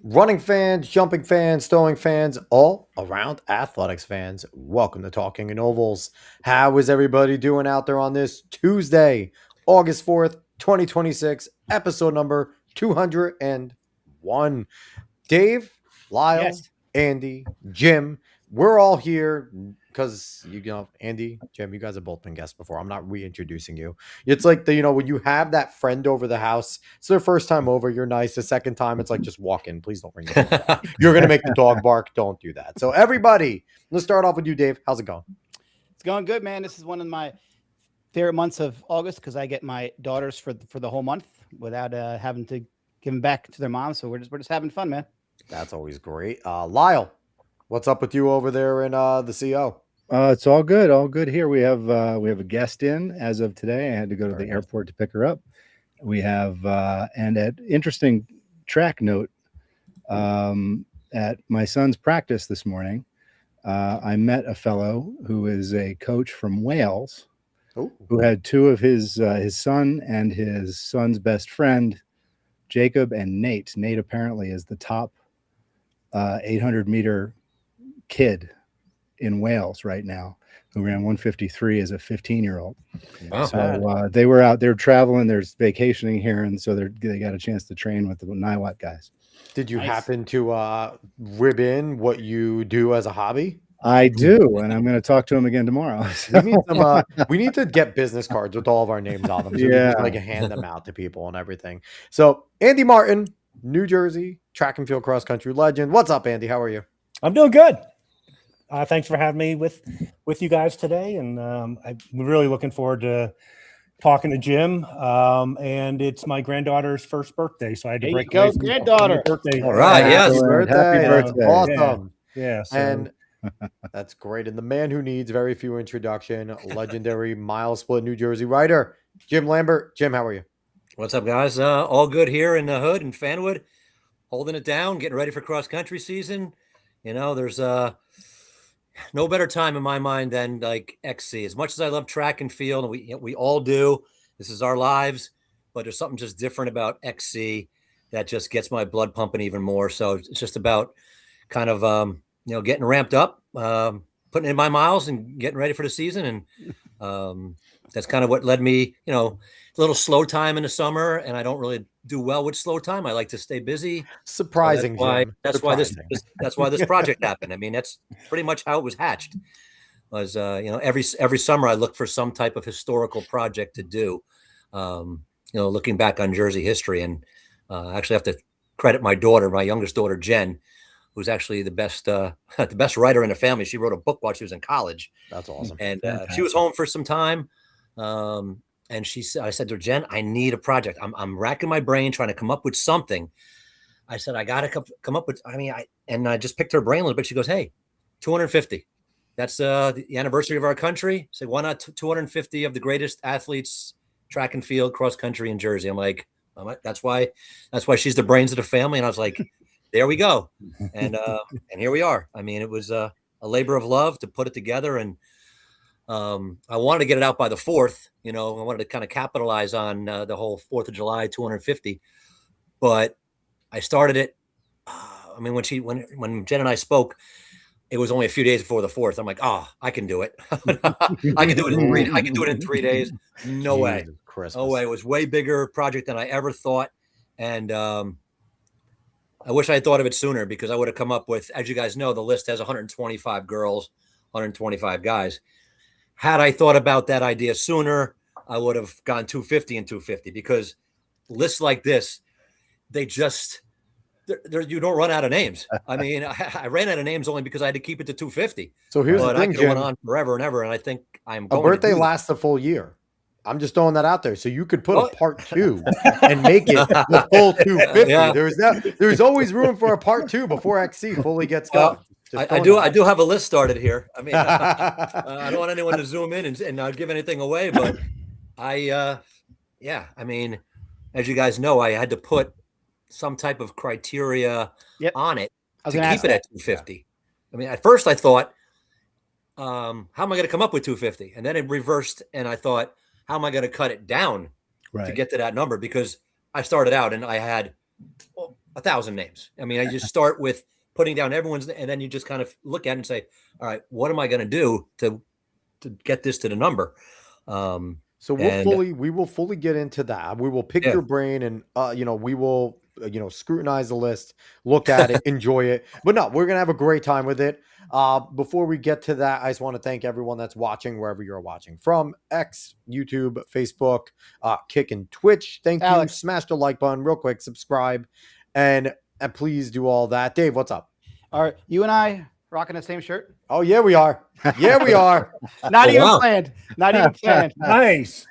Running fans, jumping fans, throwing fans, all around athletics fans. Welcome to Talking in Ovals. How is everybody doing out there on this Tuesday, August 4th, 2026, episode number 201? Dave, Lyle, Yes. Andy, Jim, we're all here because Andy, Jim, you guys have both been guests before. I'm not reintroducing you. It's like when you have that friend over the house, it's their first time over, you're nice. The second time, it's like just walk in, please don't ring the doorbell. You're gonna make the dog bark. Don't do that. So everybody, let's start off with you, Dave. How's it going? It's going good, man. This is one of my favorite months of August because I get my daughters for the whole month without having to give them back to their mom. So we're just having fun, man. That's always great. Lyle, what's up with you over there in the CO? It's all good here. We have a guest in as of today. I had to go to Very the nice. airport to pick her up. We have and at interesting track note, at my son's practice this morning, I met a fellow who is a coach from Wales, Oh, who had two of his son and his son's best friend, Jacob and Nate. Nate apparently is the top 800-meter kid in Wales right now, who ran 153 as a 15-year-old. wow. So they were out there traveling. There's vacationing here, and so they got a chance to train with the Niwot guys. Did you Nice. happen to rib in what you do as a hobby? I do, and I'm going to talk to him again tomorrow. We need some. We need to get business cards with all of our names on them, so we can Yeah. just, like hand them out to people and everything. So Andy Martin, New Jersey track and field cross country legend. What's up, Andy? How are you? I'm doing good. Thanks for having me with you guys today, and I'm really looking forward to talking to Jim. And it's my granddaughter's first birthday, so I had to There you break go, away from granddaughter. birthday. All right, yes. Happy birthday! Happy That's birthday. awesome. Yeah. So, And that's great. And the man who needs very few introduction, legendary MileSplit New Jersey writer, Jim Lambert. Jim, how are you? What's up, guys? All good here in the hood in Fanwood, holding it down, getting ready for cross country season. There's no better time in my mind than like XC. As much as I love track and field, and we all do, this is our lives, but there's something just different about XC that just gets my blood pumping even more. So it's just about kind of getting ramped up, putting in my miles and getting ready for the season. And that's kind of what led me, a little slow time in the summer, and I don't really do well with slow time. I like to stay busy. Surprising, Jim. That's why Surprising. that's why this project happened. I mean, that's pretty much how it was hatched. Was every summer I looked for some type of historical project to do. Looking back on Jersey history, and actually have to credit my daughter, my youngest daughter Jen, who's actually the best writer in the family. She wrote a book while she was in college. That's awesome. And she was home for some time. And I said to her, Jen, I need a project. I'm racking my brain trying to come up with something. I said, I got to come up with, I just picked her brain a little bit. She goes, hey, 250. That's the anniversary of our country. I said, why not 250 of the greatest athletes, track and field, cross country in Jersey? I'm like, that's why she's the brains of the family. And I was like, there we go. And here we are. I mean, it was a labor of love to put it together. And I wanted to get it out by the 4th. I wanted to kind of capitalize on the whole 4th of July, 250. But I started it. When Jen and I spoke, it was only a few days before the 4th. I'm like, I can do it. I can do it in 3 days. No way. Christmas. No way. It was way bigger project than I ever thought. And I wish I had thought of it sooner, because I would have come up with, as you guys know, the list has 125 girls, 125 guys. Had I thought about that idea sooner, I would have gone 250 and 250, because lists like this, you don't run out of names. I mean, I ran out of names only because I had to keep it to 250. So here's But the I thing, could have Jim. went on forever and ever, and I think I'm A going birthday to do lasts a full year. I'm just throwing that out there. So you could put Oh. a part 2 and make it the full 250. Yeah. There's always room for a part 2 before XC fully gets going. Just I throwing do have a list started here. I mean, that. I don't want anyone to zoom in and not give anything away, but I mean, as you guys know, I had to put some type of criteria Yep. on it I was to gonna keep ask it that. at 250. I mean, at first I thought, how am I going to come up with 250? And then it reversed, and I thought, how am I going to cut it down to Right. get to that number? Because I started out and I had 1,000 names. I mean, I just start with putting down everyone's, and then you just kind of look at it and say, all right, what am I going to do to get this to the number? So we will fully get into that. We will pick Yeah. your brain, and we will scrutinize the list, look at it, enjoy it. But no, we're gonna have a great time with it. Before we get to that, I just want to thank everyone that's watching wherever you're watching from: X, YouTube, Facebook, Kick, and Twitch. Thank you. Alex. Smash the like button real quick, subscribe, and please do all that. Dave, what's up? Are you and I rocking the same shirt? Oh yeah, we are. Yeah, we are. Not even wow. planned. Not even planned. Nice.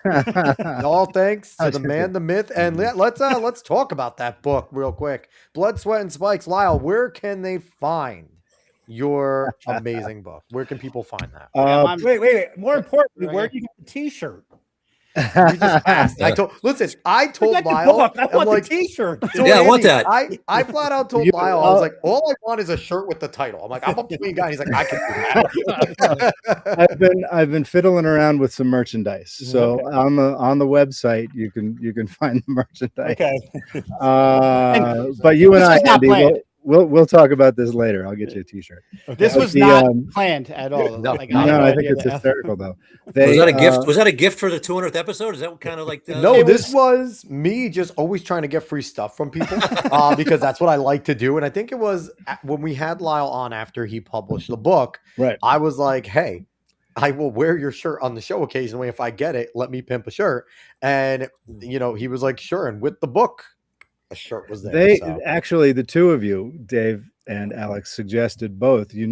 All thanks to the man, the myth, and let's talk about that book real quick. Blood, Sweat, and Spikes. Lyle, where can they find your amazing book? Where can people find that? Wait. More importantly, Right where here. do you get the T-shirt? You just asked. I told Forget the Lyle. book. I I'm want like, the T-shirt. so Yeah, I want Andy, that. I flat out told Lyle, I was like, all I want is a shirt with the title. I'm like, I'm a clean guy. He's like, I can do that. I've been fiddling around with some merchandise. So on the website you can find the merchandise. Okay. But you and This I, was not Andy, planned. we'll talk about this later. I'll get you a T-shirt. This But was the, not planned at all. No, Like, no, had No, I think idea it's that- hysterical though. Was that a gift? uh, Was that a gift for the 200th episode? Is that kind of like the, No, It this was me just always trying to get free stuff from people because that's what I like to do. And I think it was when we had Lyle on after he published the book, Right. I was like, hey, I will wear your shirt on the show occasionally. If I get it, let me pimp a shirt. And, he was like, sure. And with the book, a shirt was there. So. Actually, the two of you, Dave and Alex, suggested both. You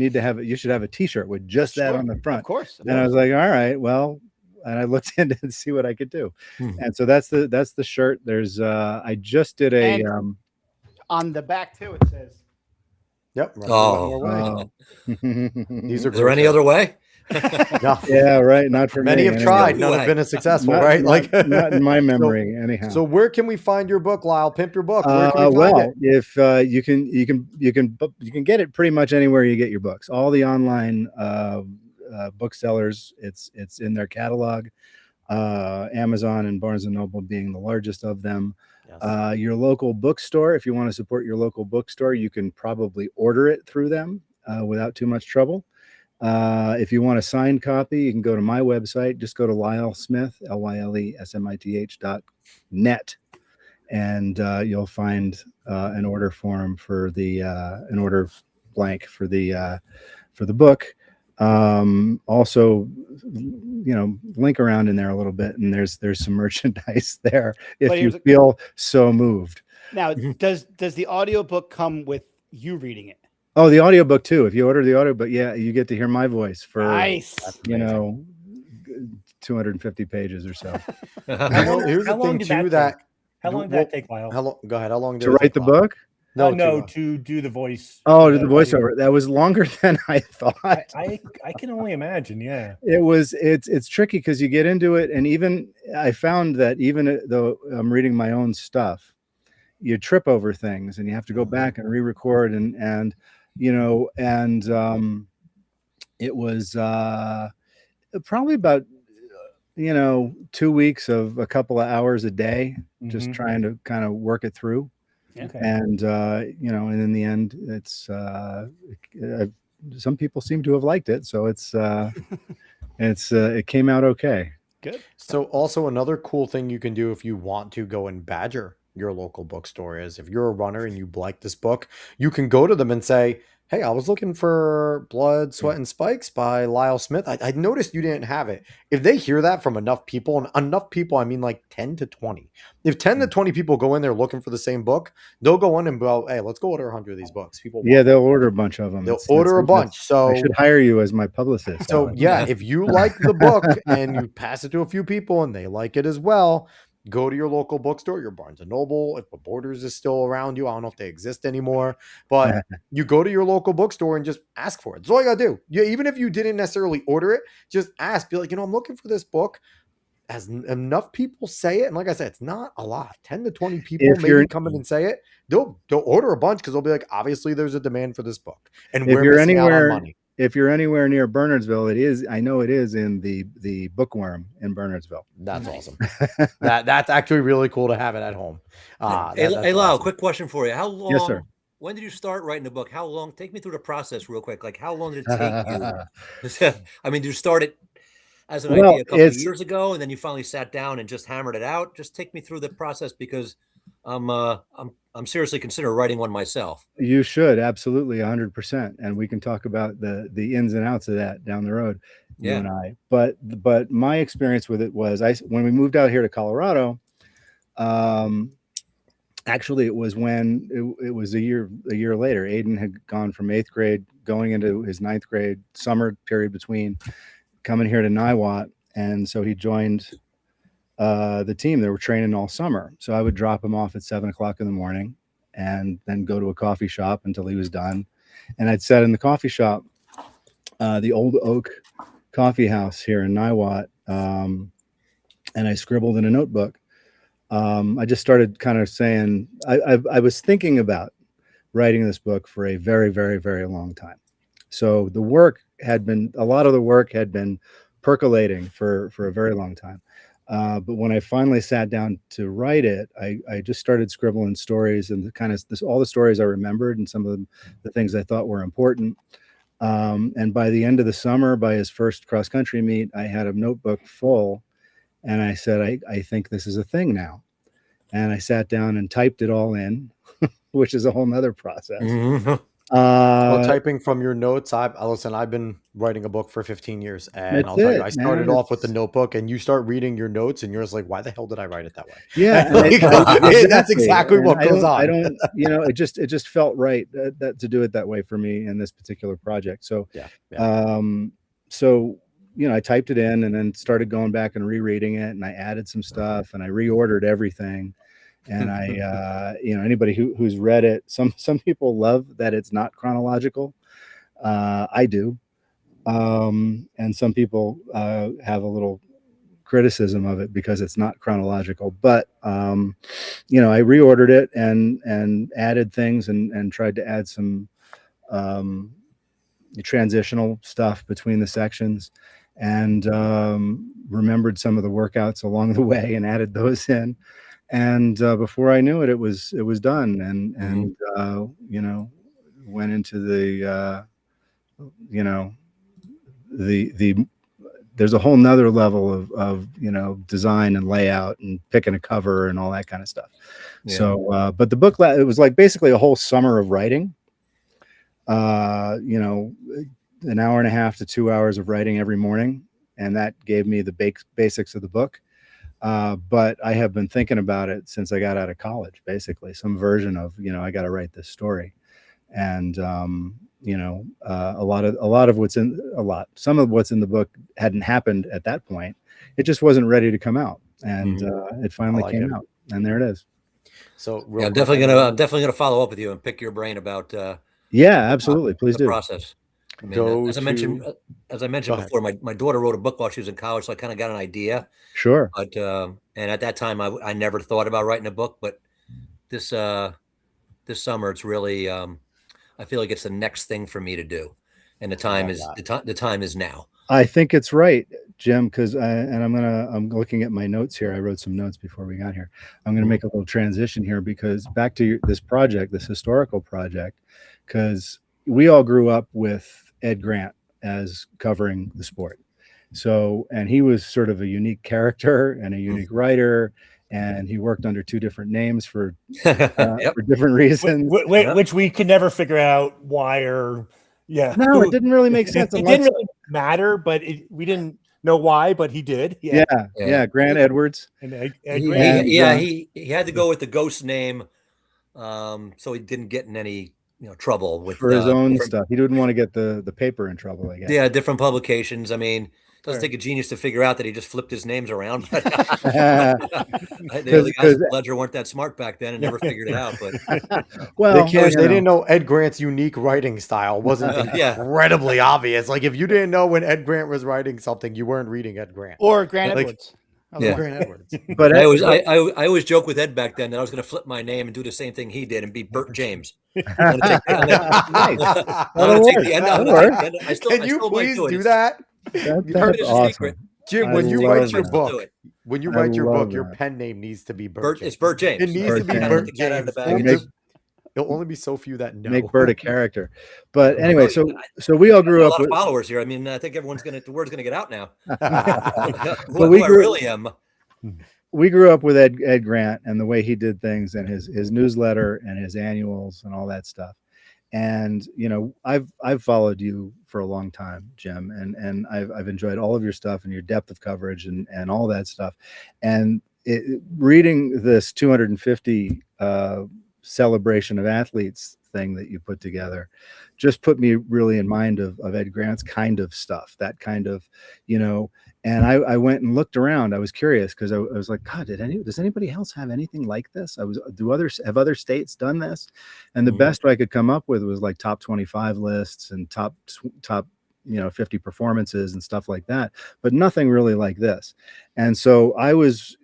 should have a T-shirt with just that Sure. on the front. Of course. And I was like, all right, well, and I looked into it to see what I could do. And so that's the shirt. There's I just did a And- on the back too, it says. Yep. Oh. Right. These are is there any other way? No. Yeah, right. Not for Many me. have anyway. tried. None Way. have been as successful, Not- right? not- not in my memory, anyhow. So where can we find your book, Lyle? Pimp your book. Where can we find it? If you can get it pretty much anywhere you get your books. All the online booksellers, it's in their catalog. Amazon and Barnes and Noble being the largest of them. Yes. Your local bookstore, if you want to support your local bookstore, you can probably order it through them without too much trouble. If you want a signed copy, you can go to my website. Just go to Lyle Smith, LYLESMITH.net, and you'll find an order form for an order blank for the book. Also, link around in there a little bit, and there's some merchandise there if But you here's a- feel so moved. Now, does the audiobook come with you reading it? Oh, the audiobook too. If you order the audiobook, yeah, you get to hear my voice for Nice. 250 pages or so. Here's How the long thing did too that that How long did that take, Lyle? how long? Go ahead. How long did To it write take, the Lyle? book? No, to- to do the voice. Oh, to the voiceover. That was longer than I thought. I can only imagine. Yeah. It's tricky because you get into it, and even I found that even though I'm reading my own stuff, you trip over things, and you have to go back and re-record, and it was probably about 2 weeks of a couple of hours a day, just Mhm. trying to kind of work it through. Okay. And and in the end, it's some people seem to have liked it, so it came out okay. Good. So also another cool thing you can do if you want to go and badger your local bookstore is if you're a runner and you like this book, you can go to them and say, hey, I was looking for Blood, Sweat, and Spikes by Lyle Smith. I noticed you didn't have it. If they hear that from enough people, and enough people, I mean like 10 to 20. If 10 to 20 people go in there looking for the same book, they'll go in and go, hey, let's go order 100 of these books. People want They'll them. order a bunch of them. They'll order a bunch. So I should hire you as my publicist. So Alex. yeah, if you like the book and you pass it to a few people and they like it as well, go to your local bookstore, your Barnes and Noble. If the Borders is still around you, I don't know if they exist anymore, but you go to your local bookstore and just ask for it. That's all you gotta do. Yeah, even if you didn't necessarily order it, just ask. Be like, I'm looking for this book. As enough people say it, and like I said, it's not a lot. 10 to 20 people If maybe you're- come in and say it. They'll order a bunch because they'll be like, obviously, there's a demand for this book, and If we're you're missing out on anywhere- money. if you're anywhere near Bernardsville, it is. I know it is in the Bookworm in Bernardsville. That's awesome. That's actually really cool to have it at home. Hey, That's Lyle, awesome. quick question for you. How long? Yes, sir. When did you start writing the book? How long? Take me through the process real quick. Like, how long did it take you? I mean, did you start it as an idea a couple of years ago, and then you finally sat down and just hammered it out? Just take me through the process, because I'm seriously considering writing one myself. You should, absolutely, 100%, and we can talk about the ins and outs of that down the road, you and I. But my experience with it was, when we moved out here to Colorado, actually, it was when it was a year later. Aiden had gone from 8th grade, going into his 9th grade summer period between coming here to Niwot, and so he joined the team. They were training all summer, so I would drop him off at 7 o'clock in the morning, and then go to a coffee shop until he was done. And I'd sit in the coffee shop, the Old Oak Coffee House here in Niwot, and I scribbled in a notebook. I just started kind of saying, I was thinking about writing this book for a very, very, very long time. So a lot of the work had been percolating for a very long time. But when I finally sat down to write it, I just started scribbling stories, and all the stories I remembered, and some of the things I thought were important. And by the end of the summer, by his first cross country meet, I had a notebook full, and I said, I think this is a thing now. And I sat down and typed it all in, which is a whole nother process. Mm-hmm. Typing from your notes. I've been writing a book for 15 years, and I'll tell you, I started off with the notebook, and you start reading your notes, and you're just like, why the hell did I write it that way? Yeah, that's exactly what goes on. I don't, it just felt right that to do it that way for me in this particular project. So, I typed it in, and then started going back and rereading it, and I added some stuff, and I reordered everything. And I, anybody who's read it, some people love that it's not chronological. I do. And some people have a little criticism of it because it's not chronological. But, I reordered it and added things and tried to add some transitional stuff between the sections, and remembered some of the workouts along the way and added those in. And before I knew it, it was done, and went into the there's a whole nother level of design and layout and picking a cover and all that kind of stuff. Yeah. So, but the book, it was like basically a whole summer of writing. An hour and a half to 2 hours of writing every morning, and that gave me the basics of the book. But I have been thinking about it since I got out of college, basically some version of, I got to write this story. And, some of what's in the book hadn't happened at that point. It just wasn't ready to come out. And, it finally came out, and there it is. So I'm definitely going to follow up with you and pick your brain about, absolutely. Please do. Process. I mean, as I mentioned before, my daughter wrote a book while she was in college, so I kind of got an idea. Sure. But and at that time, I never thought about writing a book. But this summer, it's really I feel like it's the next thing for me to do, and the time is now. I think it's right, Jim, because I'm looking at my notes here. I wrote some notes before we got here. I'm going to make a little transition here, because back to this project, this historical project, because we all grew up with Ed Grant as covering the sport. So, and he was sort of a unique character and a unique writer, and he worked under two different names for different reasons, which we could never figure out why or No, it didn't really make sense. It didn't really matter, but we didn't know why, but he did. Yeah. Grant Edwards. And he had to go with the ghost name, so he didn't get in any trouble with for his own stuff. He didn't want to get the paper in trouble, I guess. Yeah, different publications. I mean, it doesn't take a genius to figure out that he just flipped his names around. The guys at Ledger weren't that smart back then and never figured it out. But well, they didn't know Ed Grant's unique writing style wasn't incredibly obvious. Like, if you didn't know when Ed Grant was writing something, you weren't reading Ed Grant or Grant Edwards. Yeah. Grant Edwards. But I always joke with Ed back then that I was going to flip my name and do the same thing he did and be Burt James. I'm gonna take the end. Can you please do that? That's It's a awesome. secret. Jim, I when you love write your that. book, when you I write your love book, your that. pen name needs to be Burt Burt. James. It's Burt James. It needs Burt to be James. Burt The cat out of James. the bag. Make- There'll only be so few that know. Make Bert a character. But I anyway, know so you- so we all I got grew a up lot with of followers here. I mean, I think the word's gonna get out now. But we Who I grew- really am. we grew up with Ed Grant and the way he did things and his newsletter and his annuals and all that stuff. And I've followed you for a long time, Jim, and I've enjoyed all of your stuff and your depth of coverage and all that stuff. And reading this 250 celebration of athletes thing that you put together just put me really in mind of Ed Grant's kind of stuff, that kind of, and I went and looked around. I was curious because I was like, God, does anybody else have anything like this? Have other states done this? And the best I could come up with was like top 25 lists and top 50 performances and stuff like that, but nothing really like this. And so I was,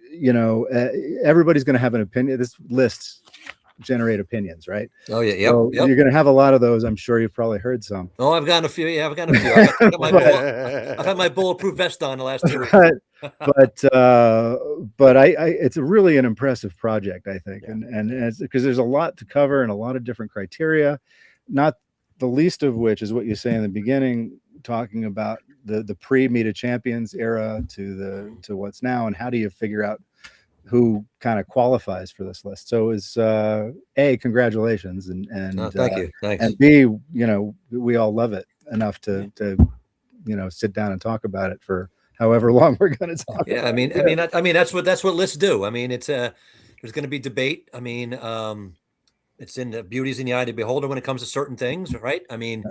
everybody's going to have an opinion. This lists generate opinions, right? Oh yeah, So yep. you're going to have a lot of those. I'm sure you've probably heard some. Oh, I've gotten a few. Yeah, I've gotten a few. I've had my bulletproof vest on the last 2 weeks. but it's really an impressive project, I think, Yeah. and it's because there's a lot to cover and a lot of different criteria, not the least of which is what you say in the beginning, talking about the pre-Meet of Champions era to what's now, and how do you figure out who kind of qualifies for this list. So is congratulations and Thank you. Thanks. and B, we all love it enough to sit down and talk about it for however long we're going to talk. Yeah, about I mean that's what lists do. I mean, it's there's going to be debate. I mean, it's in the beauty's in the eye of the beholder when it comes to certain things, right? I mean,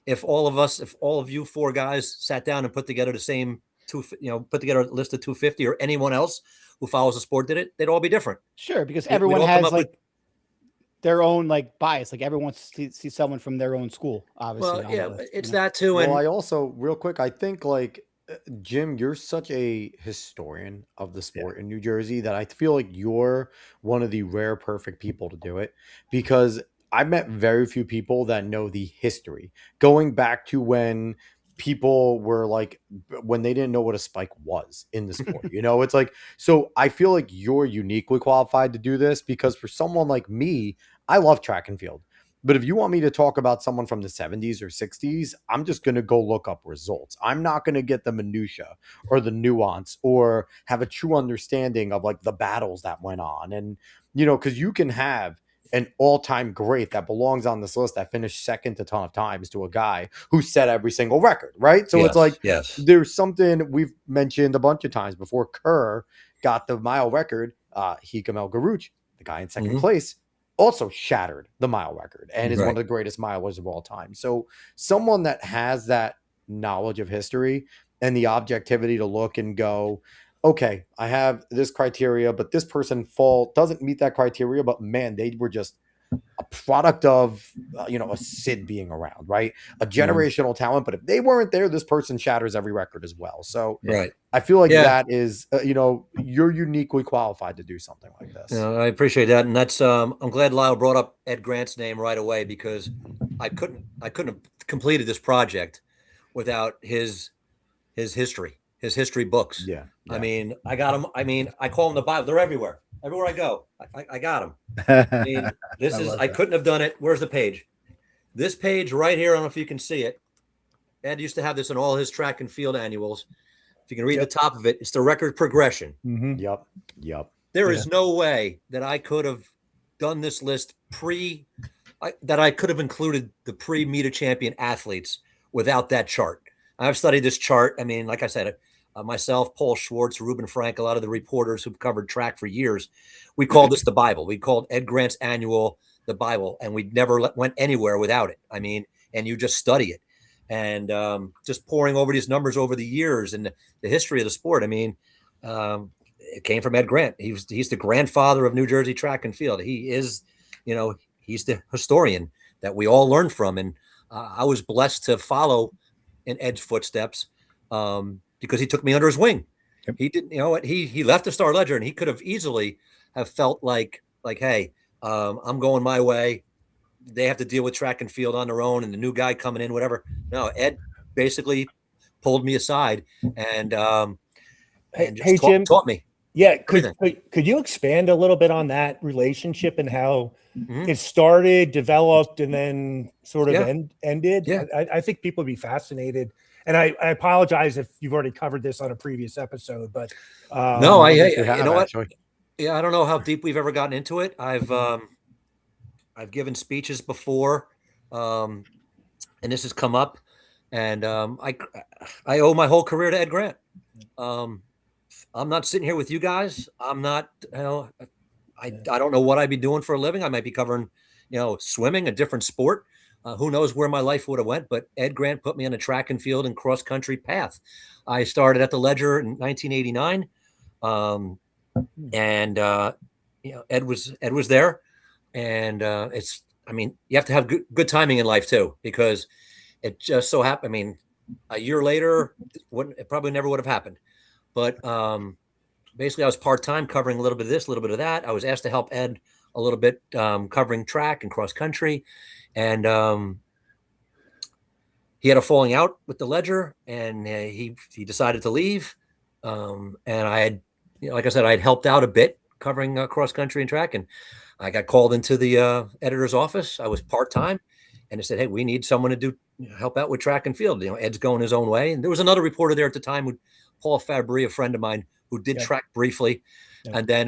if all of you four guys sat down and put together the same put together a list of 250 or anyone else who follows the sport did it, they'd all be different. Sure, because We'd everyone all come has up like their own like bias. Like everyone wants to see someone from their own school, obviously. Well, on yeah, the list, it's that too. Well, And I also, real quick, I think Jim, you're such a historian of the sport in New Jersey that I feel like you're one of the rare perfect people to do it, because I've met very few people that know the history going back to when people were like, when they didn't know what a spike was in the sport. It's like, so I feel like you're uniquely qualified to do this, because for someone like me, I love track and field. But if you want me to talk about someone from the 70s or 60s, I'm just going to go look up results. I'm not going to get the minutia or the nuance or have a true understanding of like the battles that went on. And, because you can have an all-time great that belongs on this list that finished second a ton of times to a guy who set every single record, right? So it's like, there's something we've mentioned a bunch of times before. Kerr got the mile record. Hikam El Garouch, the guy in second place, also shattered the mile record and is one of the greatest milers of all time. So someone that has that knowledge of history and the objectivity to look and go, okay, I have this criteria, but this person doesn't meet that criteria, but man, they were just a product of, a Sid being around, right? A generational talent. But if they weren't there, this person shatters every record as well. So I feel like that is, you're uniquely qualified to do something like this. I appreciate that. And that's, I'm glad Lyle brought up Ed Grant's name right away, because I couldn't have completed this project without his history books. Yeah. I mean, I got them. I mean, I call them the Bible. They're everywhere. Everywhere I go, I got them. I mean, I couldn't have done it. Where's the page? This page right here. I don't know if you can see it. Ed used to have this in all his track and field annuals. If you can read the top of it, it's the record progression. Yep. There is no way that I could have done this list that I could have included the pre-Meet of Champion athletes without that chart. I've studied this chart. I mean, like I said, myself, Paul Schwartz, Ruben Frank, a lot of the reporters who've covered track for years, we called this the Bible. We called Ed Grant's annual the Bible, and we never went anywhere without it. I mean, and you just study it. And just poring over these numbers over the years and the history of the sport. I mean, it came from Ed Grant. He's the grandfather of New Jersey track and field. He is, he's the historian that we all learn from. And I was blessed to follow in Ed's footsteps because he took me under his wing. Yep. He didn't, you know what? He left the Star Ledger, and he could have easily have felt like, hey, I'm going my way. They have to deal with track and field on their own, and the new guy coming in, whatever. No, Ed basically pulled me aside and just Jim, taught me. Yeah, everything. could you expand a little bit on that relationship and how Mhm. it started, developed, and then sort of Yeah. ended? Yeah. I think people would be fascinated. And I apologize if you've already covered this on a previous episode, but No, I don't think we you have, know what? actually. Yeah, I don't know how deep we've ever gotten into it. I've given speeches before, and this has come up, and I owe my whole career to Ed Grant. I'm not sitting here with you guys. I'm not, you know, I don't know what I'd be doing for a living. I might be covering, you know, swimming, a different sport. Who knows where my life would have went? But Ed Grant put me on a track and field and cross country path. I started at the Ledger in 1989, and you know, Ed was there, and it's. I mean, you have to have good timing in life too, because it just so happened. I mean, a year later, it probably never would have happened. But basically, I was part-time covering a little bit of this, a little bit of that. I was asked to help Ed a little bit covering track and cross country. And he had a falling out with the Ledger, and he decided to leave. And I had, you know, like I said, I had helped out a bit covering cross country and track. And I got called into the editor's office. I was part-time. And they said, hey, we need someone to help out with track and field. You know, Ed's going his own way. And there was another reporter there at the time, Paul Fabry, a friend of mine, who did track briefly. Yeah. And then,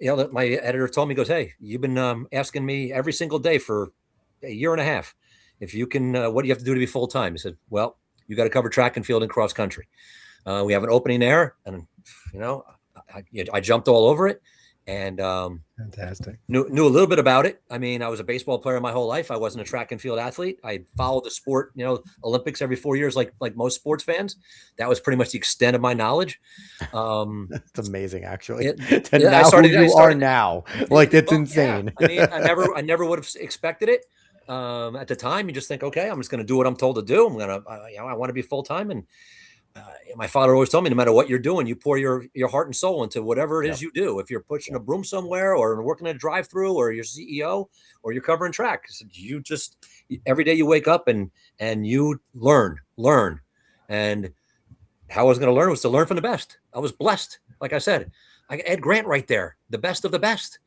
you know, my editor told me, he goes, hey, you've been asking me every single day for a year and a half. If you can, what do you have to do to be full-time? He said, well, you got to cover track and field and cross country. We have an opening there. And, you know, I jumped all over it. And fantastic. Knew a little bit about it. I mean, I was a baseball player my whole life. I wasn't a track and field athlete. I followed the sport, you know, Olympics every 4 years, like most sports fans. That was pretty much the extent of my knowledge. That's amazing, actually. And now I started, who you are now, like, it's insane. Yeah. I mean, I never would have expected it. At the time, you just think, okay, I'm just going to do what I'm told to do. I'm going to, you know, I want to be full time. And my father always told me, no matter what you're doing, you pour your heart and soul into whatever it is you do. If you're pushing a broom somewhere, or working at a drive-through, or you're CEO, or you're covering track, you just, every day you wake up and you learn. And how I was going to learn was to learn from the best. I was blessed. Like I said, I got Ed Grant right there, the best of the best.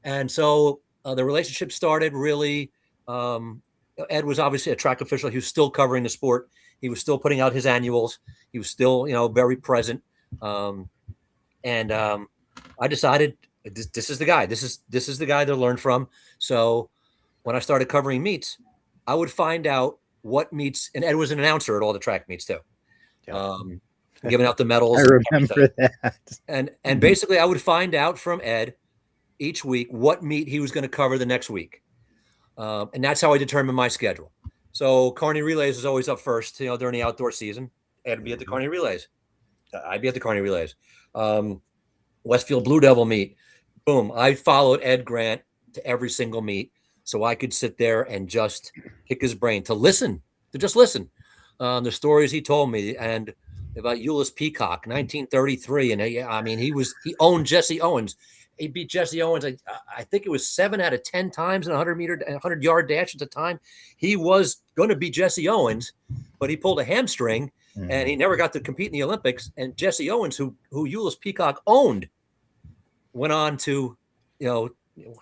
And so the relationship started really. Ed was obviously a track official. He was still covering the sport. He was still putting out his annuals. He was still, you know, very present. And I decided this is the guy. This is the guy to learn from. So when I started covering meets, I would find out what meets, and Ed was an announcer at all the track meets too. Giving out the medals. I remember that. And basically I would find out from Ed each week what meet he was going to cover the next week. And that's how I determined my schedule. So Kearney Relays is always up first, you know, during the outdoor season. Ed would be at the Kearney Relays. I'd be at the Kearney Relays. Westfield Blue Devil meet. Boom. I followed Ed Grant to every single meet, so I could sit there and just pick his brain, to just listen. The stories he told me, and about Ulysses Peacock, 1933. And I mean, he owned Jesse Owens. He beat Jesse Owens. I think it was 7 out of 10 times in a 100-yard dash at the time. He was going to beat Jesse Owens, but he pulled a hamstring and he never got to compete in the Olympics. And Jesse Owens, who Ulysses Peacock owned, went on to, you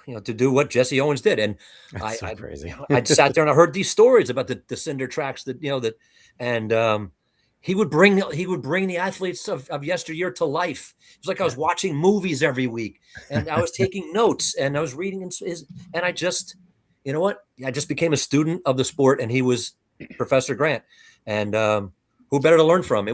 know, to do what Jesse Owens did. And crazy. I sat there and I heard these stories about the cinder tracks that, you know, and he would bring the athletes of yesteryear to life. It was like I was watching movies every week, and I was taking notes, and I was reading and I just, you know what? I just became a student of the sport, and he was Professor Grant. And who better to learn from?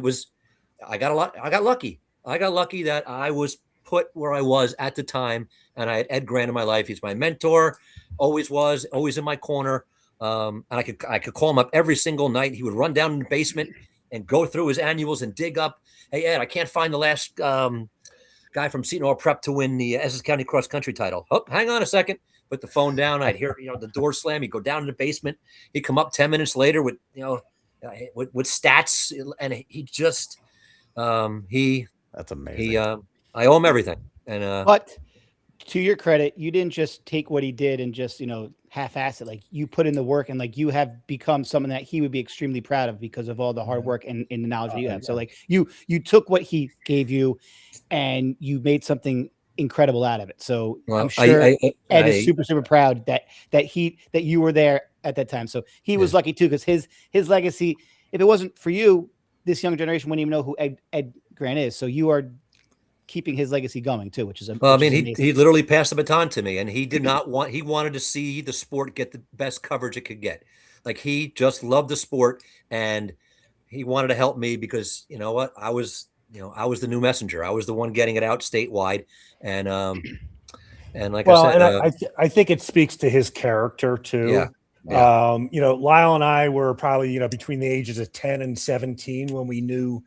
I got lucky. I got lucky that I was put where I was at the time, and I had Ed Grant in my life. He's my mentor, always was, always in my corner. And I could call him up every single night. He would run down in the basement and go through his annuals and dig up. Hey, Ed, I can't find the last guy from Seton Hall Prep to win the Essex County cross country title. Oh, hang on a second. Put the phone down. I'd hear, you know, the door slam. He'd go down in the basement. He'd come up 10 minutes later with, you know, with stats. And he just, That's amazing. I owe him everything. And But to your credit, you didn't just take what he did and just, half-ass it. Like, you put in the work, and like, you have become someone that he would be extremely proud of because of all the hard work and the knowledge that you have. So like, you took what he gave you and you made something incredible out of it. So I'm sure Ed is super, super proud that you were there at that time. So he was lucky too, because his legacy, if it wasn't for you, this young generation wouldn't even know who Ed Grant is. So you are keeping his legacy going too, which is well, I mean, he literally passed the baton to me, and he did not he wanted to see the sport get the best coverage it could get. Like, he just loved the sport, and he wanted to help me because, you know what, I was the new messenger. I was the one getting it out statewide, and like I said, I think it speaks to his character too. Yeah. Lyle and I were probably, between the ages of 10 and 17 when we knew.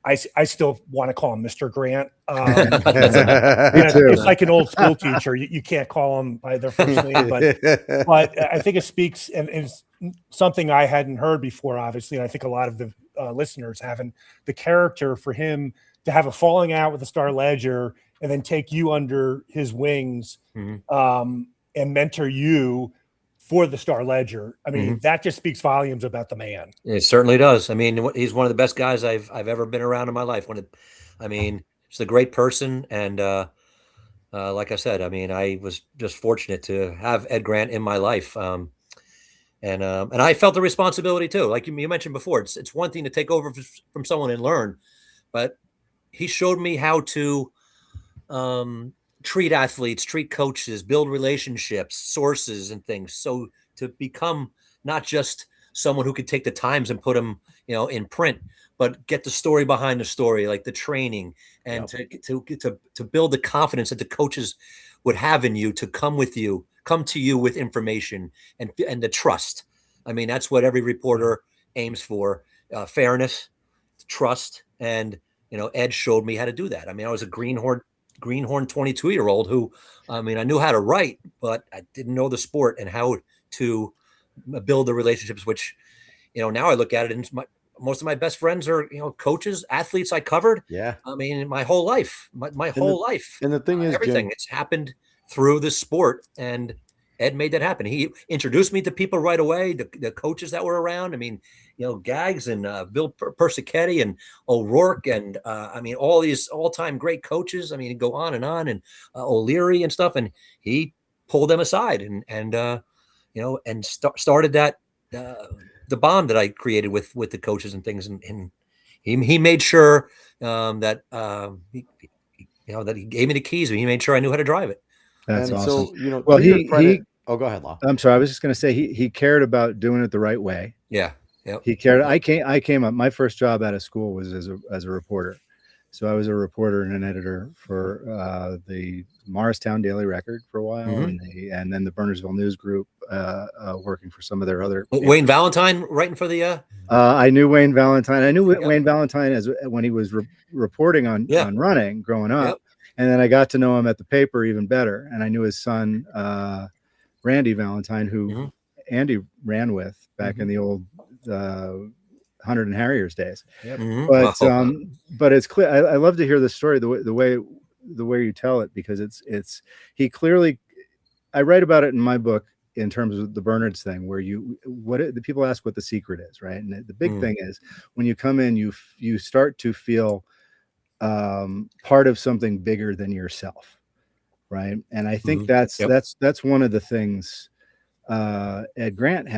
I still want to call him Mr. Grant. It's like an old school teacher. You can't call them by their first name, but I think it speaks, and it's something I hadn't heard before, obviously. And I think a lot of the listeners haven't. The character for him to have a falling out with the Star Ledger and then take you under his wings and mentor you for the Star Ledger. I mean, that just speaks volumes about the man. It certainly does. I mean, he's one of the best guys I've ever been around in my life. He's a great person. And like I said, I mean, I was just fortunate to have Ed Grant in my life. And I felt the responsibility too. Like you mentioned before, it's one thing to take over from someone and learn, but he showed me how to treat athletes, treat coaches, build relationships, sources, and things. So to become not just someone who could take the times and put them, in print, but get the story behind the story, like the training, and to build the confidence that the coaches would have in you to come to you with information and the trust. I mean, that's what every reporter aims for: fairness, trust, and Ed showed me how to do that. I mean, I was a greenhorn 22-year-old who, I mean, I knew how to write, but I didn't know the sport and how to build the relationships, which, now I look at it, and most of my best friends are, coaches, athletes I covered. Yeah. I mean, my whole life, my whole life. And the thing is, everything, Jim, it's happened through the sport, and Ed made that happen. He introduced me to people right away, the coaches that were around. I mean, Gags and Bill Persichetti and O'Rourke and I mean, all these all-time great coaches. I mean, go on, and O'Leary and stuff. And he pulled them aside and started that the bond that I created with the coaches and things. And he made sure that that he gave me the keys, and he made sure I knew how to drive it. That's awesome. So, well, he oh, go ahead, Lyle. I'm sorry. I was just going to say he cared about doing it the right way. Yeah. Yep. He cared. I came up. My first job out of school was as a reporter. So I was a reporter and an editor for the Morristown Daily Record for a while, and then the Burnersville News Group, working for some of their other. Wayne Valentine writing for the. I knew Wayne Valentine. I knew Wayne Valentine when he was reporting on running growing up. Yep. And then I got to know him at the paper even better. And I knew his son, Randy Valentine, who Andy ran with back in the old Hunter and Harriers days. Yep. But it's clear. I love to hear the story, the way you tell it, because it's he clearly. I write about it in my book in terms of the Bernards thing, where the people ask what the secret is, right? And the big thing is when you come in, you start to feel part of something bigger than yourself, right? And I think that's one of the things Mr. Grant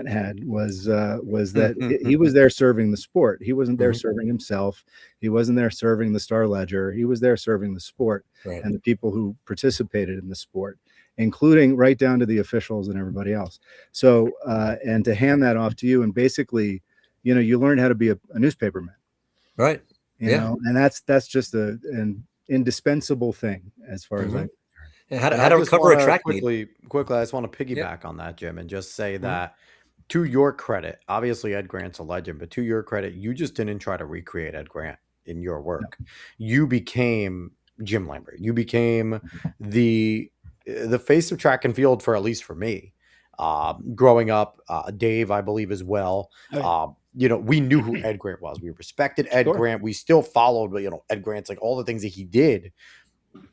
had was that he was there serving the sport. He wasn't there serving himself. He wasn't there serving the Star Ledger. He was there serving the sport and the people who participated in the sport, including right down to the officials and everybody else. So and to hand that off to you, and basically, you learn how to be a newspaperman, right? You know, and that's just an indispensable thing as far as how to recover a track quickly. I just want to piggyback on that, Jim, and just say that to your credit, obviously Ed Grant's a legend, but to your credit, you just didn't try to recreate Ed Grant in your work. No. You became Jim Lambert. You became the face of track and field for, at least for me. Growing up, Dave, I believe as well. we knew who Ed Grant was. We respected Ed Sure. Grant. We still followed, Ed Grant's like all the things that he did.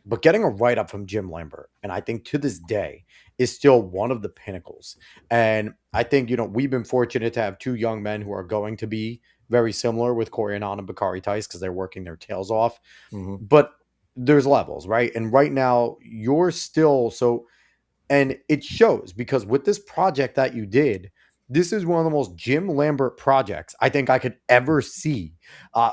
But getting a write up from Jim Lambert, and I think to this day, is still one of the pinnacles. And I think, we've been fortunate to have two young men who are going to be very similar with Corey Anand and Bakari Tice because they're working their tails off. Mm-hmm. But there's levels, right? And right now, you're still so, and it shows because with this project that you did, this is one of the most Jim Lambert projects I think I could ever see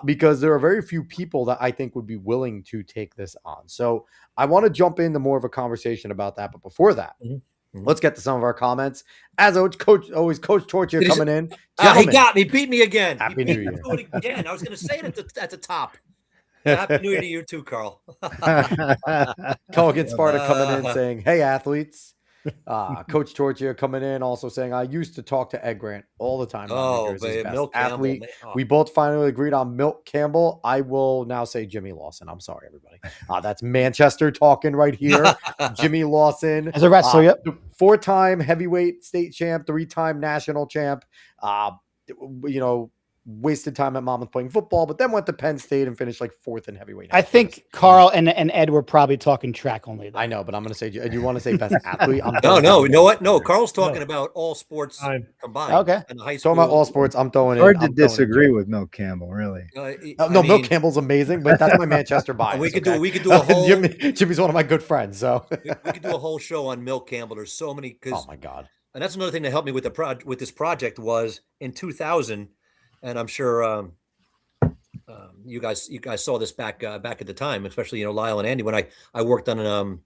because there are very few people that I think would be willing to take this on. So I want to jump into more of a conversation about that. But before that, let's get to some of our comments. As always, Coach Torture coming in. He got me, beat me again. Happy New Year. Do it again. I was going to say it at the top. Happy New Year to you too, Carl. Colgan Sparta coming in saying, hey, athletes. Coach Torchia coming in also saying, I used to talk to Ed Grant all the time. Oh, baby, Milt athlete. Campbell. We both finally agreed on Milt Campbell. I will now say Jimmy Lawson. I'm sorry, everybody. That's Manchester talking right here. Jimmy Lawson. As a wrestler, yep. 4-time heavyweight state champ, 3-time national champ. Wasted time at Monmouth playing football, but then went to Penn State and finished like 4th in heavyweight. I think Carl and Ed were probably talking track only, though. I know, but I'm going to say, do you want to say best athlete? No, you know what? No, Carl's talking about all sports combined. Okay. And high school. Talking about all sports, I'm throwing hard to disagree with Milt Campbell, really. Milt Campbell's amazing, but that's my Manchester bias. We could do a whole. Jimmy's one of my good friends, so we could do a whole show on Milt Campbell. There's so many. Oh my god! And that's another thing that helped me with with this project was in 2000. And I'm sure you guys saw this back at the time, especially Lyle and Andy when I worked on it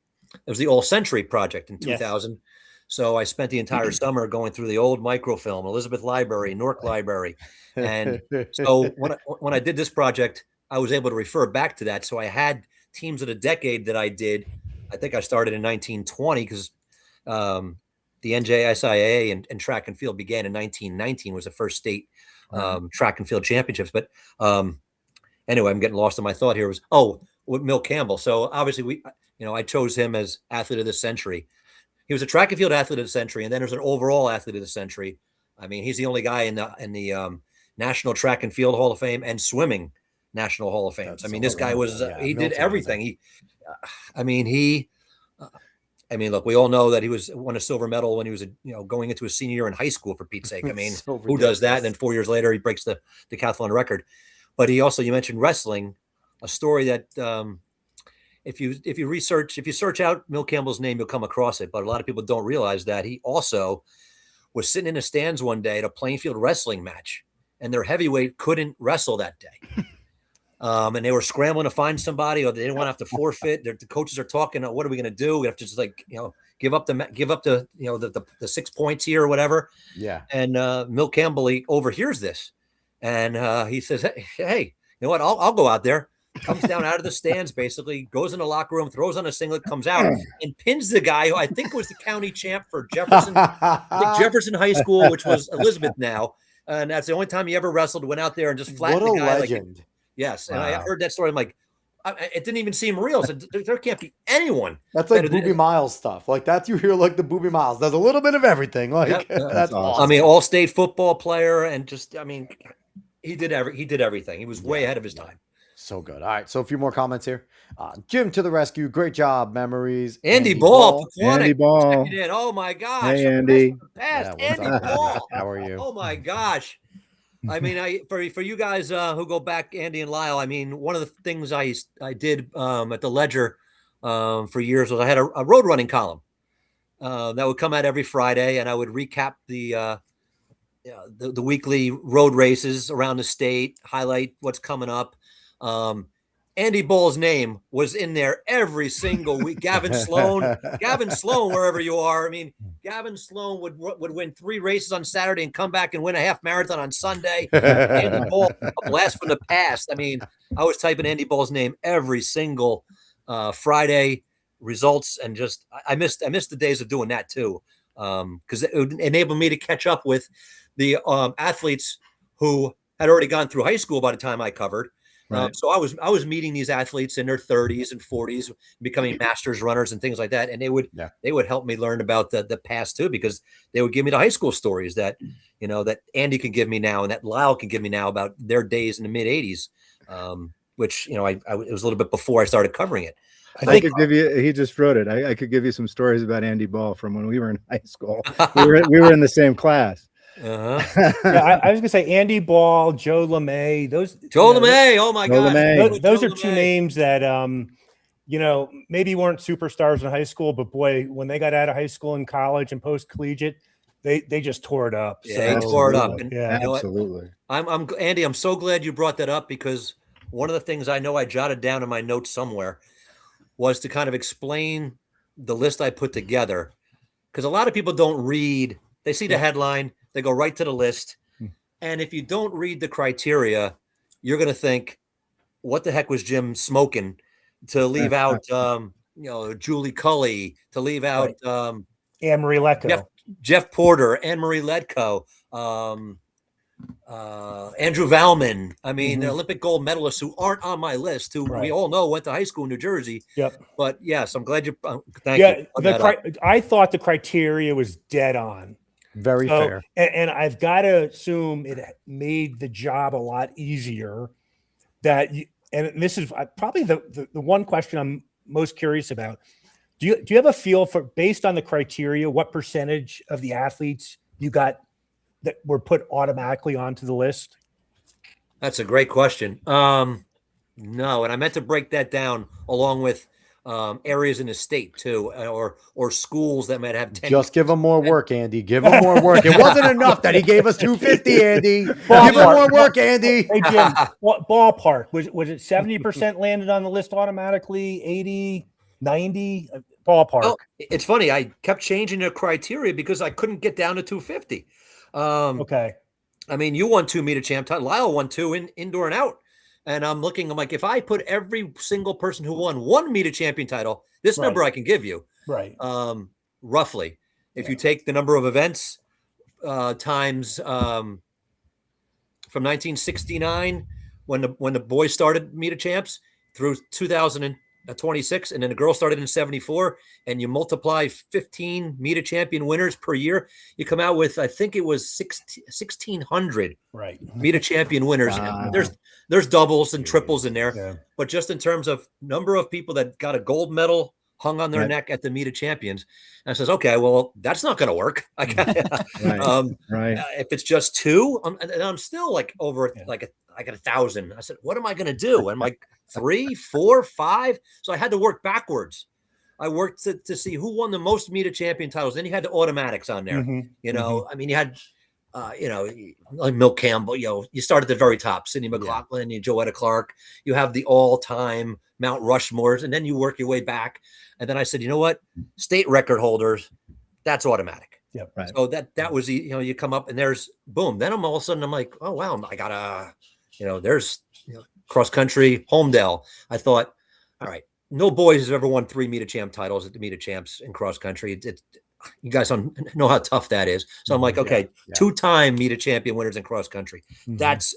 was the All Century project in 2000. Yes. So I spent the entire summer going through the old microfilm, Elizabeth Library, Newark Library, and so when I did this project, I was able to refer back to that. So I had teams of the decade that I did. I think I started in 1920 because the NJSIA and track and field began in 1919 was the first state track and field championships. But anyway, I'm getting lost in my thought here. With Milt Campbell. So obviously I chose him as athlete of the century. He was a track and field athlete of the century, and then there's an overall athlete of the century. I mean, he's the only guy in the National Track and Field Hall of Fame and Swimming National Hall of Fame. I mean, this guy was he did everything. Look, we all know that he won a silver medal when he was going into his senior year in high school, for Pete's sake. I mean, who does that? And then 4 years later, he breaks the decathlon record. But you mentioned wrestling, a story that if you search out Milt Campbell's name, you'll come across it. But a lot of people don't realize that he also was sitting in the stands one day at a Plainfield wrestling match, and their heavyweight couldn't wrestle that day. And they were scrambling to find somebody, or they didn't want to have to forfeit. The coaches are talking, what are we going to do? We have to just give up the 6 points here or whatever. Yeah. And Milt Campbell, he overhears this, and he says, hey, you know what? I'll go out there. Comes down out of the stands, basically goes in the locker room, throws on a singlet, comes out and pins the guy who I think was the county champ for Jefferson, Jefferson High School, which was Elizabeth now. And that's the only time he ever wrestled. Went out there and just flattened the guy. Legend. Yes. And I heard that story. I'm like, it didn't even seem real. So there can't be anyone. That's like Booby Miles stuff. Like that's, you hear like the Booby Miles. There's a little bit of everything. Like that's awesome. I mean, all-state football player, and just, he did everything. He was way ahead of his time. So good. All right. So a few more comments here. Jim to the rescue. Great job. Memories. Andy Ball. Andy Ball. Oh my gosh. Hey, Andy. Andy Ball. How are you? Oh my gosh. I mean, for you guys who go back, Andy and Lyle, I mean, one of the things I did at the Ledger for years was I had a road running column that would come out every Friday, and I would recap the weekly road races around the state, highlight what's coming up. Andy Ball's name was in there every single week. Gavin Sloan, wherever you are. I mean, Gavin Sloan would win 3 races on Saturday and come back and win a half marathon on Sunday. Andy Ball, a blast from the past. I mean, I was typing Andy Ball's name every single Friday results, and just I missed the days of doing that too, because it would enable me to catch up with the athletes who had already gone through high school by the time I covered. Right. So I was meeting these athletes in their 30s and 40s, becoming masters runners and things like that, and they would help me learn about the past too, because they would give me the high school stories that that Andy can give me now and that Lyle can give me now about their days in the mid 80s, which, it was a little bit before I started covering it. I could give you, he just wrote it. I could give you some stories about Andy Ball from when we were in high school. We were in the same class. Yeah, I was gonna say Andy Ball, Joe LeMay. Joe LeMay. Oh my Joe God. LeMay. Those are two names that maybe weren't superstars in high school, but boy, when they got out of high school and college and post collegiate, they just tore it up. Yeah, they tore it up. And yeah, absolutely. I'm Andy. I'm so glad you brought that up, because one of the things I know I jotted down in my notes somewhere was to kind of explain the list I put together, because a lot of people don't read. They see the headline, they go right to the list, and if you don't read the criteria, you're going to think, "What the heck was Jim smoking?" To leave out, Julie Cully, to leave out Anne-Marie Letko, Jeff Porter, Anne-Marie Letko, Andrew Valman. I mean, the Olympic gold medalists who aren't on my list, who we all know went to high school in New Jersey. Yep. But yes, I'm glad you. Thank you. I thought the criteria was dead on. Very fair. And I've got to assume it made the job a lot easier. And this is probably the one question I'm most curious about. Do you have a feel for, based on the criteria, what percentage of the athletes you got that were put automatically onto the list? That's a great question. No, and I meant to break that down along with areas in the state too, or schools that might have 10. Just give him more work, Andy. Give him more work. It wasn't enough that he gave us 250, Andy. Give him more work, Andy. Hey Jim, what ballpark was it? 70% landed on the list automatically, 80, 90 ballpark. Well, it's funny. I kept changing the criteria because I couldn't get down to 250. Okay. I mean, you won 2 meet champ titles. Lyle won 2 in indoor and out. And I'm like, if I put every single person who won 1 meet champion title, this number I can give you. Right. Roughly. If you take the number of events times from 1969, when the boys started meet champs, through 2026, and then the girls started in 74, and you multiply 15 meet champion winners per year, you come out with, I think it was 1,600 meet champion winners. Wow. And there's doubles and triples in there, Yeah. but just in terms of number of people that got a gold medal hung on their neck at the meet champions, and I says, okay, well, that's not going to work. I got, if it's just 2, and I'm still like over I got 1,000. I said, what am I going to do? And I'm like, 3, 4, 5. So I had to work backwards. I worked to see who won the most meet champion titles. Then you had the automatics on there. I mean, you had, like Milt Campbell, you start at the very top, Sidney McLaughlin, Joetta Clark, you have the all-time Mount Rushmores, and then you work your way back. And then I said, you know what? State record holders, that's automatic. Yep. Right. So that was, you come up and there's boom. Then all of a sudden I'm like, oh, wow, I got there's cross country, Homedale. I thought, all right, no boys has ever won 3 meet champ titles at the meet champs in cross country. You guys don't know how tough that is. So I'm like, okay, 2-time meet champion winners in cross country. That's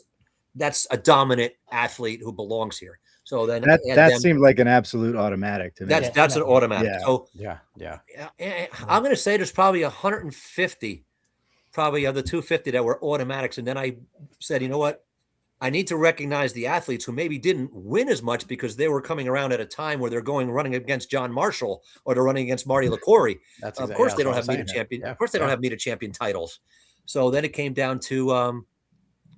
a dominant athlete who belongs here. So then that seemed like an absolute automatic to me. That's an automatic. Yeah. So I'm going to say there's probably 150, probably of the 250 that were automatics. And then I said, you know what? I need to recognize the athletes who maybe didn't win as much because they were coming around at a time where they're running against John Marshall, or they're running against Marty LaCory. Of course, they don't have meet champion. Of course, they don't have meet champion titles. So then it came down to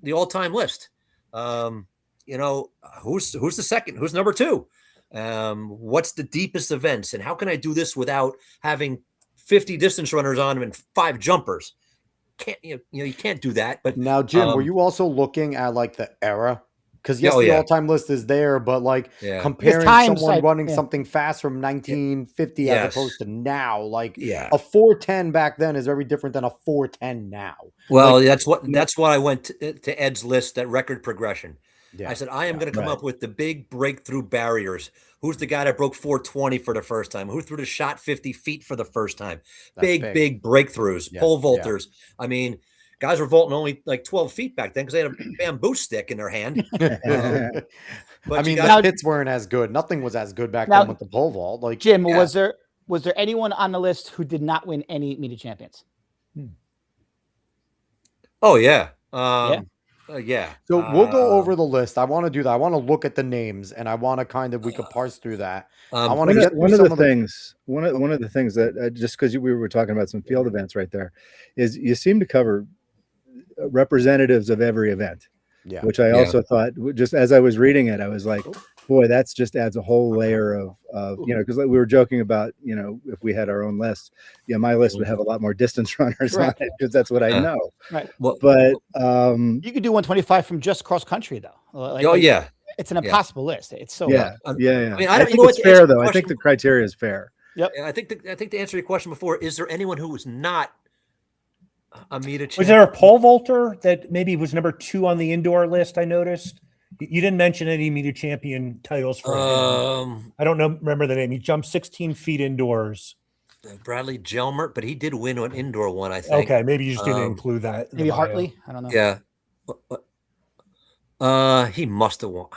the all-time list. Who's the second? Who's number 2? What's the deepest events, and how can I do this without having 50 distance runners on them and 5 jumpers? You can't do that. But now, Jim, were you also looking at like the era? Because the all-time list is there, but like comparing someone running something fast from 1950 as opposed to now, like a 410 back then is very different than a 410 now. Well, that's why I went to Ed's list, that record progression. Yeah. I said, I am going to come up with the big breakthrough barriers. Who's the guy that broke 420 for the first time? Who threw the shot 50 feet for the first time? Big breakthroughs, pole vaulters. I mean, guys were vaulting only like 12 feet back then because they had a bamboo stick in their hand. But I mean, the pits weren't as good. Nothing was as good back then with the pole vault. Like Jim, was there anyone on the list who did not win any meet champions? Oh yeah. Yeah. So we'll go over the list. I want to do that. I want to look at the names, and I want to we could parse through that. I want to get through one of some the things. One of the things that just because we were talking about some field events right there, is you seem to cover representatives of every event. Yeah. Which I also thought, just as I was reading it, I was like, boy, that's just adds a whole layer of because we were joking about, if we had our own list, my list would have a lot more distance runners on it because that's what I know. Right. But you could do 125 from just cross country though. Yeah. It's an impossible list. It's so yeah. hard. I mean, I think it's fair though. I think the criteria is fair. Yep. I think to answer your question before, is there anyone who was not a meter champ? Was there a pole vaulter that maybe was number 2 on the indoor list? I noticed you didn't mention any meter champion titles for him. I don't remember the name. He jumped 16 feet indoors. Bradley Gelmert, but he did win an indoor one, I think. Okay, maybe you just didn't include that. Maybe Hartley. I don't know. Yeah. He must have won.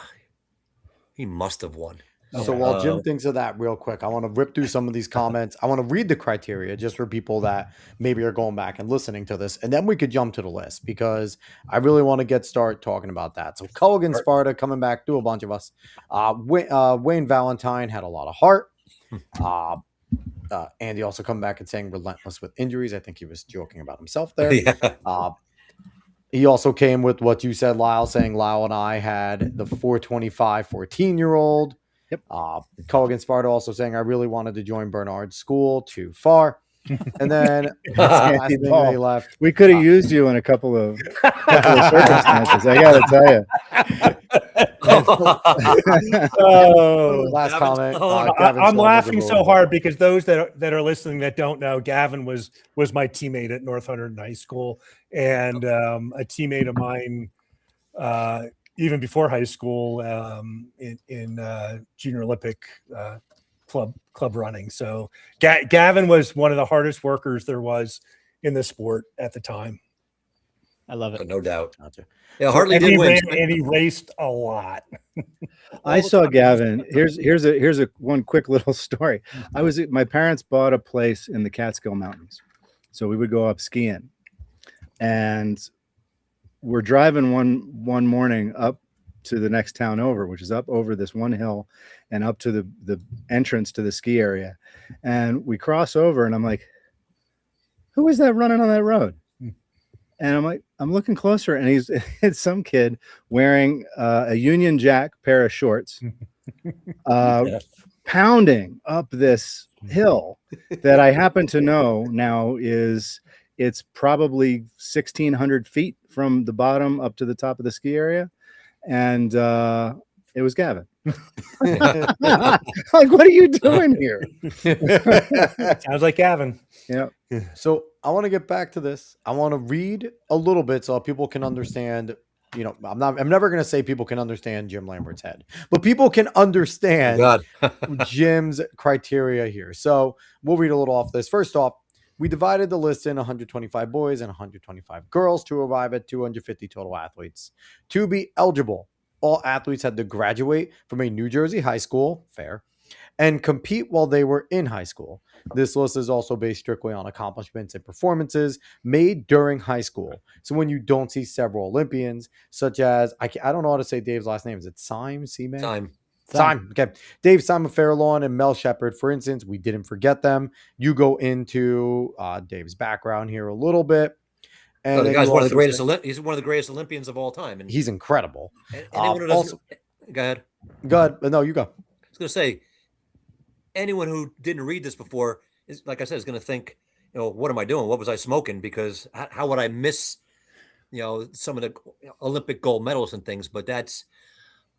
He must have won. So while Jim thinks of that real quick, I want to rip through some of these comments. I want to read the criteria just for people that maybe are going back and listening to this, and then we could jump to the list because I really want to start talking about that. So Culligan Sparta coming back through a bunch of us. Wayne Valentine had a lot of heart. Andy also come back and saying relentless with injuries. I think he was joking about himself there. He also came with what you said, Lyle, saying Lyle and I had the 425 14-year-old. Yep. Culligan Sparta also saying I really wanted to join Bernard's school, too far. And then last thing they left. We could have used you in a couple of circumstances. I got to tell you. Last comment. I'm laughing so hard because those that are listening that don't know, Gavin was my teammate at North Hunterdon High School, and a teammate of mine even before high school in Junior Olympic club running. So Gavin was one of the hardest workers there was in the sport at the time. I love it. No doubt. Gotcha. Yeah, Hartley did win. And he raced a lot. I saw Gavin. Here's a one quick little story. My parents bought a place in the Catskill Mountains, so we would go up skiing, and we're driving one morning up to the next town over, which is up over this one hill and up to the entrance to the ski area, and we cross over, and I'm like, who is that running on that road? And I'm looking closer, and it's some kid wearing a Union Jack pair of shorts, pounding up this hill that I happen to know now it's probably 1,600 feet from the bottom up to the top of the ski area, and it was Gavin. Like, what are you doing here? Sounds like Gavin. Yeah. So I want to get back to this. I want to read a little bit so people can understand. I'm never going to say people can understand Jim Lambert's head, but people can understand Jim's criteria here. So we'll read a little off this. First off, we divided the list in 125 boys and 125 girls to arrive at 250 total athletes. To be eligible, all athletes had to graduate from a New Jersey high school, fair, and compete while they were in high school. This list is also based strictly on accomplishments and performances made during high school. So when you don't see several Olympians, such as, I don't know how to say Dave's last name. Is it Syme? Okay. Dave Simon Fairlawn and Mel Shepard, for instance, we didn't forget them. You go into Dave's background here a little bit. And the guy's one of the greatest. He's one of the greatest Olympians of all time, and he's incredible. Anyone who doesn't, go ahead. No, you go. I was going to say, anyone who didn't read this before is, like I said, is going to think, what am I doing? What was I smoking? Because how would I miss, some of the Olympic gold medals and things? But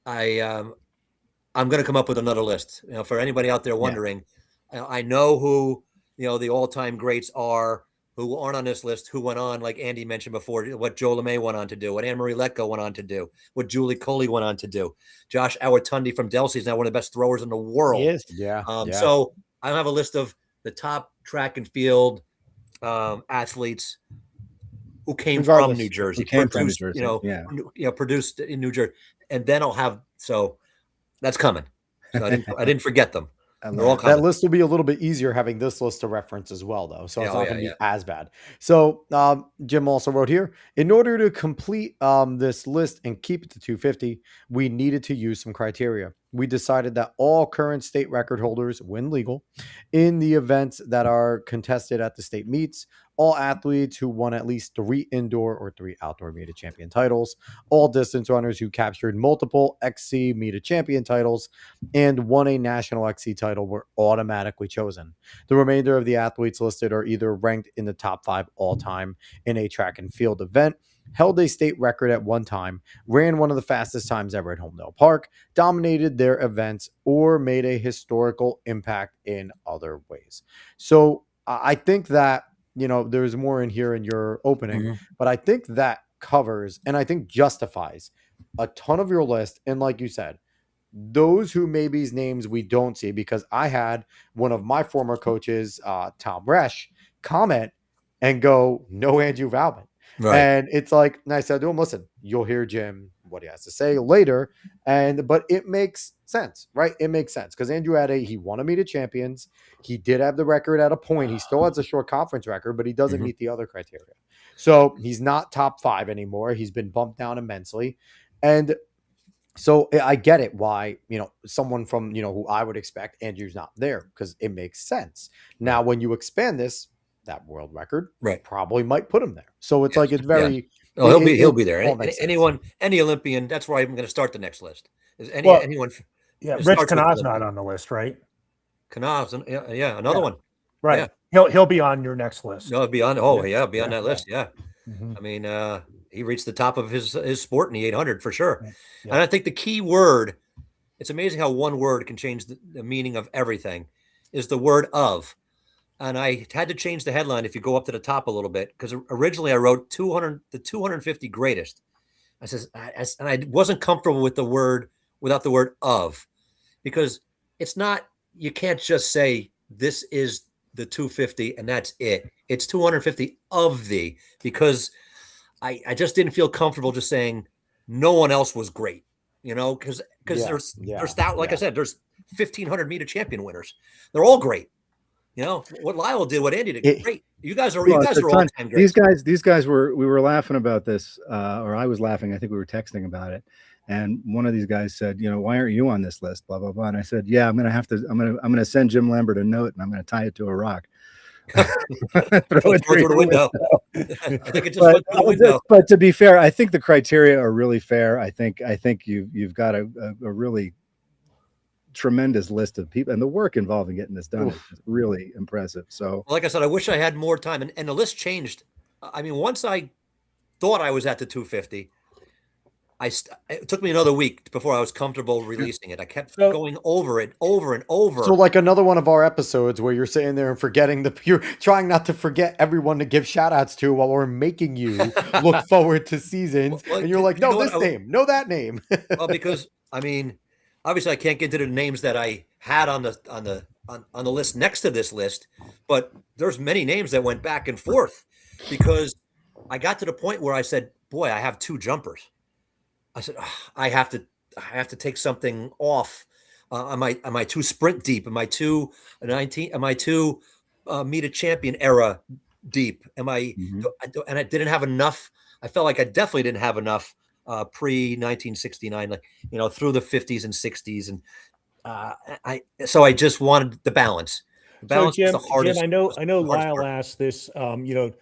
I'm going to come up with another list. For anybody out there wondering, I know who the all-time greats are, who aren't on this list, who went on, like Andy mentioned before, what Joe LeMay went on to do, what Anne-Marie Letko went on to do, what Julie Coley went on to do. Josh Awatunde from Delsea is now one of the best throwers in the world. He is. Yeah. So I have a list of the top track and field athletes who came from New Jersey, produced in New Jersey, and then I'll have. So that's coming. So I didn't forget them. I They're all love it. That common. list will be a little bit easier having this list to reference as well, though. So Yeah, it's oh, not yeah, going to be yeah. as bad. So Jim also wrote here, in order to complete this list and keep it to 250, we needed to use some criteria. We decided that all current state record holders, when legal, in the events that are contested at the state meets, all athletes who won at least 3 indoor or 3 outdoor meet champion titles, all distance runners who captured multiple XC meet champion titles, and won a national XC title were automatically chosen. The remainder of the athletes listed are either ranked in the top 5 all time in a track and field event, held a state record at one time, ran one of the fastest times ever at Homedale Park, dominated their events, or made a historical impact in other ways. So I think that, there's more in here in your opening, Mhm. but I think that covers and I think justifies a ton of your list. And like you said, those who maybe's names we don't see, because I had one of my former coaches, Tom Resch, comment and go, no Andrew Valman. Right. And it's like, and I said to him, listen, you'll hear Jim, what he has to say later. But it makes sense, right? It makes sense because Andrew he won a meet of champions. He did have the record at a point. He still has a short conference record, but he doesn't Mhm. meet the other criteria. So he's not top 5 anymore. He's been bumped down immensely. And so I get it why, someone from, who I would expect, Andrew's not there, because it makes sense. Now, when you expand this, that world record Right. probably might put him there. So it's Yes. like, it's very, Oh, he'll be there. all makes sense. Anyone, any Olympian. That's where I'm going to start the next list. Is Well, anyone? Yeah, It Rich starts with Kanaw's Olympian. not on the list, right? Kanaw's, yeah, another Yeah. one. Right. Yeah. He'll be on your next list. No, beyond. Oh, yeah, beyond that list. Yeah. Mhm. I mean, he reached the top of his sport in the 800 for sure. Yeah. And I think the key word, it's amazing how one word can change the meaning of everything, is the word of. And I had to change the headline if you go up to the top a little bit, because originally I wrote 250 greatest. And I wasn't comfortable with the word without the word of, because it's not, you can't just say this is the 250 and that's it. It's 250 of the, because I just didn't feel comfortable just saying no one else was great, because there's like I said, there's 1,500 meter champion winners. They're all great. What Lyle did, what Andy did, great. You guys are all time great. These guys we were laughing about this, or I was laughing. I think we were texting about it, and one of these guys said, why aren't you on this list? Blah blah blah. And I said, yeah, I'm gonna send Jim Lambert a note, and I'm gonna tie it to a rock. Throw it through the window. I think it just went through the window. But to be fair, I think the criteria are really fair. I think you've got a really tremendous list of people, and the work involved in getting this done is really impressive. So, like I said, I wish I had more time, and the list changed. I mean, once I thought I was at the 250, it took me another week before I was comfortable releasing it. I kept going over it over and over. So like another one of our episodes where you're sitting there and you're trying not to forget everyone to give shout outs to while we're making you look forward to seasons. And you're like, no, this name, no, that name. Well, because I mean, obviously I can't get to the names that I had on the list next to this list, but there's many names that went back and forth, because I got to the point where I said, boy, I have 2 jumpers. I said, I have to take something off. Am I too sprint deep? Am I too 19? Am I too meet a champion era deep? Am I? Mm-hmm. And I didn't have enough. I felt like I definitely didn't have enough pre 1969, like through the 50s and 60s, and so I just wanted the balance. The balance so Jim, was the hardest. Jim, I know Lyle asked this. The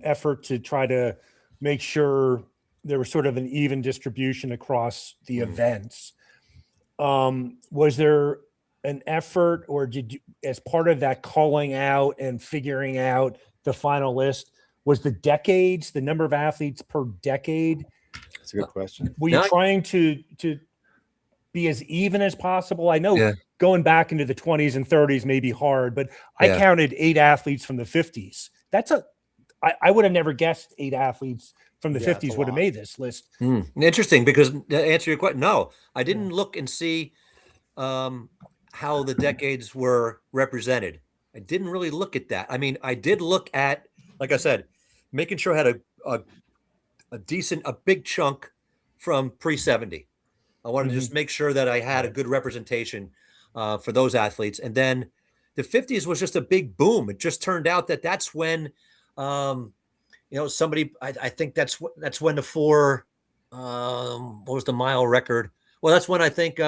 effort to try to make sure there was sort of an even distribution across the events. Was there an effort, or did you, as part of that calling out and figuring out the final list, was the number of athletes per decade? That's a good question. Were you trying to be as even as possible? I know going back into the 20s and 30s may be hard, but I counted 8 athletes from the 50s. I would have never guessed 8 athletes from the 50s would have made this list. Interesting, because to answer your question, no, I didn't look and see how the decades were represented. I didn't really look at that. I mean, I did look at, like I said, making sure I had a big chunk from pre-70. I wanted to just make sure that I had a good representation for those athletes. And then the 50s was just a big boom. It just turned out that that's when, somebody, I think that's when the what was the mile record? Well, that's when I think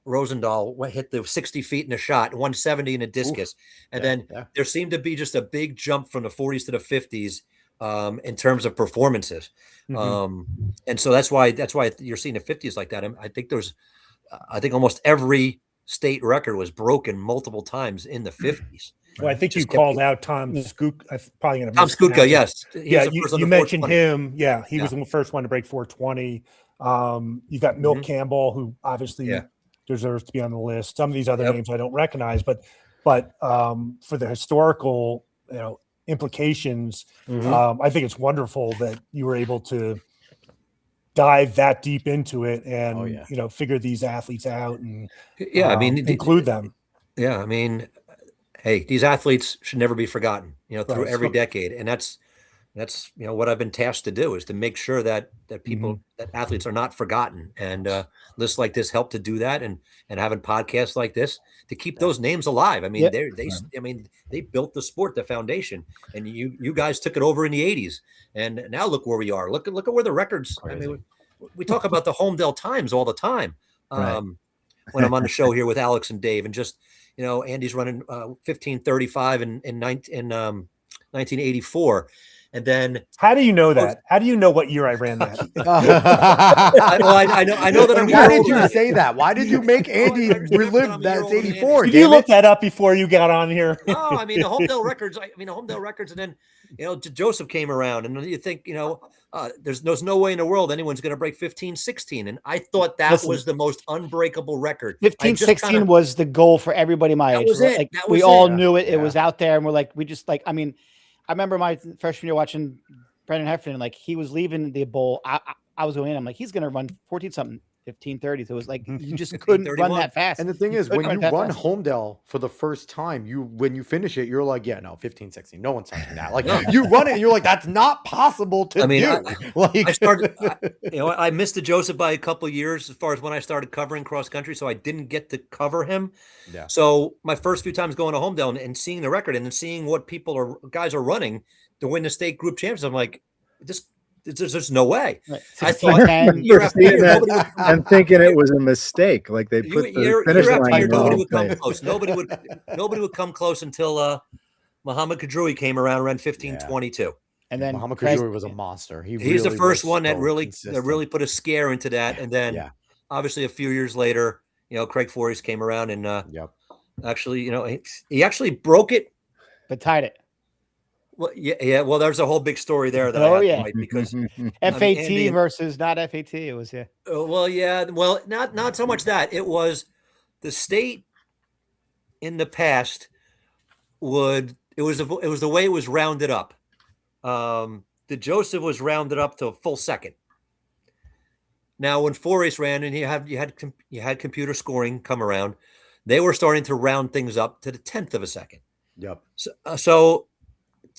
Rosendahl hit the 60 feet in a shot, 170 in a discus. And then there seemed to be just a big jump from the 40s to the 50s in terms of performances. And so that's why you're seeing the 50s like that. I think almost every state record was broken multiple times in the 50s. Well, I think you called out Tom Skuk. I'm probably going to Tom Skuka, yes. You mentioned him. Yeah, he was the first one to break 420. You've got Milt Campbell, who obviously deserves to be on the list. Some of these other names I don't recognize, but for the historical, implications, I think it's wonderful that you were able to dive that deep into it and figure these athletes out and include them. Yeah, I mean, hey, these athletes should never be forgotten, through every decade. And that's what I've been tasked to do, is to make sure that people, that athletes are not forgotten. And lists like this help to do that, and having podcasts like this to keep those names alive. I mean, they built the sport, the foundation, and you guys took it over in the 80s. And now look where we are. Look at where the records. Crazy. I mean, we talk about the Homedale Times all the time. When I'm on the show here with Alex and Dave, and just, Andy's running 15:35 in 1984. And then, how do you know that? How do you know what year I ran that? I know that. Why did you say that? Why did you make Andy relive that it's 84? Did you look that up before you got on here? No, I mean the Homedale records. And then Joseph came around, and you think there's no way in the world anyone's going to break 15:16, and I thought that was the most unbreakable record. 15:16 was the goal for everybody my age. Like, we all knew it. It was out there, and we're like, I remember my freshman year watching Brendan Heffernan, like he was leaving the bowl. I was going in. I'm like, he's going to run 14 something, 15:30. So it was like, you just couldn't run that fast. And the thing is, when you run Homedale for the first time, when you finish it, you're like, 15:16. No one's touching that. Like you run it, and you're like, that's not possible to do. I started, I missed the Joseph by a couple of years as far as when I started covering cross country, so I didn't get to cover him. Yeah. So my first few times going to Homedale and seeing the record, and then seeing what guys are running to win the state group championships, I'm like, there's no way. Right. I thought and thinking it was a mistake. Like they put the finish line. Nobody would come close. Nobody would come close until Muhammad Kadroui came around, ran 15:22. And then Muhammad Kadroui was a monster. He's the first one that really put a scare into that. And then obviously a few years later, Craig Forrest came around and actually, he actually broke it, but tied it. Well, yeah. Well, there's a whole big story there that because FAT versus not FAT. It was not so much that. It was the state in the past it was the way it was rounded up. The Joseph was rounded up to a full second. Now, when Forrest ran, and you had computer scoring come around, they were starting to round things up to the 10th of a second. Yep. So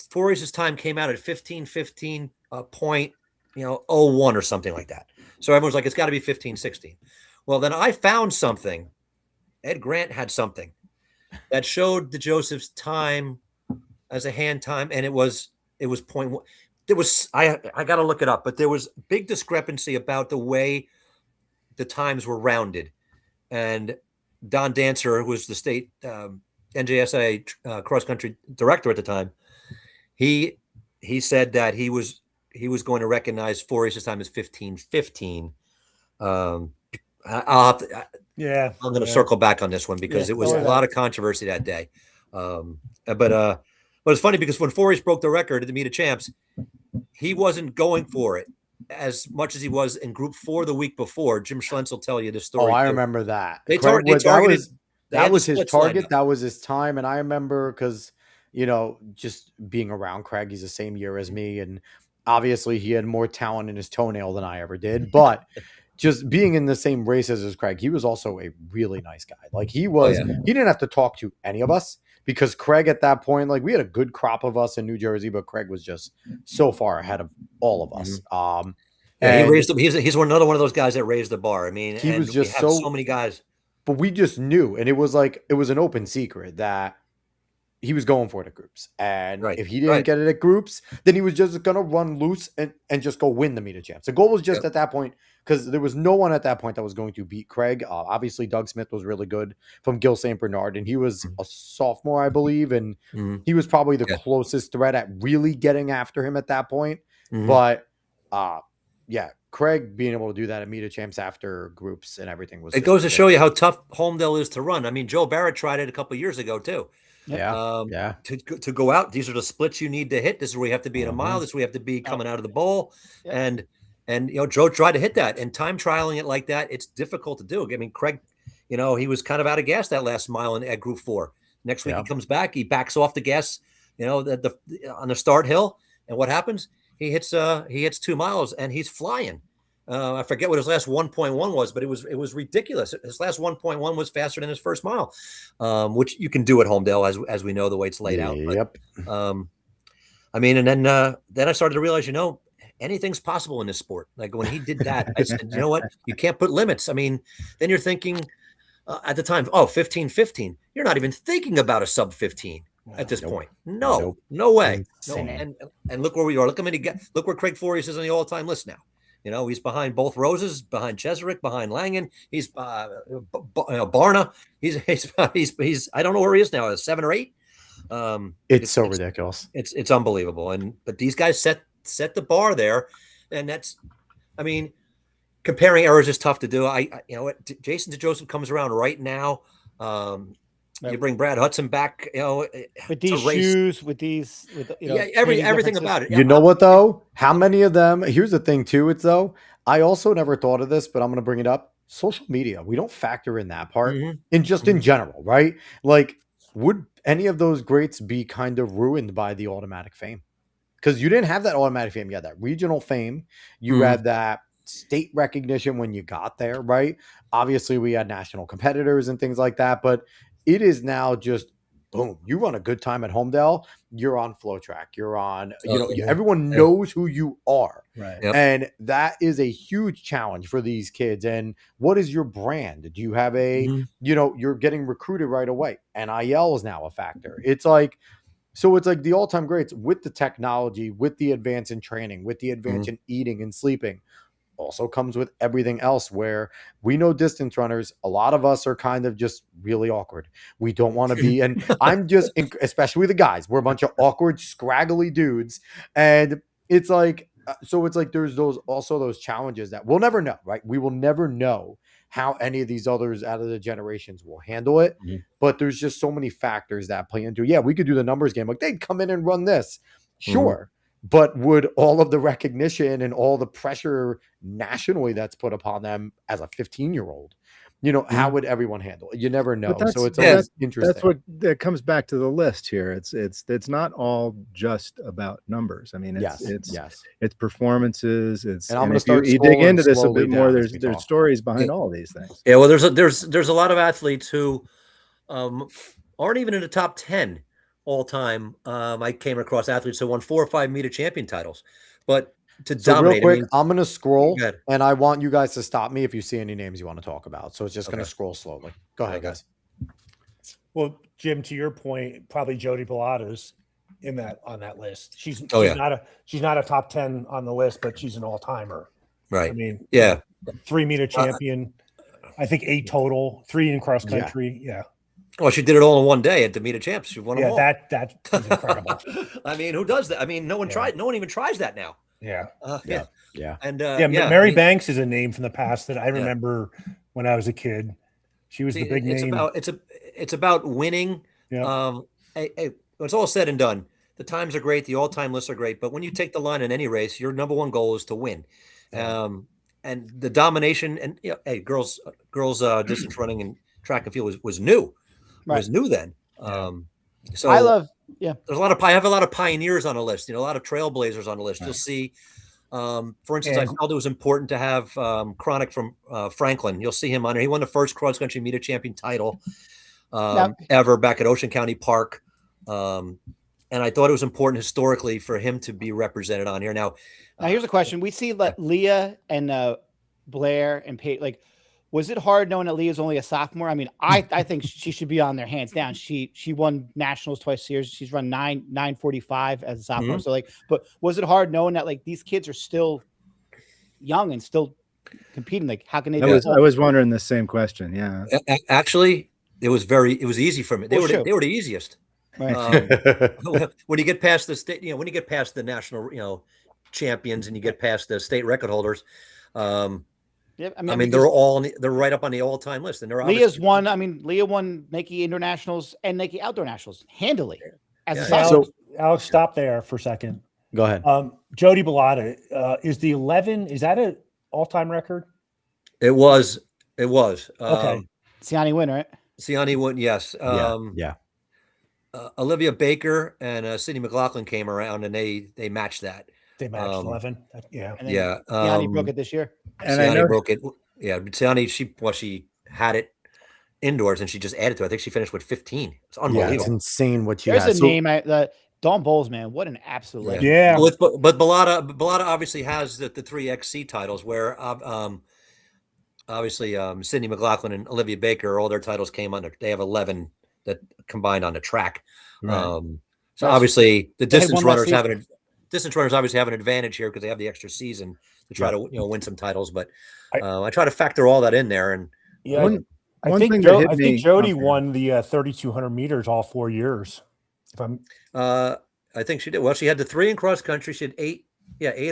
Forrest's time came out at 15:01 or something like that. So everyone's like, it's got to be 15:16. Well, then I found something. Ed Grant had something that showed the Joseph's time as a hand time, and it was 0.1. There was I got to look it up, but there was big discrepancy about the way the times were rounded. And Don Dancer, who was the state NJSA cross country director at the time, he said that he was going to recognize Forrest's time as 15:15. I'm going to circle back on this one because it was a lot of controversy that day. But it's funny because when Forrest broke the record at the Meet of Champs, he wasn't going for it as much as he was in Group 4 the week before. Jim Schlentz will tell you the story. Oh, I remember that. That was his target. That was his time. And I remember because, just being around Craig, he's the same year as me. And obviously he had more talent in his toenail than I ever did. But just being in the same races as Craig, he was also a really nice guy. Like he didn't have to talk to any of us because Craig at that point, like we had a good crop of us in New Jersey, but Craig was just so far ahead of all of us. He raised them. He's another one of those guys that raised the bar. I mean, he was just so many guys. but we just knew, and it was an open secret that he was going for it at groups. And Right. if he didn't Right. get it at groups, then he was just going to run loose and just go win the meet of champs. The goal was just Yep. at that point, because there was no one at that point that was going to beat Craig. Obviously, Doug Smith was really good from Gil St. Bernard, and he was a sophomore, I believe. And Mhm. he was probably the Yeah. closest threat at really getting after him at that point. Mhm. But yeah, Craig being able to do that at meet of champs after groups and everything was It just goes to show you ridiculous. how tough Homedale is to run. I mean, Joe Barrett tried it a couple years ago too. Yeah. Yeah. To go out, these are the splits you need to hit. This is where you have to be in a mile. This is where you have to be coming out of the bowl. Yep. And Joe tried to hit that, and time trialing it like that, it's difficult to do. I mean, Craig, he was kind of out of gas that last mile at Group 4. Next week he comes back, he backs off the gas, on the start hill, and what happens? He hits 2 miles and he's flying. I forget what his last 1.1 was, but it was ridiculous. His last 1.1 was faster than his first mile, which you can do at Homedale, as we know the way it's laid out. Yep. But, I mean, and then I started to realize, anything's possible in this sport. Like when he did that, I said, you know what? You can't put limits. I mean, then you're thinking at the time, 15-15. You're not even thinking about a sub 15 at this point. No way. No. And look where we are. Look where Craig Forius is on the all-time list now. He's behind both Roses, behind Cheserick, behind Langen. He's Barna. He's I don't know where he is now, 7 or 8. It's so ridiculous. It's unbelievable. But these guys set the bar there, and I mean, comparing errors is tough to do. Jason DeJoseph comes around right now. You bring Brad Hudson back, with these shoes, with everything about it. You know what though? How many of them? Here's the thing too. I also never thought of this, but I'm going to bring it up. Social media. We don't factor in that part, in general, right? Like, would any of those greats be kind of ruined by the automatic fame? Because you didn't have that automatic fame. You had that regional fame. You had that state recognition when you got there, right? Obviously, we had national competitors and things like that, but it is now just boom. You run a good time at Homedale, you're on Flow Track. You're on, everyone knows who you are. Right. Yep. And that is a huge challenge for these kids. And what is your brand? Do you have you're getting recruited right away. NIL is now a factor. It's like the all-time greats with the technology, with the advance in training, with the advance in eating and sleeping, also comes with everything else, where we know distance runners, a lot of us are kind of just really awkward. We don't want to be, and I'm just, especially the guys, we're a bunch of awkward, scraggly dudes. And it's like, there's those challenges that we'll never know, right? We will never know how any of these others out of the generations will handle it. But there's just so many factors that play into, we could do the numbers game. Like, they'd come in and run this. Sure. But would all of the recognition and all the pressure nationally that's put upon them as a 15-year-old, how would everyone handle it? You never know. So it's interesting. That's what that comes back to the list here. It's not all just about numbers. I mean, it's performances. And I'm going to start. You dig into this a bit more. There's stories behind all of these things. Yeah, well, there's a lot of athletes who aren't even in the top 10 all time. I came across athletes who won 4 or 5 meet champion titles, but to dominate. Real quick, I'm going to scroll, and I want you guys to stop me if you see any names you want to talk about. So it's just going to scroll slowly. Go ahead, guys. Well, Jim, to your point, probably Jody Bellato's on that list. She's not a top 10 on the list, but she's an all timer. Right. I mean, 3 meter champion. I think 8 total, 3 in cross country. Yeah. Well, she did it all in one day at the Meet of Champs. She won them all. That was incredible. I mean, who does that? I mean, no one even tries that now. Yeah. And Mary Banks is a name from the past that I remember when I was a kid. She was the big name. It's about winning. Yeah. It's all said and done. The times are great. The all-time lists are great. But when you take the line in any race, your number one goal is to win. And the domination and girls distance running and track and field was new. Right. Was new then. So I love, there's a lot of I have a lot of pioneers on the list, a lot of trailblazers on the list. Right. You'll see, for instance, I felt it was important to have Chronic from Franklin. You'll see him on there. He won the first cross country meet champion title ever back at Ocean County Park. And I thought it was important historically for him to be represented on here. Now here's a question. We see Leah and Blair and Pate, like, Was it hard knowing that Leah's only a sophomore? I mean, I think she should be on there hands down. She won nationals twice a year. She's run 9:45 as a sophomore. Mhm. So like, but was it hard knowing that like these kids are still young and still competing? Like, how can they? I was wondering the same question. Yeah. Actually, it was easy for me. They were the easiest. Right. When you get past the state, when you get past the national, champions and you get past the state record holders, Yeah, I mean they're right up on the all-time list, and they're Leah's won. I mean, Leah won Nike Indoor Nationals and Nike Outdoor Nationals handily. As a sophomore. Alex, stop there for a second. Go ahead. Jody Bellata, is the 11? Is that an all-time record? It was. Okay. Siani win, right? Siani won, yes. Yeah. Olivia Baker and Sydney McLaughlin came around, and they matched that. They matched 11. Yeah. And then Siani broke it this year. And Siani broke it. Yeah, Siani, she had it indoors, and she just added to it. I think she finished with 15. It's unbelievable. Yeah, it's insane what she There's has. a name. The Dawn Bowles, man. What an absolute legend. Yeah. But Bellata obviously has the 3XC titles, where obviously Sydney McLaughlin and Olivia Baker, all their titles came on. They have 11 that combined on the track. Right. So obviously the distance runners obviously have an advantage here because they have the extra season to try to win some titles. But I try to factor all that in there. And yeah, I think Jody won the 3,200 meters all 4 years. If I'm, I think she did. Well, she had the 3 in cross country. She had 8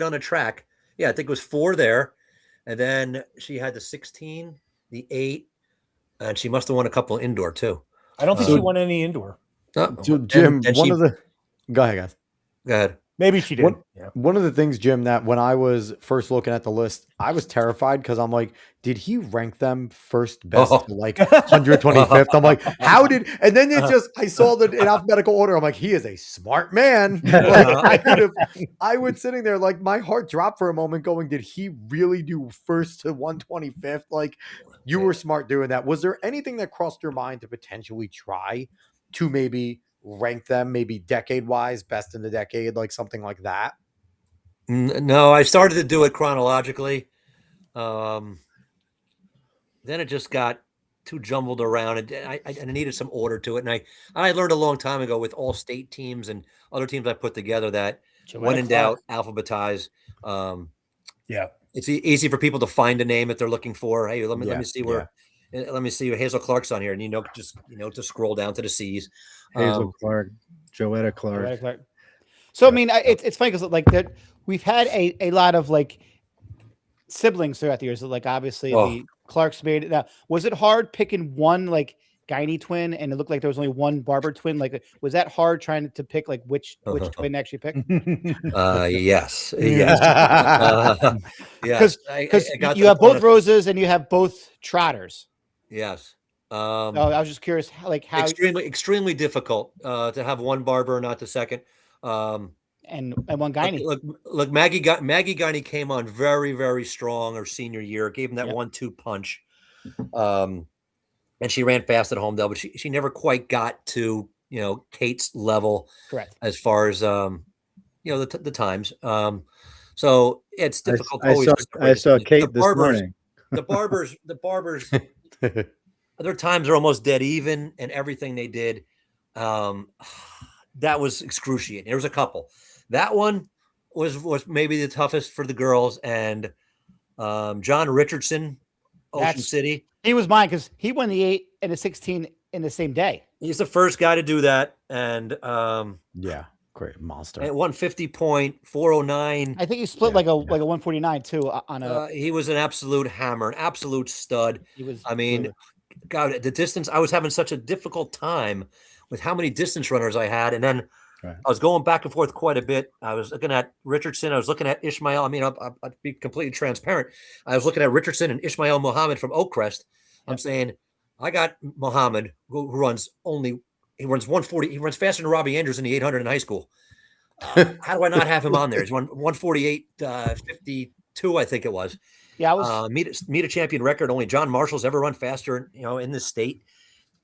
on the track. Yeah, I think it was 4 there, and then she had the 16, the 8, and she must have won a couple indoor too. I don't think she won any indoor. So Jim, go ahead, guys. Go ahead. Maybe she did. One of the things, Jim, that when I was first looking at the list, I was terrified because I'm like, did he rank them first best to like 125th? I'm like, how did? And then I saw that in alphabetical order. I'm like, he is a smart man. Like, I was sitting there like my heart dropped for a moment, going, did he really do first to 125th? Like, you were smart doing that. Was there anything that crossed your mind to potentially try to maybe rank them, maybe decade wise, best in the decade, like something like that? No, I started to do it chronologically. Then it just got too jumbled around, and I needed some order to it. And I learned a long time ago with all state teams and other teams I put together that when in doubt, alphabetize. It's easy for people to find a name that they're looking for. Hey, let me see where. Let me see Hazel Clark's on here, and just to scroll down to the C's. Hazel Clark, Joetta Clark. So I mean, it's funny because like that we've had a lot of like siblings throughout the years. Like obviously the Clarks made it. Now, was it hard picking one like Guiney twin, and it looked like there was only one Barber twin? Like, was that hard trying to pick like which twin to actually pick? Yes. Because you have both Roses and you have both Trotters. Yes. I was just curious, how extremely difficult to have one Barber, not the second. And one Guiney. Look, Maggie Guiney came on very, very strong her senior year. Gave him that 1-2 punch, and she ran fast at home though. But she never quite got to Kate's level. Correct. As far as the times. So it's difficult. I saw Kate this morning. The Barbers. Other times are almost dead even, and everything they did, that was excruciating. There was a couple. That one was maybe the toughest for the girls, and John Richardson, Ocean City. He was mine because he won the 8 and the 16 in the same day. He's the first guy to do that, and great monster. At 150.409. I think he split like a 149 too on a. He was an absolute hammer, an absolute stud. God, the distance. I was having such a difficult time with how many distance runners I had, and then I was going back and forth quite a bit. I was looking at Richardson. I was looking at Ishmael. I mean, I'll be completely transparent. I was looking at Richardson and Ishmael Muhammad from Oakcrest. I'm saying, I got Muhammad who runs 140. He runs faster than Robbie Andrews in the 800 in high school. How do I not have him on there? He's run 148.52, I think it was. Yeah, I was meet a champion record. Only John Marshall's ever run faster, in this state.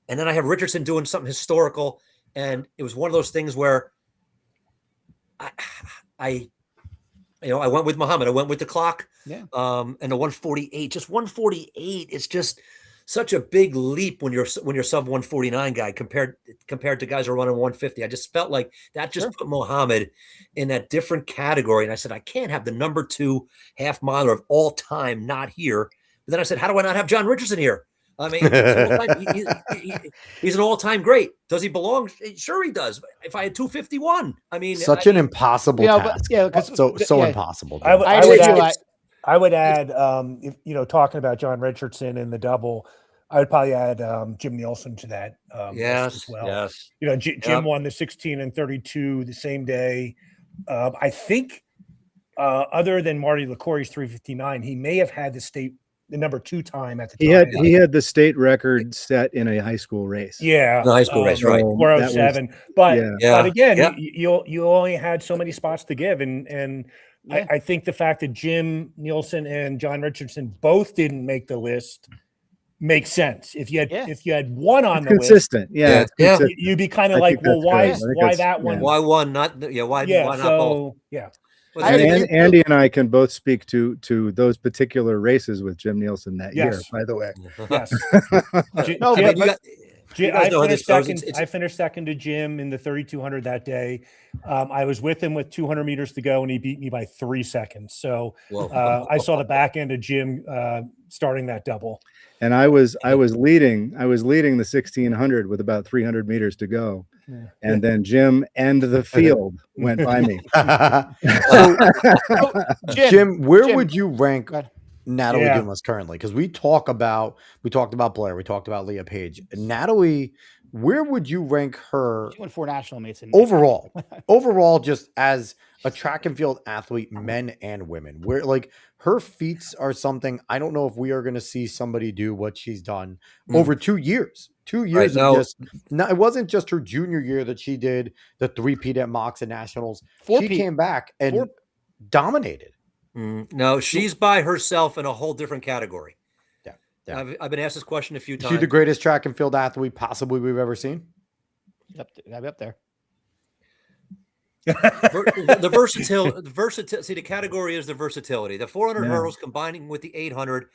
And then I have Richardson doing something historical, and it was one of those things where I I went with Muhammad. I went with the clock. Yeah. And the 148, just 148. It's just such a big leap when you're sub 149 guy compared to guys who are running 150. I just felt like that just put Muhammad in that different category. And I said, I can't have the number 2 half miler of all time not here. But then I said, how do I not have John Richardson here? I mean, he's an all-time great. Does he belong? Sure, he does. If I had 251, I mean, such an impossible task. Impossible. I would add, if, talking about John Richardson in the double, I would probably add Jim Nielsen to that list as well. Yes. Jim won the 16 and 32 the same day. I think other than Marty LaCourie's 359, he may have had the number 2 time at the time. He had the state record set in a high school race. Yeah, the high school race, right? 407. But again, you only had so many spots to give, and I think the fact that Jim Nielsen and John Richardson both didn't make the list makes sense. If you had one on the consistent, list, you'd be kind of like, well, why that one? Why one? Not why not both? Yeah. And Andy and I can both speak to those particular races with Jim Nielsen that year, by the way. Yes. I finished second to Jim in the 3,200 that day. I was with him with 200 meters to go, and he beat me by 3 seconds. So I saw the back end of Jim starting that double. And I was leading the 1,600 with about 300 meters to go. Yeah. And then Jim and the field went by me. Jim, where would you rank Natalie Dumas currently? Because we talked about Blair, we talked about Leah Page. Natalie, where would you rank her? She won 4 national meets overall. Overall, just as a track and field athlete, men and women, where like her feats are something I don't know if we are going to see somebody do what she's done over 2 years. 2 years of just it wasn't just her junior year that she did the 3-peat at Mox and Nationals. She came back and dominated. No, she's by herself in a whole different category. Yeah. I've been asked this question a few times. She's the greatest track and field athlete possibly we've ever seen. I'll be up there. The versatility. See, the category is the versatility. The 400 hurdles combining with the 800,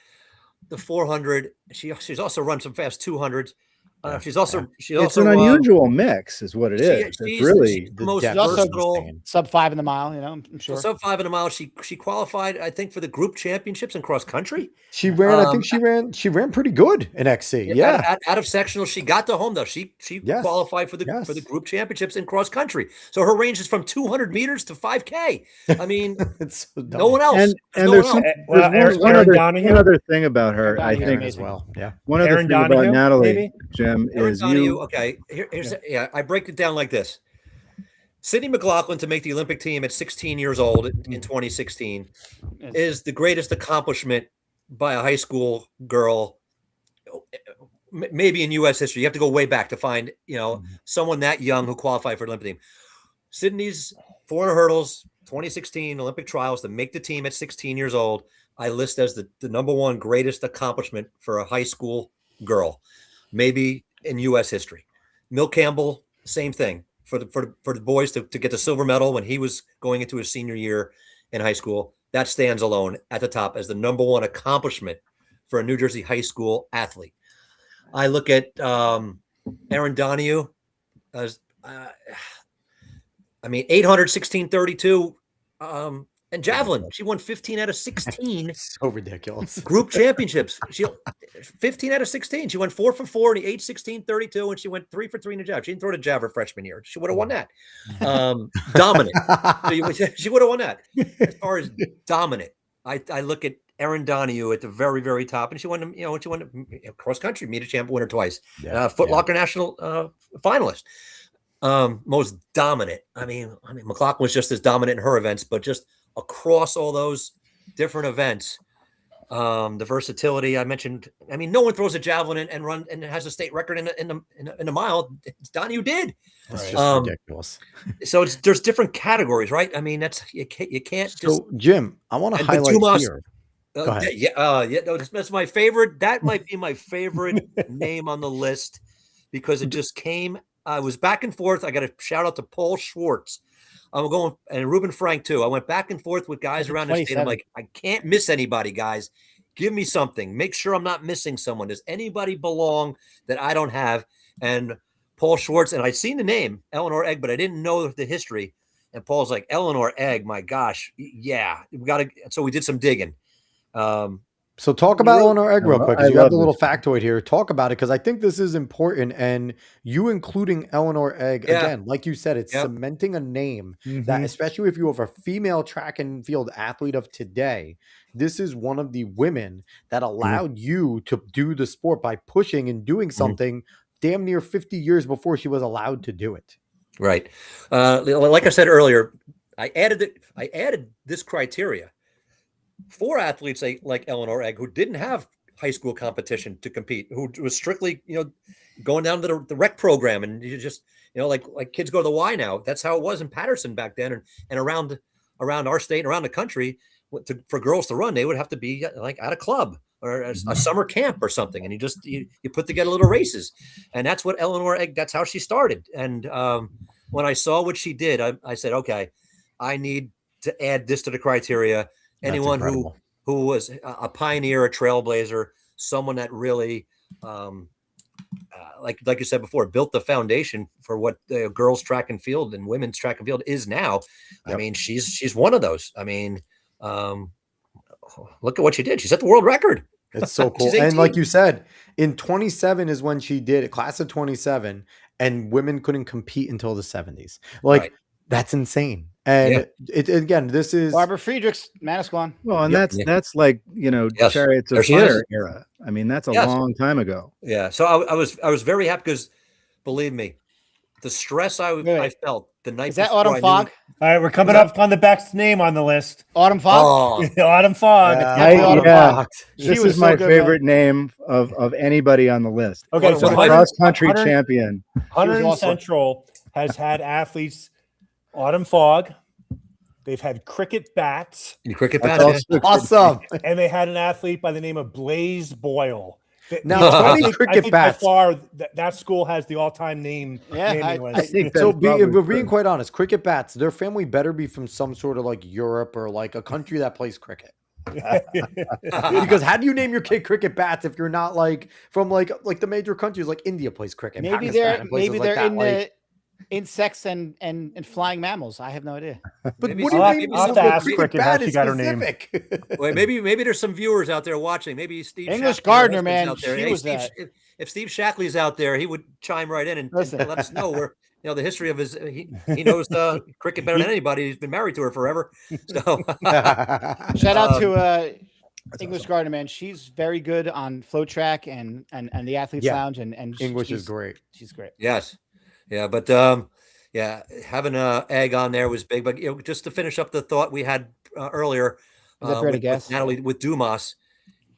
the 400. She's also run some fast 200s. It's an unusual mix, is what it is. It's really the most versatile. Sub 5 in the mile, I'm sure. Sub 5 in the mile. She qualified, I think, for the group championships in cross country. She ran. I think she ran pretty good in XC. Yeah, out of sectional, she got to home though. She qualified for the group championships in cross country. So her range is from 200 meters to 5K. I mean, no one else. And there's one other thing about her. I think as well. Yeah. One other thing about Natalie. Jim, is you okay? Here's I break it down like this. Sydney McLaughlin to make the Olympic team at 16 years old in 2016 is the greatest accomplishment by a high school girl, maybe in U.S. history. You have to go way back to find someone that young who qualified for the Olympic team. Sydney's 400 hurdles, 2016 Olympic trials to make the team at 16 years old. I list as the number 1 greatest accomplishment for a high school girl. Maybe in U.S. history. Mill Campbell, same thing for the boys to get the silver medal when he was going into his senior year in high school. That stands alone at the top as the number 1 accomplishment for a New Jersey high school athlete. I look at Erin Donahue as 800, 1632, and javelin. She won 15 out of 16. So ridiculous. Group championships. She 15 out of 16. She went 4 for 4 in the 8, 16, 32, and she went 3 for 3 in the jab. She didn't throw the jab her freshman year. She would have won that. Dominant. She would have won that. As far as dominant, I look at Erin Donahue at the very, very top, and she won. She won cross country meet a champ winner twice. Foot Locker national finalist. Most dominant. I mean, McLaughlin was just as dominant in her events, but just across all those different events, the versatility I mentioned. I mean, no one throws a javelin and run and has a state record in the mile. Donahue did. That's just ridiculous. So there's different categories, right? I mean, that's you can't. So Jim, I want to highlight here. Go ahead. That's my favorite. That might be my favorite name on the list because it just came. I was back and forth. I got a shout out to Paul Schwartz. I'm going, and Ruben Frank too. I went back and forth with guys around the state. I'm 27. like, I can't miss anybody, guys. Give me something. Make sure I'm not missing someone. Does anybody belong that I don't have? And Paul Schwartz, and I'd seen the name Eleanor Egg, but I didn't know the history. And Paul's like, Eleanor Egg, my gosh, yeah, we got to. So we did some digging. So talk about Eleanor Egg real quick, I because you have love the little this. factoid here. Talk about it, because I think this is important. And you including Eleanor Egg, Yeah. again, like you said, it's Yep. cementing a name Mhm. that, especially if you have a female track and field athlete of today, this is one of the women that allowed you to do the sport by pushing and doing something damn near 50 years before she was allowed to do it. Right. Like I said earlier, I added this criteria for athletes like Eleanor Egg, who didn't have high school competition to compete, who was strictly, going down to the rec program, and you just, like kids go to the Y now. That's how it was in Patterson back then, and around our state and around the country. For girls to run, they would have to be like at a club or a summer camp or something, and you put together little races, and that's what Eleanor Egg. That's how she started. And when I saw what she did, I said, okay, I need to add this to the criteria. That's Anyone incredible. who was a pioneer, a trailblazer, someone that really, like you said before, built the foundation for what the girls track and field and women's track and field is now. Yep. I mean, she's one of those. I mean, look at what she did. She set the world record. It's so cool. She's And 18. like you said, in 27 is when she did it, class of 27, and women couldn't compete until the 70s. Like, Right. that's insane. And it again, this is Barbara Friedrichs, Manasquan. Well, and Yep. that's like, Yes. Chariots There of she Fire is. era. I mean, that's a Yes. long time ago. Yeah. So I was very happy because, believe me, the stress I felt the night Is that before Autumn I knew- Fog? All right, we're coming up on the best name on the list. Autumn Fog? Oh, Autumn Fog. Definitely Autumn Fog. She This was is so my good, favorite name of anybody on the list. Okay, What- so what- A cross country champion. Hunter awesome. Central has had athletes. Autumn Fog. They've had cricket bats, you cricket That's bat. also good. awesome. and they had an athlete by the name of Blaze Boyle. Now, I 20 think cricket by bats. far that school has the all-time naming I list. think So that's probably being true. quite honest, cricket bats, their family better be from some sort of like Europe or like a country that plays cricket. Because how do you name your kid cricket bats if you're not like from like the major countries like India plays cricket? Maybe Pakistan they're and places like that, in like, insects and flying mammals. I have no idea. but Maybe what do I'll you have- mean? I'll have the to ask cricket Cricket how bat she is got her name. specific. Wait, maybe there's some viewers out there watching. Maybe Steve. English Shackley, Gardner, her man, husband's out there. she Hey, was Steve, that. if Steve Shackley's out there, he would chime right in and Listen. let us know where the history of his. He knows cricket better than anybody. He's been married to her forever. So Shout out to That's English awesome. Gardner, man. She's very good on flow track and the athletes Yeah. lounge, and English is she's great. She's great. yes, yeah, but yeah, having Egg on there was big. But just to finish up the thought we had earlier Is that fair to with guess? Natalie with Dumas.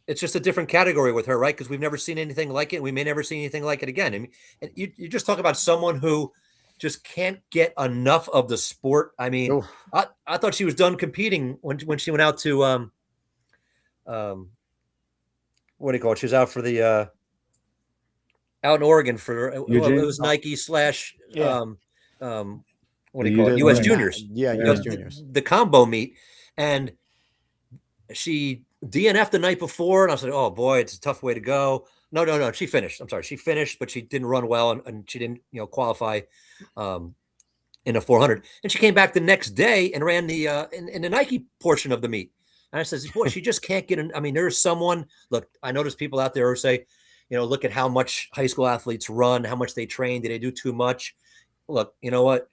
It's just a different category with her, right? Because we've never seen anything like it. And we may never see anything like it again. I mean, and you just talk about someone who just can't get enough of the sport. I mean, Oof. I thought she was done competing when she went out to what do you call it? She was out for the out in Oregon for it Eugene? was Nike slash Yeah. what do you call it? The U.S. U.S. Juniors. Yeah, Yeah. U.S. Juniors. The combo meet, and she DNF'd the night before, and I was like, oh boy, it's a tough way to go. No. She finished. I'm sorry. She finished, but she didn't run well, and she didn't, qualify in the 400. And she came back the next day and ran the in the Nike portion of the meet. And I says, boy, she just can't get in. I mean, there's someone. Look, I know there's people out there who say, look at how much high school athletes run, how much they train. Did they do too much? Look, you know what?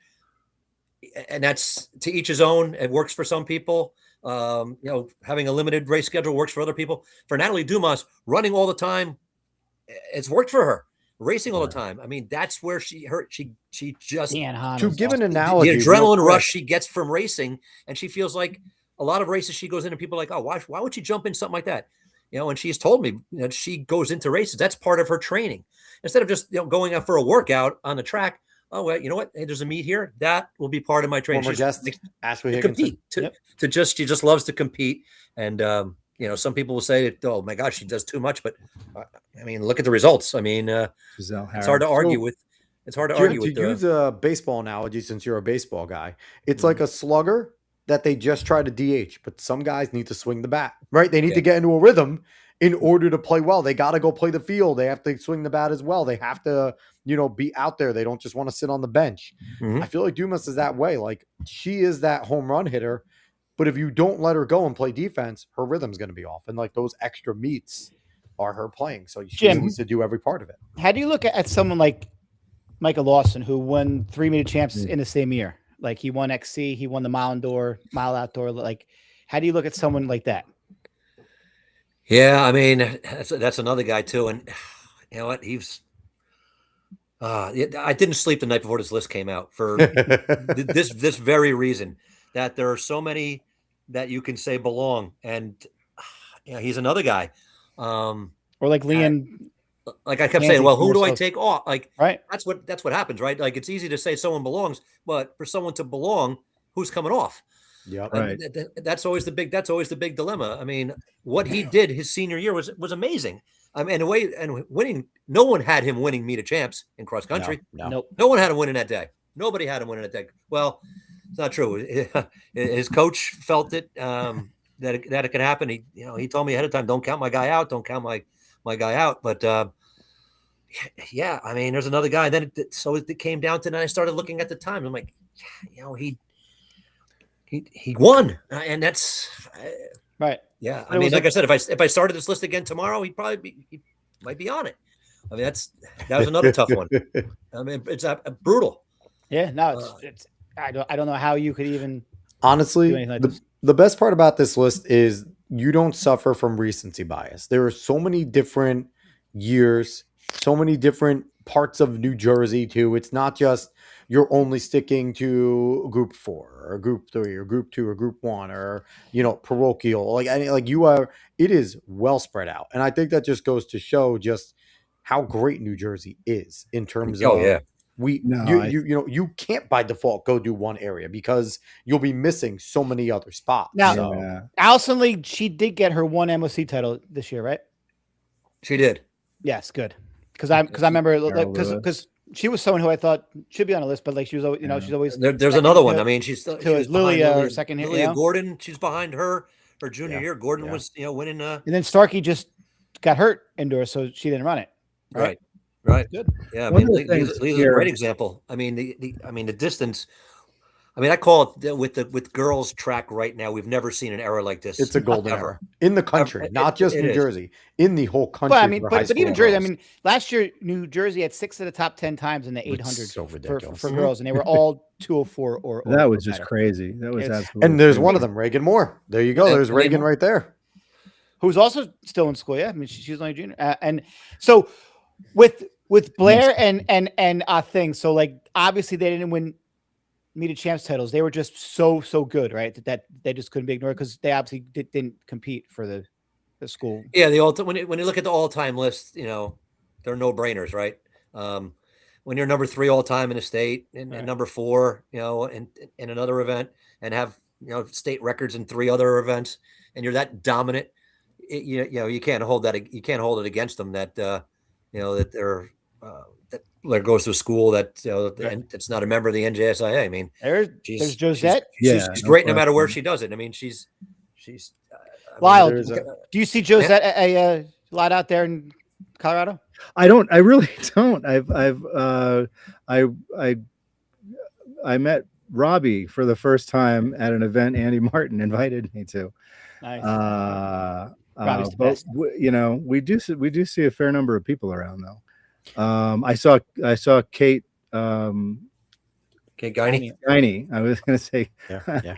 And that's to each his own. It works for some people. Having a limited race schedule works for other people. For Natalie Dumas, running all the time, it's worked for her. Racing all the time. I mean, that's where she just Dan Hahn To was give an awesome. analogy, the real adrenaline quick. rush she gets from racing, and she feels like a lot of races she goes in and people are like, oh, why would she jump in something like that? And she's told me that she goes into races. That's part of her training. Instead of just going out for a workout on the track. Oh, well, you know what? Hey, there's a meet here. That will be part of my training. Former guest Ashley To Higginson. compete, she just loves to compete. And, some people will say, oh my gosh, she does too much, but I mean, look at the results. I mean, Giselle it's hard to Harris. argue with. It's hard to Jim, argue to with the. use a baseball analogy, since you're a baseball guy, it's Mhm. like a slugger that they just try to DH, but some guys need to swing the bat, right? They need Yeah. to get into a rhythm in order to play well. They got to go play the field. They have to swing the bat as well. They have to, be out there. They don't just want to sit on the bench. Mhm. I feel like Dumas is that way. Like she is that home run hitter, but if you don't let her go and play defense, her rhythm's going to be off. And like those extra meets are her playing. So she Jim. needs to do every part of it. How do you look at someone like Michael Lawson, who won 3 meter champs in the same year? Like he won XC, he won the Mile Indoor, Mile Outdoor. Like, how do you look at someone like that? Yeah, I mean that's another guy too, and you know what? He's. I didn't sleep the night before this list came out for this very reason, that there are so many that you can say belong, and he's another guy. Or like Liam. Like I kept Nancy saying, well, who more do I so. take off? Like, Right. that's what happens, right? Like it's easy to say someone belongs, but for someone to belong, who's coming off? Yeah. Right. That's always the big dilemma. I mean, what he did his senior year was amazing. I mean, winning, no one had him winning meet of champs in cross country. Nope. No one had him winning that day. Nobody had him winning that day. Well, it's not true. His coach felt it, that it could happen. He told me ahead of time, don't count my guy out. Don't count my guy out. But yeah, I mean, there's another guy. Then it came down to, and I started looking at the time. I'm like, he won, and that's right. Yeah, I mean, like I said, if I started this list again tomorrow, he might be on it. I mean, that was another tough one. I mean, it's brutal. Yeah, no, it's I don't know how you could even honestly like the best part about this list is you don't suffer from recency bias. There are so many different years, so many different parts of New Jersey too. It's not just you're only sticking to group 4 or group 3 or group 2 or group 1 or parochial. Like you are, it is well spread out. And I think that just goes to show just how great New Jersey is in terms of you can't by default go do one area because you'll be missing so many other spots. Now, Allison Lee, she did get her 1 MOC title this year, right? She did. Yes, good. Because I remember because she was someone who I thought should be on a list, but like she was always, she's always. There's another one. I mean, she's Lily second here. Lilia Gordon, she's behind her junior year. Gordon was winning. And then Starkey just got hurt indoors, so she didn't run it. Right. Good. Yeah, I mean, Lisa's a great example. I mean, the distance. I mean, I call it with girls track right now. We've never seen an era like this. It's a golden era in the country, not just New Jersey, in the whole country. But I mean, but even Jersey. I mean, last year New Jersey had 6 of the top 10 times in the 800 so ridiculous for girls, and they were all 204 or. That was just crazy. That was absolutely. And there's crazy. one of them, Reagan Moore. There you go. There's Reagan right there, who's also still in school. Yeah, I mean, she's only a junior, and so with Blair and thing. So like obviously they didn't win meet of champs titles. They were just so good, right? That they just couldn't be ignored because they obviously didn't compete for the school. Yeah, when you look at the all-time list, they're no-brainers, right? When you're number 3 all-time in a state and number 4, in another event, and have state records in 3 other events, and you're that dominant, you can't hold that. You can't hold it against them that that they're that Blair goes to a school that and it's not a member of the NJSIA. I mean, there's Josette. She's great no matter where she does it. I mean, she's. Lyle, do you see Josette a lot out there in Colorado? I don't. I really don't. I met Robbie for the first time at an event Andy Martin invited me to. Nice. Robbie's the best. We do see a fair number of people around though. I saw Kate. Kate Guiney. I was going to say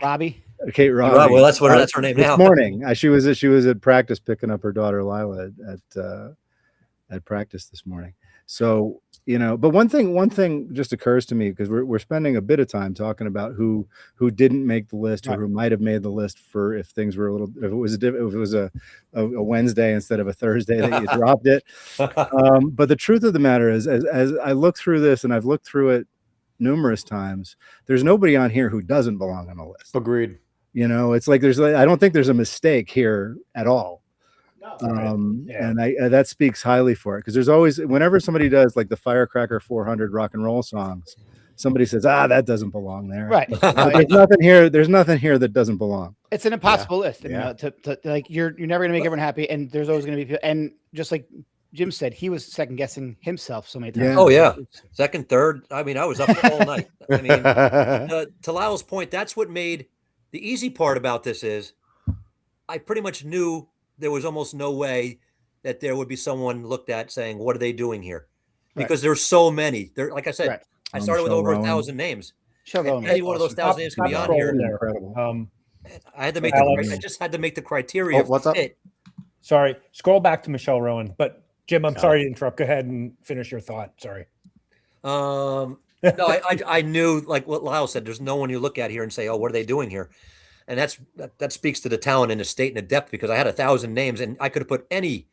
Robbie. Kate Robbie. Well, that's her name now. This morning, she was at practice picking up her daughter Lila at practice this morning. So but one thing just occurs to me because we're spending a bit of time talking about who didn't make the list or who might have made the list for if things were if it was a Wednesday instead of a Thursday that you dropped it. But the truth of the matter is, as I look through this, and I've looked through it numerous times, there's nobody on here who doesn't belong on the list. Agreed. It's like I don't think there's a mistake here at all. And that speaks highly for it, because there's always, whenever somebody does like the Firecracker 400 rock and roll songs, somebody says, that doesn't belong there. Right. There's nothing here. There's nothing here that doesn't belong. It's an impossible list. You know, to like you're never gonna make everyone happy, and there's always gonna be, and just like Jim said, he was second guessing himself so many times. Yeah. Oh yeah, second, third. I mean, I was up all night. I mean, to Lyle's point, that's what made the easy part about this is I pretty much knew there was almost no way that there would be someone looked at saying, "What are they doing here?" Because there's so many. There, like I said, I started with over 1,000 names. Any one of those 1,000 names can be on here. Incredible. I had to make Alex, I just had to make the criteria. What's up? Sorry, scroll back to Michelle Rowan. But Jim, I'm sorry to interrupt. Go ahead and finish your thought. Sorry. No, I knew, like what Lyle said, there's no one you look at here and say, "Oh, what are they doing here?" And that speaks to the talent and the state and the depth, because I had 1,000 names and I could have put any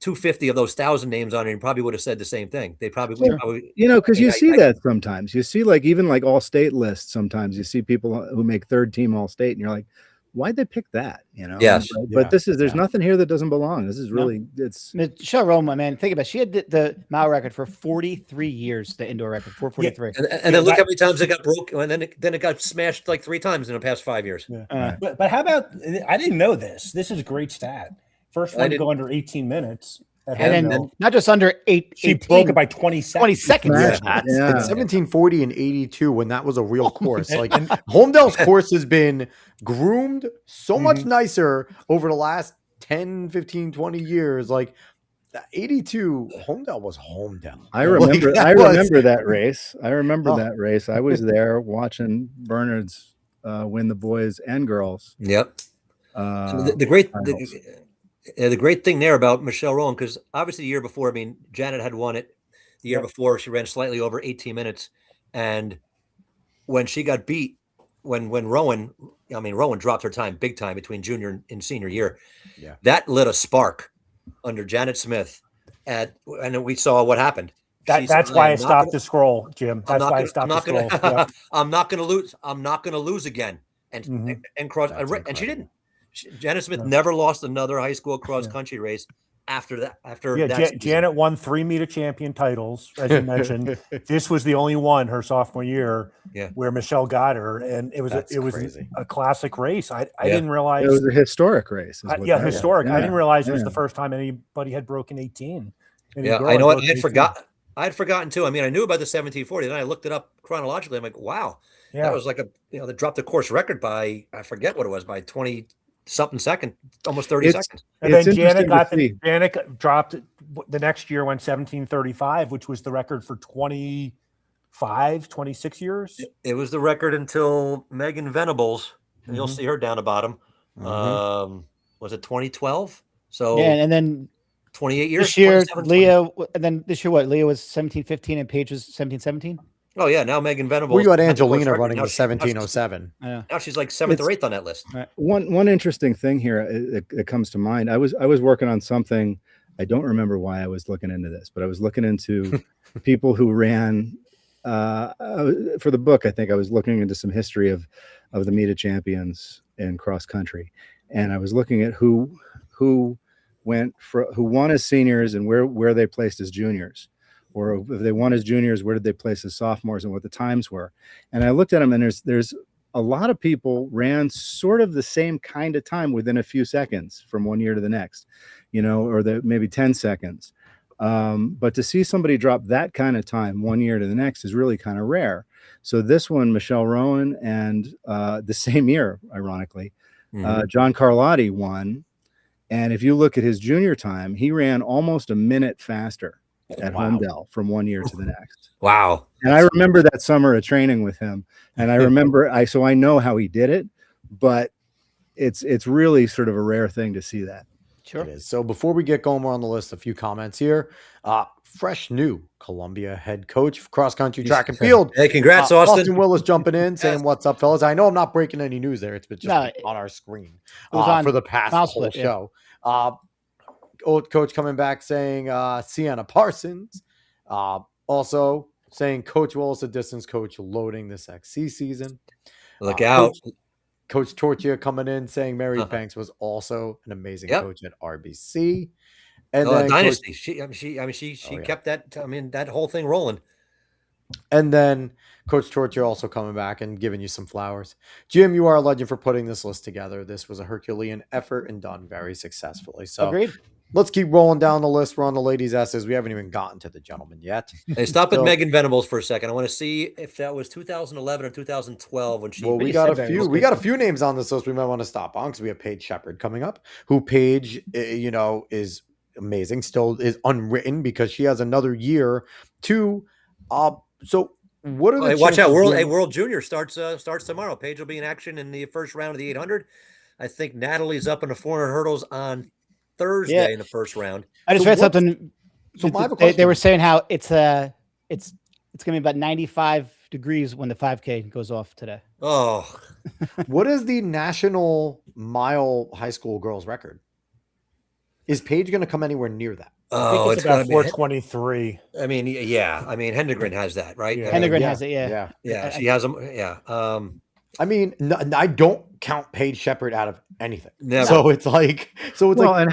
250 of those 1,000 names on it and probably would have said the same thing. They probably, because you see that sometimes. You see, like, even like all state lists, sometimes you see people who make third team all state, and you're like, why'd they pick that? You know? Yes. But there's nothing here that doesn't belong. This is really, it's Michelle Roma, man. Think about it. She had the mile record for 43 years, the indoor record, 443. And then look how many times it got broke, and then it got smashed like 3 times in the past 5 years. Yeah. But how about, I didn't know this. This is a great stat. First one to go under 18 minutes. And then not just under 8. She broke it by 20 seconds. 20 seconds. It's 1740 and 82 when that was a real course. Like Holmdel's course has been groomed so much nicer over the last 10, 15, 20 years. Like 82, Holmdel was Holmdel. I remember that race. I remember that race. I was there watching Bernard's win the boys and girls. Yep. The great thing there about Michelle Rowan, because obviously the year before, I mean, Janet had won it. The year before, she ran slightly over 18 minutes. And when she got beat, when Rowan dropped her time big time between junior and senior year. Yeah. That lit a spark under Janet Smith. And we saw what happened. That's why I stopped to scroll, Jim. That's why I stopped to scroll. I'm not going to lose. I'm not going to lose again. And cross. And she didn't. Janet Smith never lost another high school cross country race after that. Janet won 3 meet champion titles, as you mentioned. This was the only one her sophomore year where Michelle got her, and it was a classic race. I didn't realize it was a historic race. Historic. I didn't realize it was the first time anybody had broken 18. I know. I had forgotten too. I mean, I knew about the 1740, then I looked it up chronologically. I'm like, wow, that was like they dropped the course record by, I forget what it was, by 20 something second, almost 30 seconds. And then Janet dropped the next year, went 1735, which was the record for 26 years. It was the record until Megan Venables, and you'll see her down the bottom. Was it 2012? So and then 28 years. This year, Leah, and then this year, what? Leah was 1715 and Paige was 1717. Oh yeah, now Megan Venables. Well, you had Angelina running the 1707. Now she's like 7th or 8th on that list. Right. One interesting thing here that comes to mind. I was working on something. I don't remember why I was looking into this, but I was looking into people who ran for the book. I think I was looking into some history of the meet of champions in cross country, and I was looking at who won as seniors and where they placed as juniors. Or if they won as juniors, where did they place as sophomores and what the times were? And I looked at them, and there's a lot of people ran sort of the same kind of time within a few seconds from one year to the next, or maybe 10 seconds. But to see somebody drop that kind of time one year to the next is really kind of rare. So this one, Michelle Rowan, and the same year, ironically, John Carlotti won. And if you look at his junior time, he ran almost a minute faster at Holmdel from one year to the next. Wow. And I remember that summer of training with him. And I remember so I know how he did it, but it's really sort of a rare thing to see that. Sure. It is. So before we get going more on the list, a few comments here. Fresh new Columbia head coach of cross country track and field. Hey, congrats, Austin. Austin Willis jumping in saying, "What's up, fellas?" I know I'm not breaking any news there. It's been just on our screen for the past whole show. Old coach coming back saying Sienna Parsons. Also saying Coach Willis, a distance coach, loading this XC season. Look out. Coach Torchia coming in saying Mary Uh-huh. Banks was also an amazing Yep. coach at RBC. And Oh, then Dynasty. She Oh, yeah. kept that. I mean, that whole thing rolling. And then Coach Torchia also coming back and giving you some flowers. Jim, you are a legend for putting this list together. This was a Herculean effort and done very successfully. So Agreed. let's keep rolling down the list. We're on the ladies' S's. We haven't even gotten to the gentlemen yet. Hey, stop with So- Megan Venables for a second. I want to see if that was 2011 or 2012 when she. Well, we just got said a very few. well. We got a few names on this list we might want to stop on because we have Paige Shepard coming up, who Paige, is amazing. Still is unwritten because she has another year to. So what are the Hey, watch out! chances, Jim? World Junior starts tomorrow. Paige will be in action in the first round of the 800. I think Natalie's up in the 400 hurdles on Thursday in the first round. I just So read what's- something. so I have a They question. were saying how it's going to be about 95 degrees when the 5K goes off today. Oh, What is the national mile high school girls record? Is Paige going to come anywhere near that? I think it's gonna about be. 423. I mean, yeah. I mean, Hendegren has that, right? Yeah. Hendegren Yeah, has it, yeah. Yeah, she has them. Yeah. I mean, I don't count Paige Shepard out of anything. Never. So it's like, Well, like, and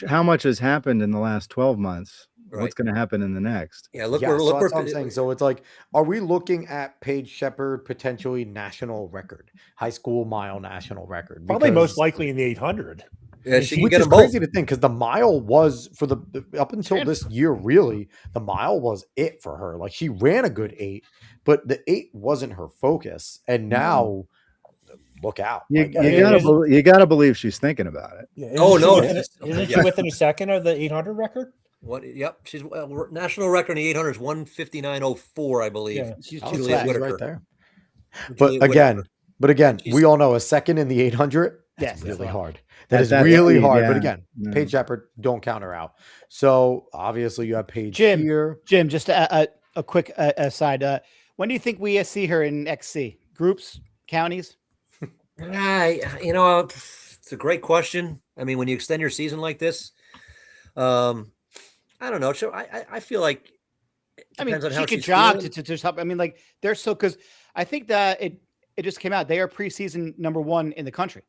how much has happened in the last 12 months? Right. What's going to happen in the next? Yeah, look Yeah, where so look that's where what I'm saying. So it's like, are we looking at Paige Shepard potentially national record, high school mile national record? Probably most Because- likely in the 800. yeah, she can which get is them both. crazy to think because the mile was for the up until this year, really, the mile was it for her. Like she ran a good 8, but the 8 wasn't her focus. And now, look out! You, Like, you gotta believe she's thinking about it. Yeah, Oh, no, Isn't she within a second of the 800 record? What? Yep, she's national record in the 800 is 159.04, I believe. Yeah. She's I too would Julia say she's fast. Whitaker. right there. Julia But again, Whitaker. we She's- all know a second in the 800. That's Yes, really yeah. hard. That At is that really speed, hard. yeah. But again, Yeah. Paige Shepard, don't count her out. So obviously you have Paige Jim. here. Jim, just a quick aside. When do you think we see her in XC? Groups, counties? It's a great question. I mean, when you extend your season like this, I don't know. So I feel like it I mean, depends on she how could she's jog feeling. to just help. I mean, like they're so because I think that it just came out. They are preseason #1 in the country.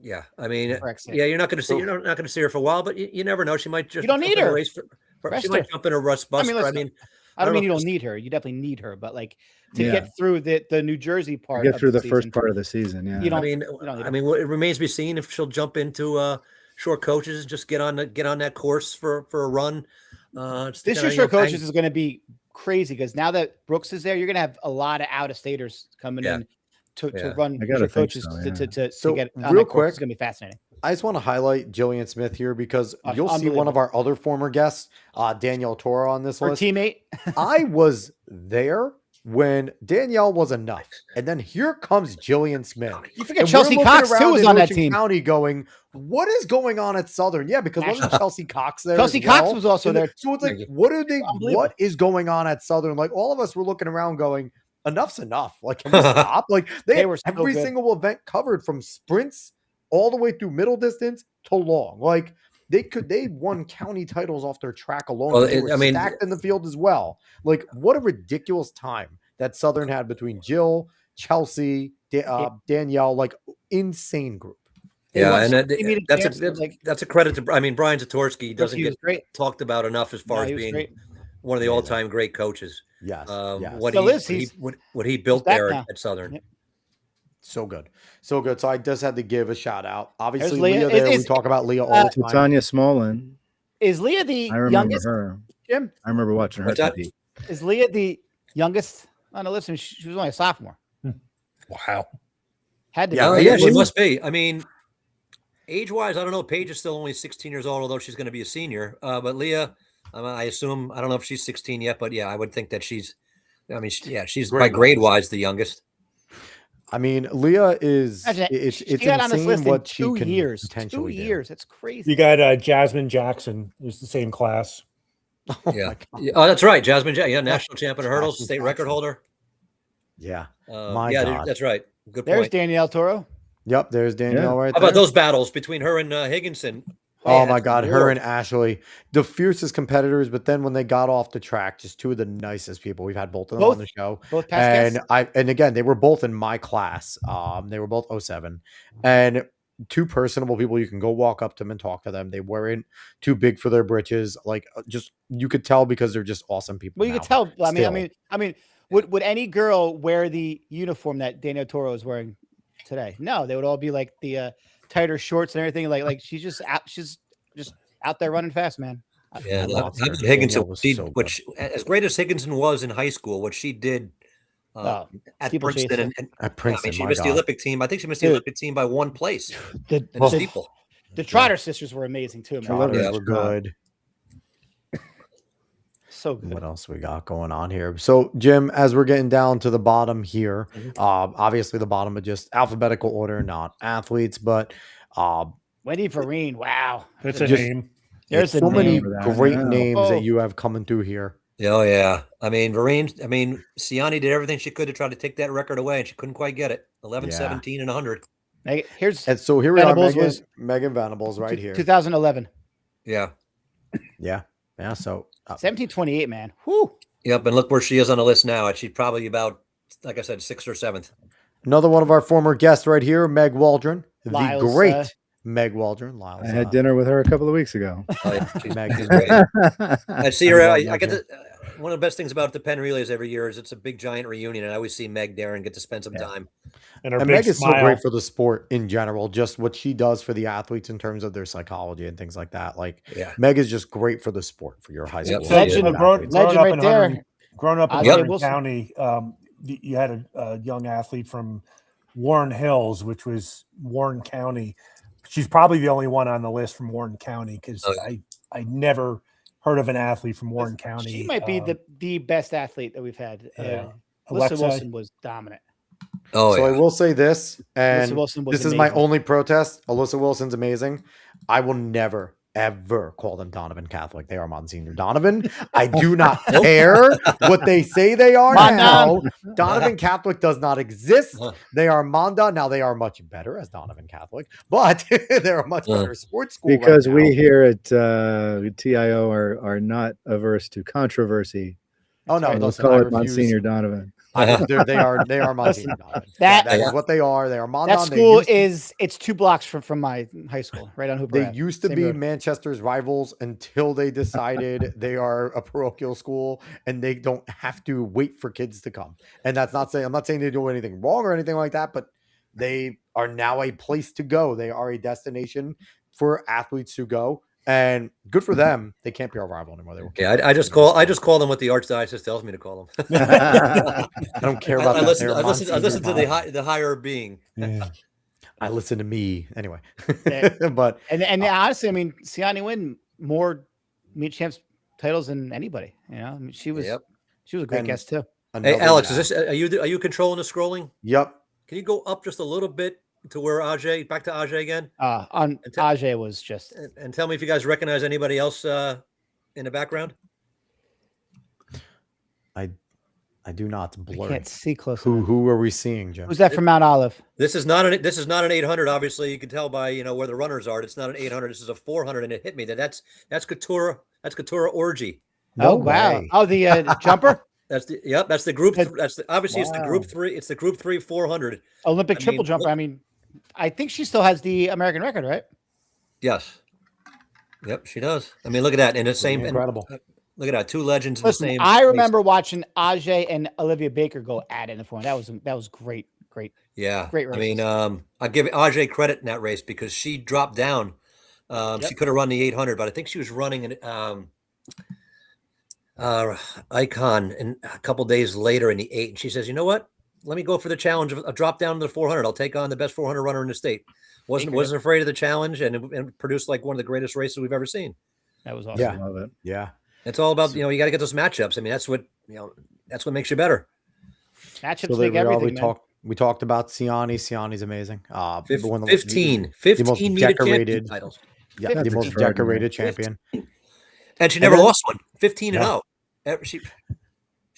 Yeah, I mean, For XC. yeah, you're not going to see her for a while, but you never know. She might just You don't jump need in a her. race she Rest might her. jump in a rust bus. I listen, mean, I don't mean you know don't if need her. You definitely need her, but like to Yeah. get through the New Jersey part, Get of through the season, first part of the season. Yeah. You don't- I mean, it remains to be seen if she'll jump into short coaches, just get on that course for a run. This year's short coaches is going to be crazy because now that Brooks is there, you're going to have a lot of out of staters coming Yeah. in to Yeah. run I gotta short think coaches so, to So, get on real that course. quick, It's going to be fascinating. I just want to highlight Jillian Smith here because you'll see one of Unbelievable. our other former guests, Danielle Toro, on this Her list. teammate. I was there when Danielle was enough, and then here comes Jillian Smith. You forget And Chelsea we're looking Cox too around was in on that Ocean team. County going, what is going on at Southern? Yeah, because wasn't Chelsea Cox there? Chelsea as well? Cox was also And there. So it's like, what are they? Unbelievable. What is going on at Southern? Like all of us were looking around going, enough's enough. Like can we stop? Like they They had were so every good. single event covered from sprints all the way through middle distance to long. Like they won county titles off their track alone. Well, but they were I mean- stacked in the field as well. Like what a ridiculous time that Southern had between Jill, Chelsea, Danielle, like insane group. Yeah, was- and they needed that's chances, a credit to. I mean, Brian Zatorsky doesn't He was get great. talked about enough as far No, as he was being great. one of the all-time great coaches. Yes, yes. What Still he, is. He's- what he built back there now. at Southern. Yep. So good. So good. So I just had to give a shout out. Obviously, There's Leah. Leah there. We Is- talk about Leah all the time. Tanya Smolin. Is Leah the I remember youngest? her. Jim, I remember watching her What's that? compete. is Leah the youngest on the list? I mean, she was only a sophomore. Wow. Had to Yeah, Oh, be. yeah, right? she must be. I mean, age-wise, I don't know. Paige is still only 16 years old, although she's going to be a senior. But Leah, I assume, I don't know if she's 16 yet, but yeah, I would think that she's. I mean, she's by Grade-wise. grade-wise the youngest. I mean, Leah is. Imagine It's she it's got on this insane list in what she 2 can years. 2 potentially do. years. That's crazy. You got Jasmine Jackson, who's the same class. Oh Yeah. my God. Yeah. Oh, that's right, Jasmine. Yeah, national champion of hurdles, Jasmine state record Jackson. holder. Yeah. My yeah, God. that's right. Good There's point. Danielle Toro. Yep. There's Danielle right How there. about those battles between her and Higginson? Oh Man, my that's God, her war. and Ashley, the fiercest competitors. But then when they got off the track, just two of the nicest people. We've had both of them on Both the show, both past guests. and again, they were both in my class. They were both '07, and two personable people. You can go walk up to them and talk to them. They weren't too big for their britches. Like just you could tell because they're just awesome people. Well, you now. could tell. Still. I mean, would any girl wear the uniform that Daniel Toro is wearing today? No, they would all be like the tighter shorts and everything. Like she's just out there running fast, man. Yeah, I loved her. Higginson. Danielle was so good. As great as Higginson was in high school, what she did at Steeplechase, Princeton, At I Princeton, mean, she my missed the God. Olympic team. I think she missed the Dude. Olympic team by one place in The steeple. Trotter sisters were amazing too, man. Trotters Yeah. were good. So good. What else we got going on here? So, Jim, as we're getting down to the bottom here, obviously the bottom of just alphabetical order, not athletes, but Wendy Vereen, wow. That's a Just- name. There's a so many name. Remember that, great yeah. names Oh. that you have coming through here. Oh yeah, I mean, Siani did everything she could to try to take that record away, and she couldn't quite get it. 11, Yeah. 17, and 100. Here's And so here we Venables are, was- Megan Venables right here. 2011. Yeah. Yeah. So 1728, man. Whoo. Yep, and look where she is on the list now. She's probably about, like I said, 6th or 7th. another one of our former guests right here, Meg Waldron, the Lyle's, great Meg Waldron. Lyle's, I had dinner with her a couple of weeks ago. Oh, yeah, she's Meg is great. I see her. love I Meg, get yeah. to, one of the best things about the Penn Relays every year is it's a big giant reunion, and I always see Meg there and get to spend some time. And her And big Meg is smile. so great for the sport in general, just what she does for the athletes in terms of their psychology and things like that. Like Yeah. Meg is just great for the sport, for your high Yep. school. Legend. athletes. Legend right there. Growing up in Isaiah Warren Wilson. County, you had a young athlete from Warren Hills, which was Warren County. She's probably the only one on the list from Warren County because Oh, yeah. I never heard of an athlete from Warren County. She might be the best athlete that we've had. Yeah. Alyssa Alexa? Wilson was dominant. Oh, So yeah. I will say this, and Alyssa Wilson was this is my amazing. only protest. Alyssa Wilson's amazing. I will never, ever call them Donovan Catholic. They are Monsignor Donovan. I do not care what they say they are now. Donovan Catholic does not exist. They are Monda. Now they are much better as Donovan Catholic, but they're a much better sports school. Because right we now. here at TIO are not averse to controversy. Oh no, We'll listen, call I it refuse. Monsignor Donovan. They are Monsignor Donovan. That- That is what they are. They are Monda. That school it's 2 blocks from my high school, right on Hooper. They Ave. used to Same be road. Manchester's rivals until they decided they are a parochial school and they don't have to wait for kids to come. And that's not saying, I'm not saying they do anything wrong or anything like that, but they are now a place to go. They are a destination for athletes to go, and good for them. They can't be our rival anymore. They will. Yeah, I just call them what the archdiocese tells me to call them. I don't care about I that. listen, They're I listen, I Monsignor listen to Donovan. the higher being. I listen to me anyway. Yeah. But And honestly, I mean, Siani win more meet champs titles than anybody. You know, I mean, she was Yep. a great And- guest too. Hey, another Alex, guy. are you controlling the scrolling? Yep. Can you go up just a little bit to where back to Ajay again, On And tell- Ajay was just and tell me if you guys recognize anybody else in the background? I do not I blur. can't see close enough. Who are we seeing, Jim? Who's that from Mount Olive? This is not an 800. Obviously, you can tell by where the runners are. It's not an 800. This is a 400, and it hit me. That's Katura. That's Katura Orgy. No Oh wow! way. Oh, the jumper That's the group. That- That's the obviously it's the group Wow. 3. It's the group 3 400. Olympic I triple mean, jumper. look- I mean, I think she still has the American record, right? Yes. Yep, she does. I mean, look at that. And the same. And, Incredible. look at that. 2 legends in the Listen, same. I place. remember watching Ajay and Olivia Baker go at it in the form. That was great. Yeah. Great I mean, races. I give Ajay credit in that race because she dropped down. She could have run the 800, but I think she was running an Icon and a couple days later in the 8. And she says, you know what? Let me go for the challenge of a drop down to the 400. I'll take on the best 400 runner in the state. Wasn't afraid of the challenge and produced like one of the greatest races we've ever seen. That was awesome. Yeah. Love it. Yeah. It's all about, you got to get those matchups. I mean, that's what makes you better. Matchups So there make we are. everything. Man. We talked about Siani. Siani's amazing. One of the- 15 most media championship decorated- titles. Yeah, the That's most extraordinary. decorated champion. And she never then- lost one. 15 and Yeah. out. She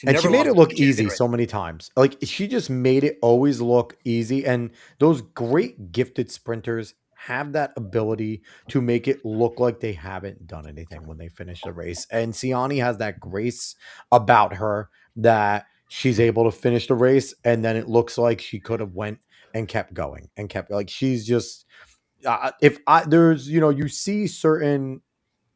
And she never made lost it one. look She did easy great. so many times. Like she just made it always look easy. And those great gifted sprinters have that ability to make it look like they haven't done anything when they finish the race. And Siani has that grace about her that she's able to finish the race, and then it looks like she could have went and kept going and kept like she's just if I there's you see certain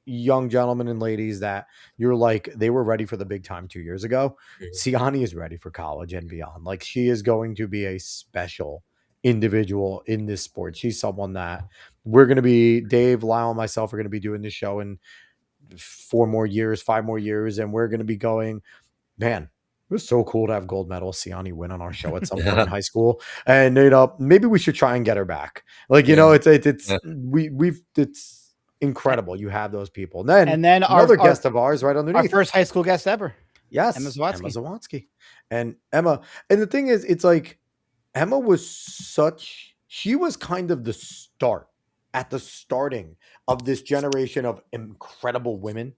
young gentlemen and ladies that you're like they were ready for the big time 2 years ago. Siani is ready for college and beyond. Like she is going to be a special individual in this sport. She's someone that we're going to be Dave, Lyle, and myself are going to be doing this show in 4 more years, 5 more years, and we're going to be going, man. It was so cool to have gold medal Siani win on our show at some point in high school, and maybe we should try and get her back. Like it's incredible. You have those people, and then another guest of ours right underneath, our first high school guest ever. Yes, Emma Zawadzki. And Emma. And the thing is, it's like Emma she was kind of the starting of this generation of incredible women,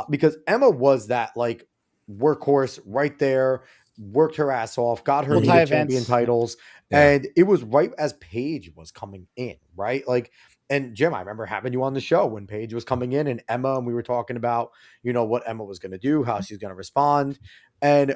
because Emma was that like workhorse right there, worked her ass off, got her champion titles, and it was right as Paige was coming in, right? Like, and Jim, I remember having you on the show when Paige was coming in, and Emma, and we were talking about, what Emma was going to do, how she's going to respond, and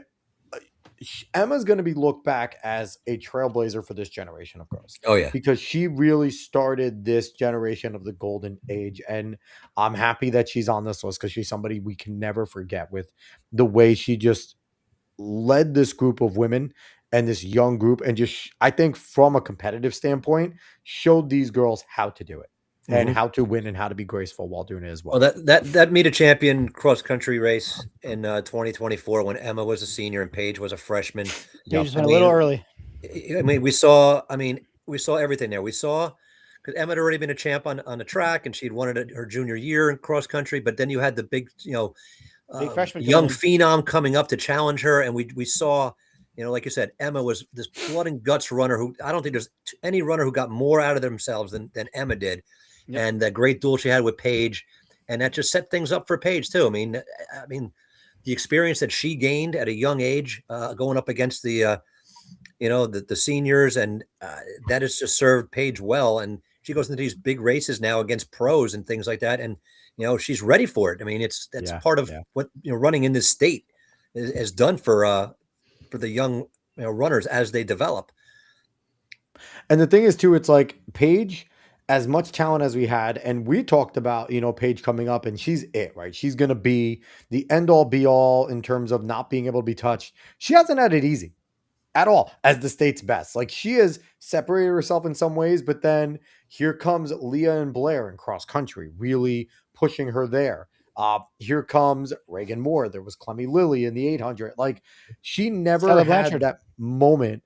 Emma's going to be looked back as a trailblazer for this generation of girls. Oh yeah, because she really started this generation of the golden age, and I'm happy that she's on this list because she's somebody we can never forget with the way she just led this group of women and this young group, and just I think from a competitive standpoint showed these girls how to do it. And how to win and how to be graceful while doing it as well. Well, that Meet a Champion cross country race in 2024 when Emma was a senior and Paige was a freshman. Paige went a little early. I mean, we saw everything there. We saw because Emma had already been a champ on the track and she'd won it her junior year in cross country. But then you had the big, big freshman young phenom coming up to challenge her, and we saw. Like you said, Emma was this blood and guts runner who I don't think there's any runner who got more out of themselves than Emma did. Yep. And the great duel she had with Paige, and that just set things up for Paige too. I mean, the experience that she gained at a young age, going up against the seniors, and that has just served Paige well. And she goes into these big races now against pros and things like that, and she's ready for it. I mean, that's part of what running in this state is done for the young runners as they develop. And the thing is too, it's like Paige, as much talent as we had, and we talked about, Paige coming up, and she's it, right? She's going to be the end all be all in terms of not being able to be touched. She hasn't had it easy at all as the state's best. Like she has separated herself in some ways, but then here comes Leah and Blair in cross country, really pushing her there. Here comes Reagan Moore. There was Clemmy Lilly in the 800. Like she never had that moment.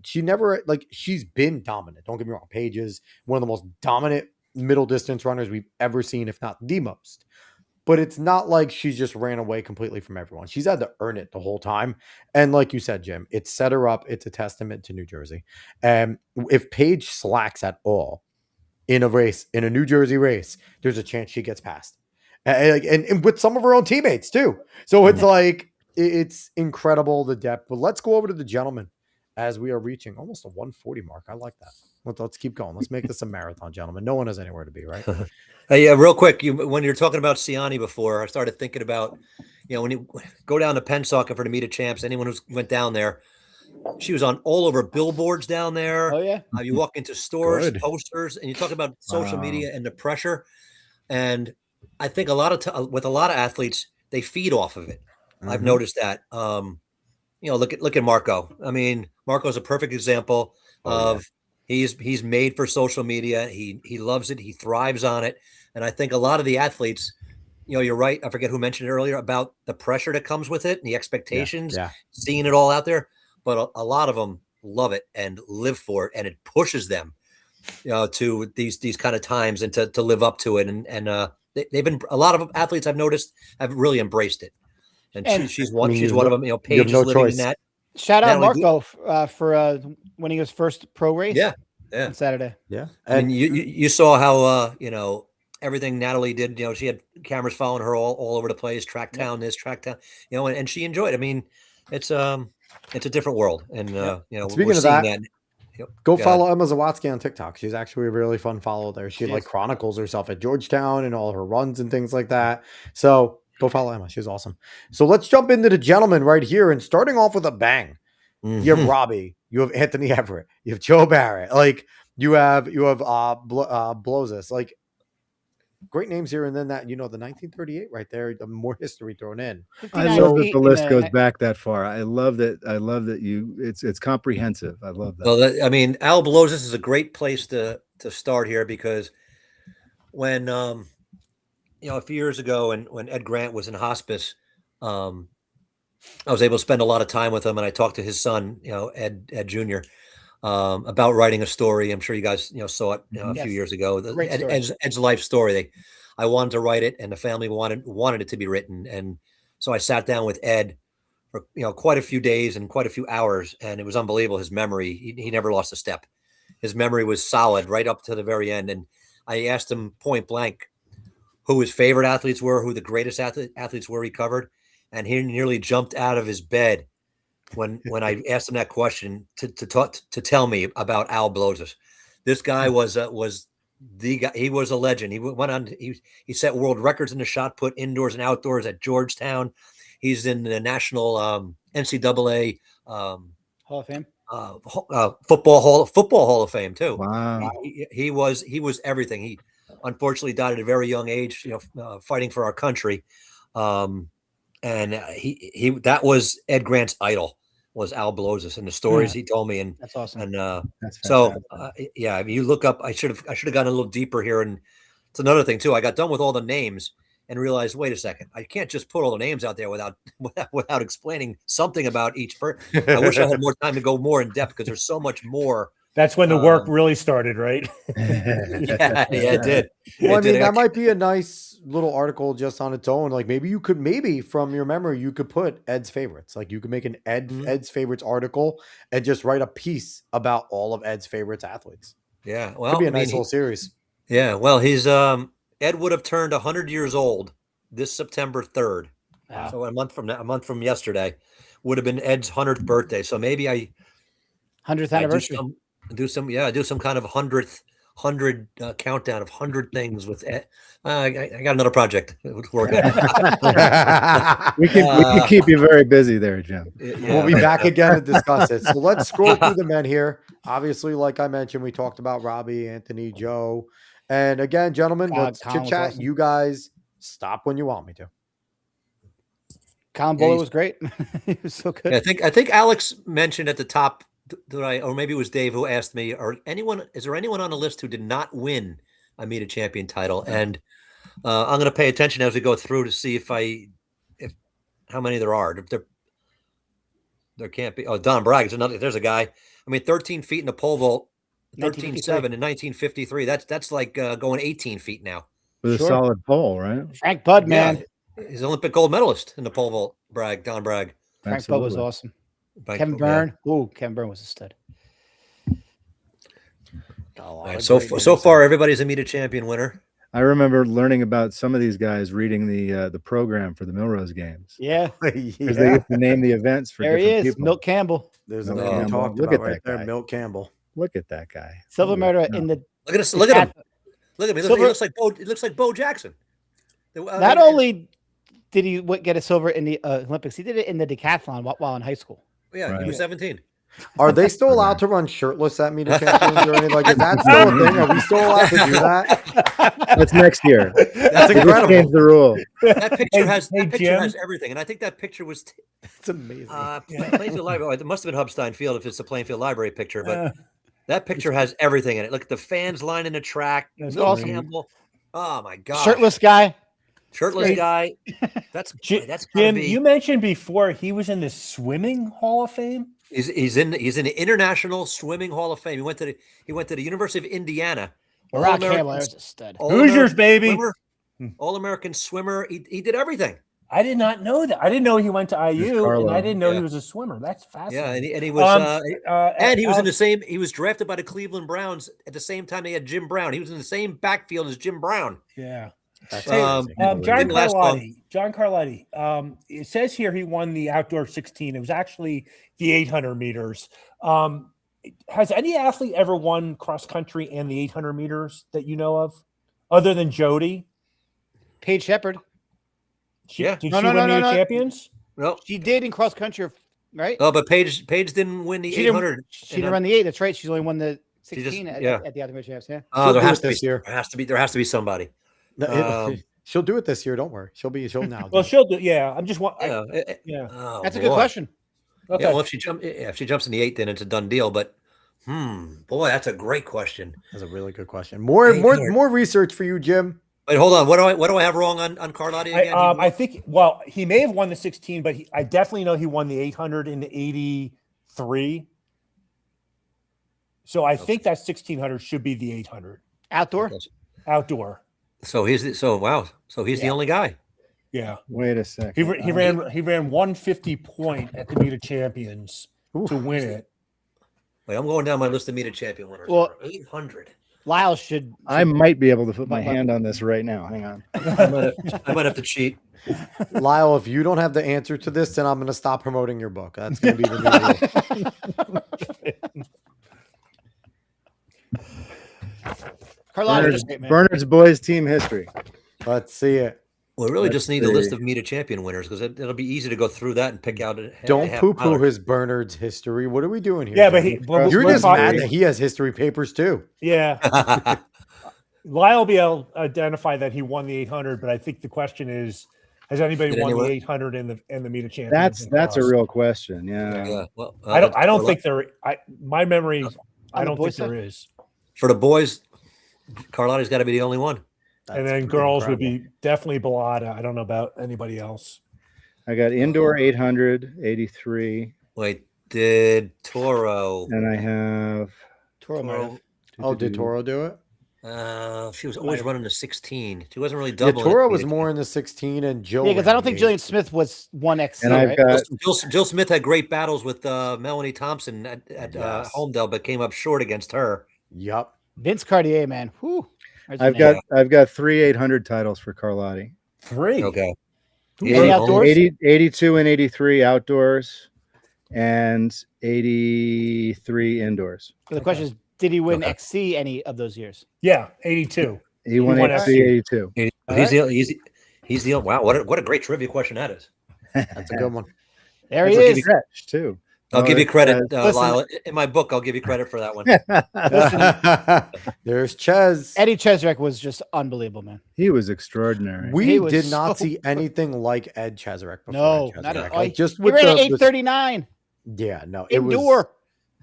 She never she's been dominant. Don't get me wrong. Paige is one of the most dominant middle distance runners we've ever seen, if not the most. But it's not like she's just ran away completely from everyone. She's had to earn it the whole time. And like you said, Jim, it set her up. It's a testament to New Jersey. And if Paige slacks at all in a New Jersey race, there's a chance she gets passed. And with some of her own teammates too. So it's like, it's incredible, the depth. But let's go over to the gentlemen as we are reaching almost a 140 mark. I like that. Let's keep going. Let's make this a marathon, gentlemen. No one has anywhere to be, right? Yeah, real quick. When you're talking about Siani before, I started thinking about, when you go down to Pensacola for the Meet of Champs, anyone who went down there, she was on all over billboards down there. Oh yeah. You walk into stores, posters, and you talk about social media and the pressure. And I think with a lot of athletes, they feed off of it. I've noticed that. Look at Marco. I mean, Marco's a perfect example of he's made for social media. He loves it. He thrives on it. And I think a lot of the athletes, you're right. I forget who mentioned it earlier about the pressure that comes with it and the expectations, seeing it all out there. But a lot of them love it and live for it, and it pushes them, to these kind of times and to live up to it. And they've been a lot of athletes I've noticed have really embraced it. And she's one of them. Paige is living in that. Shout out Marco for winning his first pro race. On Saturday. Yeah, and you saw how everything Natalie did. She had cameras following her all over the place. Track town, this track town. And she enjoyed it. I mean, it's a different world. And speaking of that, Yep. Go Got follow Emma Zawatsky on TikTok. She's actually a really fun follow there. She She like is. chronicles herself at Georgetown and all her runs and things like that. So go follow Emma. She's awesome. So let's jump into the gentleman right here and starting off with a bang. You have Mhm. Robbie, you have Anthony Everett, you have Joe Barrett, like you have Blozis, like great names here. And then that, the 1938 right there, the more history thrown in. I 59 love that feet the in list the goes ni- back that far. I love that. It's comprehensive. I love that. Well, I mean, Al Blozis is a great place to start here because when a few years ago, when Ed Grant was in hospice, um, I was able to spend a lot of time with him, and I talked to his son, Ed Jr. About writing a story. I'm sure you guys saw it a few Yes. year ago. Great story. Ed's life story. I wanted to write it, and the family wanted it to be written, and so I sat down with Ed for quite a few days and quite a few hours, and it was unbelievable. His memory, he never lost a step. His memory was solid right up to the very end, and I asked him point blank who his favorite athletes were, who the greatest athletes were he covered, and he nearly jumped out of his bed when I asked him that question to tell me about Al Blozis. This guy was the guy. He was a legend. He went on. He set world records in the shot put indoors and outdoors at Georgetown. He's in the national NCAA Hall of Fame. football hall of fame too. Wow. He was everything. He unfortunately died at a very young age, fighting for our country. And he that was Ed Grant's idol, was Al Blozis, and the stories he told me. And That's awesome. and That's so fantastic. yeah, I mean, you look up. I should have gotten a little deeper here, and it's another thing too. I got done with all the names and realized, wait a second, I can't just put all the names out there without explaining something about each person. I wish I had more time to go more in depth because there's so much more. That's when the work really started, right? Yeah, it did. Well, I It did. mean, that might be a nice little article just on its own. Like maybe from your memory, you could put Ed's favorites. Like you could make an Ed's favorites article and just write a piece about all of Ed's favorites athletes. Yeah, well, Could be a I mean, nice little series. yeah, well, he's Ed would have turned 100 years old this September 3rd. Wow. So a month from yesterday would have been Ed's 100th birthday. So maybe 100th I anniversary. do some kind of 100th countdown of 100 things with Ed. I got another project. It's working. We can keep you very busy there, Jim. We'll be back again to discuss it. So let's scroll through the men here. Obviously, like I mentioned, we talked about Robbie, Anthony, Joe. And again, gentlemen, let's Colin chit was chat. awesome. You guys stop when you want me to. Colin Bowler was great. He was so good. I think Alex mentioned at the top, or maybe it was Dave who asked me, is there anyone on the list who did not win a Meet a Champion title? And I'm going to pay attention as we go through to see if how many there are. There can't be. Oh, Don Bragg is another. There's a guy. I mean, 13 feet in the pole vault, 13.7 in 1953. That's like going 18 feet now. With a solid pole, right? Frank Budd, man. Yeah, he's an Olympic gold medalist in the pole vault. Don Bragg. Frank Budd was awesome. Kevin Byrne. Oh, Kevin Byrne was a stud. All right, so far, everybody's a Meet a Champion winner. I remember learning about some of these guys reading the program for the Milrose games. Yeah. Because they get to name the events for There he different is, people. Milt Campbell. There's Milt another Campbell. talked Look about at right that there, guy. Milt Campbell. Look at that guy. Silver Holy medal cow. in the. Look at him. Look at me. He looks like Bo. It looks like Bo Jackson. Not only did he get a silver in the Olympics, he did it in the decathlon while in high school. Yeah, he was 17. Are they still allowed to run shirtless at Meet a Champions or anything? Like, is that still a thing? Are we still allowed to do that? That's next year. That's They just incredible. changed the rule. That picture has Jim. everything, and I think that picture was It's amazing. Plainfield Library. It must have been Hubstein Field if it's the Plainfield Library picture, but that picture has everything in it. Look at the fans lining the track. That's Milt awesome. Campbell. Oh my god, Shirtless guy. shirtless guy. That's gotta Jim. be- You mentioned before he was in the swimming Hall of Fame. He's in the International Swimming Hall of Fame. He went to the University of Indiana. Barack Hamler is a stud. Hoosiers, baby. All-American swimmer. He did everything. I did not know that. I didn't know he went to IU, Carlo. and I didn't know Yeah. he was a swimmer. That's fascinating. Yeah, and he was and he was in Alex- the same. He was drafted by the Cleveland Browns at the same time they had Jim Brown. He was in the same backfield as Jim Brown. Yeah. That's Um, amazing. John Didn't last long. Carlotti. John Carlotti. It says here he won the outdoor 16. It was actually the 800 meters. has any athlete ever won cross country and the 800 meters that you know of, other than Jody? Paige Shepard. Did No, she no, win no, the no. champions? No. She did in cross country, right? Oh, but Paige didn't win the She 800. didn't run the 8. That's right. She's only won the 16 at the Ultimate Champs. Yeah. Oh, there She'll do has it to be this year. There has to be somebody. She'll do it this year. Don't worry. She'll now. Well, she'll do. Yeah, I'm just. Yeah. Oh, That's a good question. Okay. Yeah, well, if she jumps in the 8, then it's a done deal. But boy, that's a great question. That's a really good question. More research for you, Jim. Wait, hold on. What do I have wrong on Carlotti again? I think. Well, he may have won the 16, but I definitely know he won the 800 in the 83. So I think that 1600 should be the 800 Outdoor. outdoor. So he's the only guy. Yeah. Wait a second. He ran 150 point at the meet of champions to win it. Wait, I'm going down my list of meet a champion winners. Well, 800. Lyle should. I might be able to put my hand on this right now. Hang on. I might have to cheat. Lyle, if you don't have the answer to this, then I'm going to stop promoting your book. That's going to be the new rule. Bernard's boys team history. Let's see it. We really just need a list of meet a champion winners because it'll be easy to go through that and pick out. Don't poo-poo his Bernard's history. What are we doing here? Yeah, but you're just mad that he has history papers too. Yeah. Lyle will be able to identify that he won the 800, but I think the question is, has anybody won the 800 in the meet of champions? That's a real question. Yeah. Yeah. Well, I don't think there. My memory. I don't think there is. For the boys, Carlotti's got to be the only one. And then girls would be definitely Bellotta. I don't know about anybody else. I got indoor 800, 83. Wait, did Toro? And I have Toro. Oh, did Toro do it? She was always running the 16. She wasn't really doubling. Yeah, Toro was more in the 16, and Jill. Yeah, because I don't think Jillian Smith was 1XC. And I've got Jill Smith had great battles with Melanie Thompson at Homedale, but came up short against her. Yup. Vince Cartier, man. Whew. I've got 3 800 titles for Carlotti. 3. Okay. 82 and 83 outdoors, and 83 indoors. So the question is, did he win XC any of those years? Yeah, 82. He won XC 82. He's the wow. What a great trivia question that is. That's a good one. There he is. Stretch too. I'll give you credit, Lyle. In my book, I'll give you credit for that one. There's Ches. Eddie Cheserek was just unbelievable, man. He was extraordinary. We did not see anything like Ed Cheserek before. No, Ed not Cheserek. at all. Just He with ran the 839. Yeah, no, it Indoor.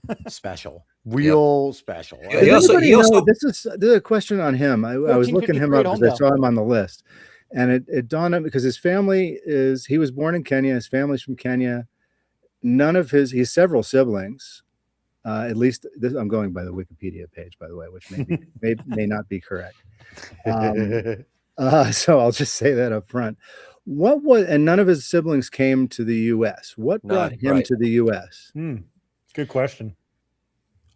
was special. Real special. Yeah, he also this is a question on him. I was looking him up because I saw him on the list, and it dawned on me because his family he was born in Kenya. His family's from Kenya. He has several siblings. At least I'm going by the Wikipedia page, by the way, which may not be correct. So I'll just say that up front. And none of his siblings came to the U.S. What brought him to the U.S.? Good question.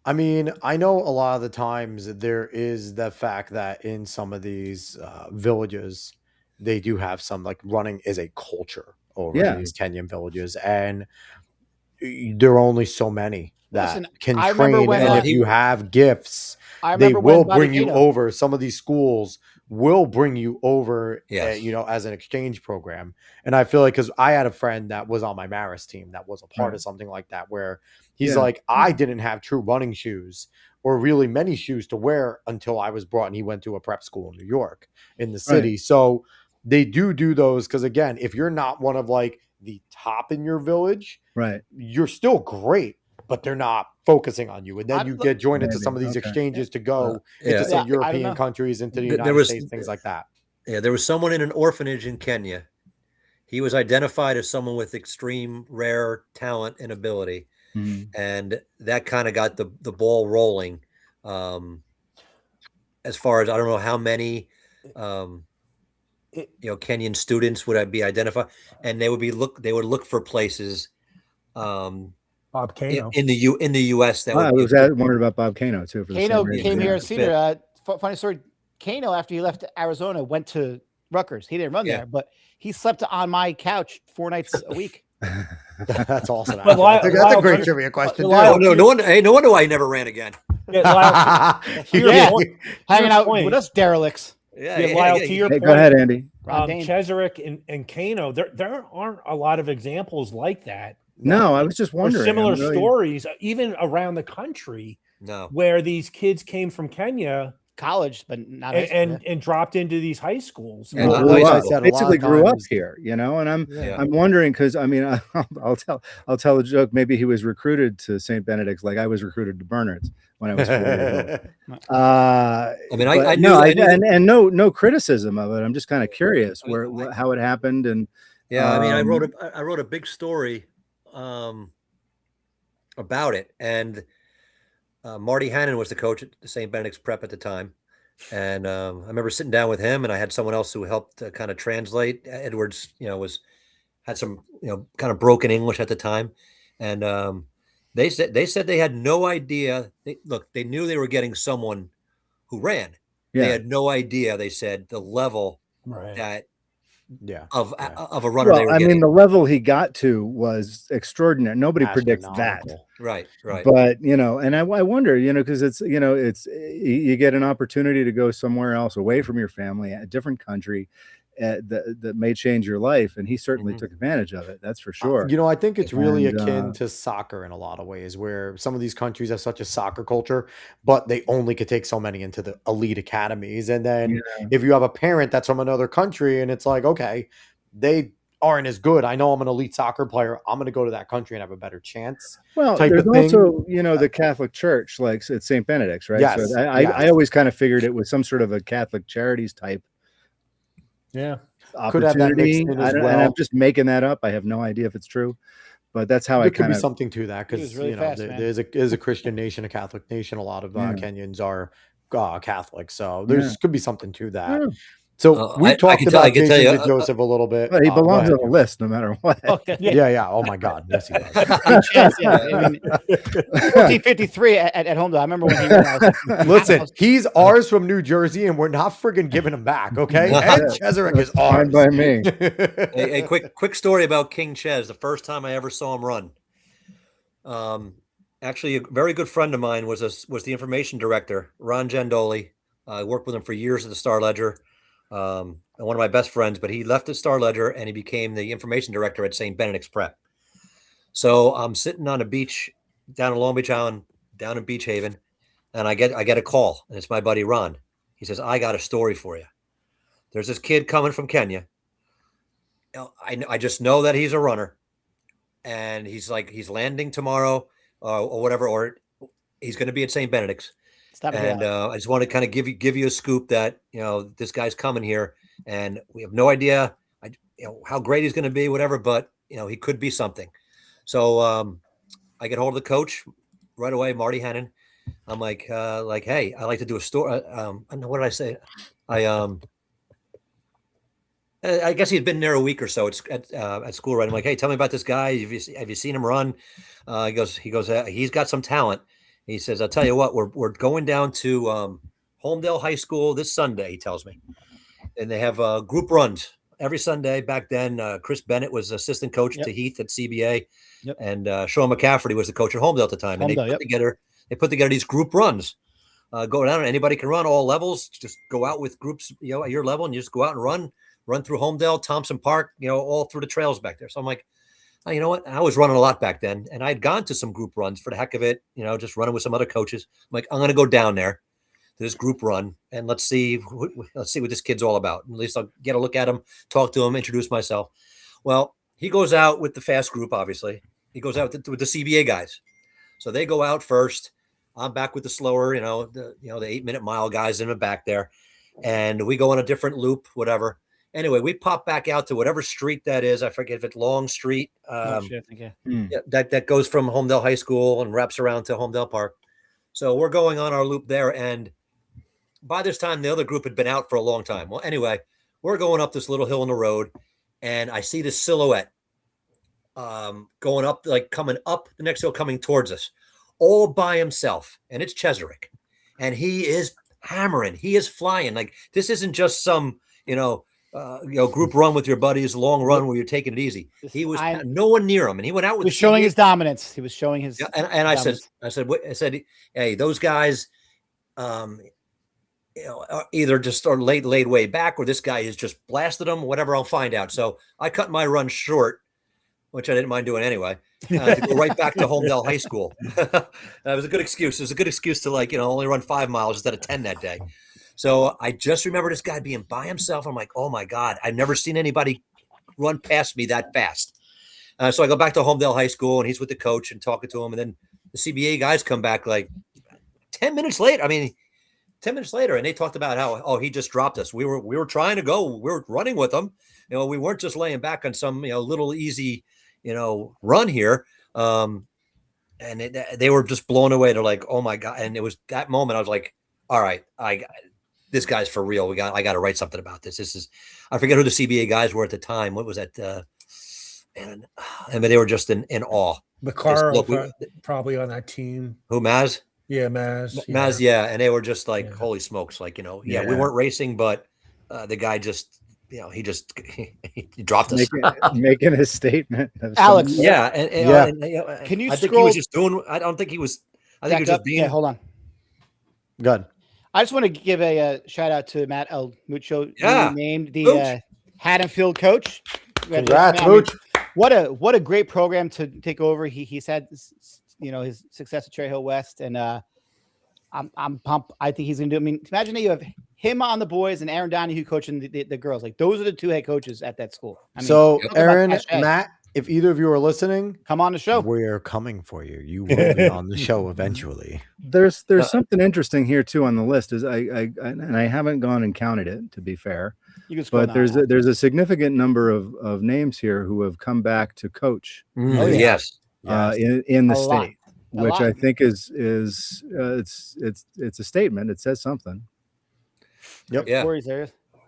I mean, I know a lot of the times there is the fact that in some of these villages, they do have some like running is a culture over these Kenyan villages, and there are only so many that can train. And if you have gifts, they will bring you over. Some of these schools will bring you over, as an exchange program. And I feel like because I had a friend that was on my Maris team that was a part of something like that, where he's like, I didn't have true running shoes or really many shoes to wear until I was brought, and he went to a prep school in New York in the city. Right. So they do those because, again, if you're not one of like the top in your village, right, you're still great, but they're not focusing on you. And then you get joined into some of these exchanges to go into some European countries, into the United States, things like that. Yeah, there was someone in an orphanage in Kenya. He was identified as someone with extreme rare talent and ability. And that kind of got the ball rolling. As far as I don't know how many Kenyan students would be identified, and they would look for places Bob Kano in the US. I was wondering about Bob Kano too. Kano came here as senior. Funny story. Kano, after he left Arizona, went to Rutgers. He didn't run there, but he slept on my couch 4 nights a week. That's awesome. But actually. That's a Lyle, great trivia question. Lyle, too. No wonder. Hey, no wonder why he never ran again. Yeah, Lyle, to your Yeah. point- Hanging out point. with us derelicts. Yeah, Lyle, to your Hey, point, go ahead, Andy. Ron Dane. Cheserek and Kano, there aren't a lot of examples like that. No, I was just Or wondering. similar I'm really- stories, even around the country, No. where these kids came from Kenya College, but not high school, and dropped into these high schools. and Well, grew like I up. said, a lot Basically of grew up times- here, you know. And I'm Yeah. I'm wondering because I mean I'll tell a joke. Maybe he was recruited to St. Benedict's like I was recruited to Bernard's when I was 4 years old. I mean, But I knew. no, I knew that- and no criticism of it. I'm just kind of curious how it happened and Yeah, I mean, I Um, wrote a big story about it, and Marty Hannon was the coach at the St. Benedict's Prep at the time, and I remember sitting down with him, and I had someone else who helped kind of translate. Edwards, had some kind of broken English at the time, and they said they had no idea. They knew they were getting someone who ran. They yeah. had no idea. They said the level Right. that Yeah. of a runner they Well, were I getting. mean, the level he got to was extraordinary. Nobody predicts that. Astronomical. Right. But and I wonder, because it's you get an opportunity to go somewhere else away from your family, a different country, that may change your life, and he certainly Mhm. took advantage of it. That's for sure. I think it's really And, akin to soccer in a lot of ways, where some of these countries have such a soccer culture, but they only could take so many into the elite academies. And then if you have a parent that's from another country and it's like, okay, they aren't as good. I know I'm an elite soccer player. I'm going to go to that country and have a better chance. Well, type there's of thing. also the Catholic Church, like at St. Benedict's, right? Yes, So I yes. always kind of figured it was some sort of a Catholic charities type Yeah. Could have that mixed opportunity. in as And well. I'm just making that up. I have no idea if it's true, but that's how I There could kind be of. something to that He was because really fast, man. there's a Christian nation, a Catholic nation. A lot of Yeah. Kenyans are Catholic, so there's could be something to that. Yeah. So we I talked can tell about you, Jason Joseph a little bit. Well, he Go belongs ahead. on the list no matter what. Okay. Yeah. Oh my God, yes he does. I mean, 1453 at home though. I remember when he went out. Listen, he's ours from New Jersey, and we're not friggin' giving him back. Okay, Ed Cheserek is ours. Fine by me. A quick story about King Ches. The first time I ever saw him run. Actually, a very good friend of mine was the information director, Ron Jandoli. I worked with him for years at the Star Ledger. And one of my best friends, but he left the Star Ledger and he became the information director at St. Benedict's Prep. So I'm sitting on a beach down in Long Beach Island, down in Beach Haven, and I get a call, and it's my buddy Ron. He says, "I got a story for you. There's this kid coming from Kenya. I just know that he's a runner, and he's landing tomorrow or whatever, or he's going to be at St. Benedict's." Stop it. And I just want to kind of give you a scoop that this guy's coming here, and we have no idea how great he's going to be, whatever. But he could be something. So I get hold of the coach right away, Marty Hannon. I'm like, hey, I like to do a story. What did I say? I guess he'd been there a week or so at school, right? I'm like, hey, tell me about this guy. Have you seen him run? He goes, he's got some talent. He says, I'll tell you what, we're going down to Holmdel High School this Sunday, he tells me. And they have group runs every Sunday. Back then, Chris Bennett was assistant coach to Heath at CBA. Yep. And Sean McCafferty was the coach at Holmdel at the time. And they put together these group runs. Go down and anybody can run all levels. Just go out with groups, at your level, and you just go out and run through Holmdel, Thompson Park, all through the trails back there. So I'm like, oh, you know what? I was running a lot back then, and I'd gone to some group runs for the heck of it, just running with some other coaches. I'm like, I'm going to go down there to this group run, and let's see what this kid's all about. At least I'll get a look at him, talk to him, introduce myself. Well, he goes out with the fast group, obviously. He goes out with the CBA guys. So they go out first. I'm back with the slower, the 8-minute mile guys in the back there. And we go on a different loop, whatever. Anyway, we pop back out to whatever street that is. I forget if it's Long Street. That goes from Holmdel High School and wraps around to Holmdel Park. So we're going on our loop there. And by this time, the other group had been out for a long time. Well, anyway, we're going up this little hill in the road, and I see this silhouette going up, like coming up the next hill, coming towards us, all by himself. And it's And he is hammering. He is flying. Like, this isn't just some, group run with your buddies, long run where you're taking it easy. He was no one near him, and he went out with. He was showing his dominance. He was showing his. Yeah, and I said, hey, those guys, either just are laid way back, or this guy has just blasted them. Whatever, I'll find out. So I cut my run short, which I didn't mind doing anyway, to go right back to Homedale High School. That was a good excuse. It was a good excuse to only run 5 miles instead of 10 that day. So I just remember this guy being by himself. I'm like, oh my God, I've never seen anybody run past me that fast. So I go back to Homedale High School, and he's with the coach and talking to him. And then the CBA guys come back like 10 minutes later. 10 minutes later, and they talked about how, he just dropped us. We were trying to go. We were running with him. We weren't just laying back on some, little easy, run here. And they were just blown away. They're like, oh my God. And it was that moment I was like, all right, this guy's for real. I got to write something about this. I forget who the CBA guys were at the time. What was that? And they were just in awe. McCarr probably on that team. Who, Maz? Yeah, Maz. Maz, yeah. And they were just like, holy smokes. Like, we weren't racing, but the guy just, he dropped us. Making his statement. Alex. Yeah. Can you I think scroll? he was just doing, I don't think he was, I think he was just being. Yeah, hold on. Good. I just want to give a shout out to Matt El Mucho. Yeah. Named the Haddonfield coach. Congrats, Mooch. What a great program to take over. He's had his success at Cherry Hill West, and I'm pumped. I think he's gonna do. I mean, imagine that you have him on the boys and Aaron Donahue coaching the girls. Like those are the two head coaches at that school. So Aaron, Matt, if either of you are listening, come on the show. We're coming for you. You will be on the show eventually. There's something interesting here too on the list. Is I haven't gone and counted it, to be fair. But there's a significant number of names here who have come back to coach. Yes. In the state, which I think is it's a statement. It says something. Yep. Yeah.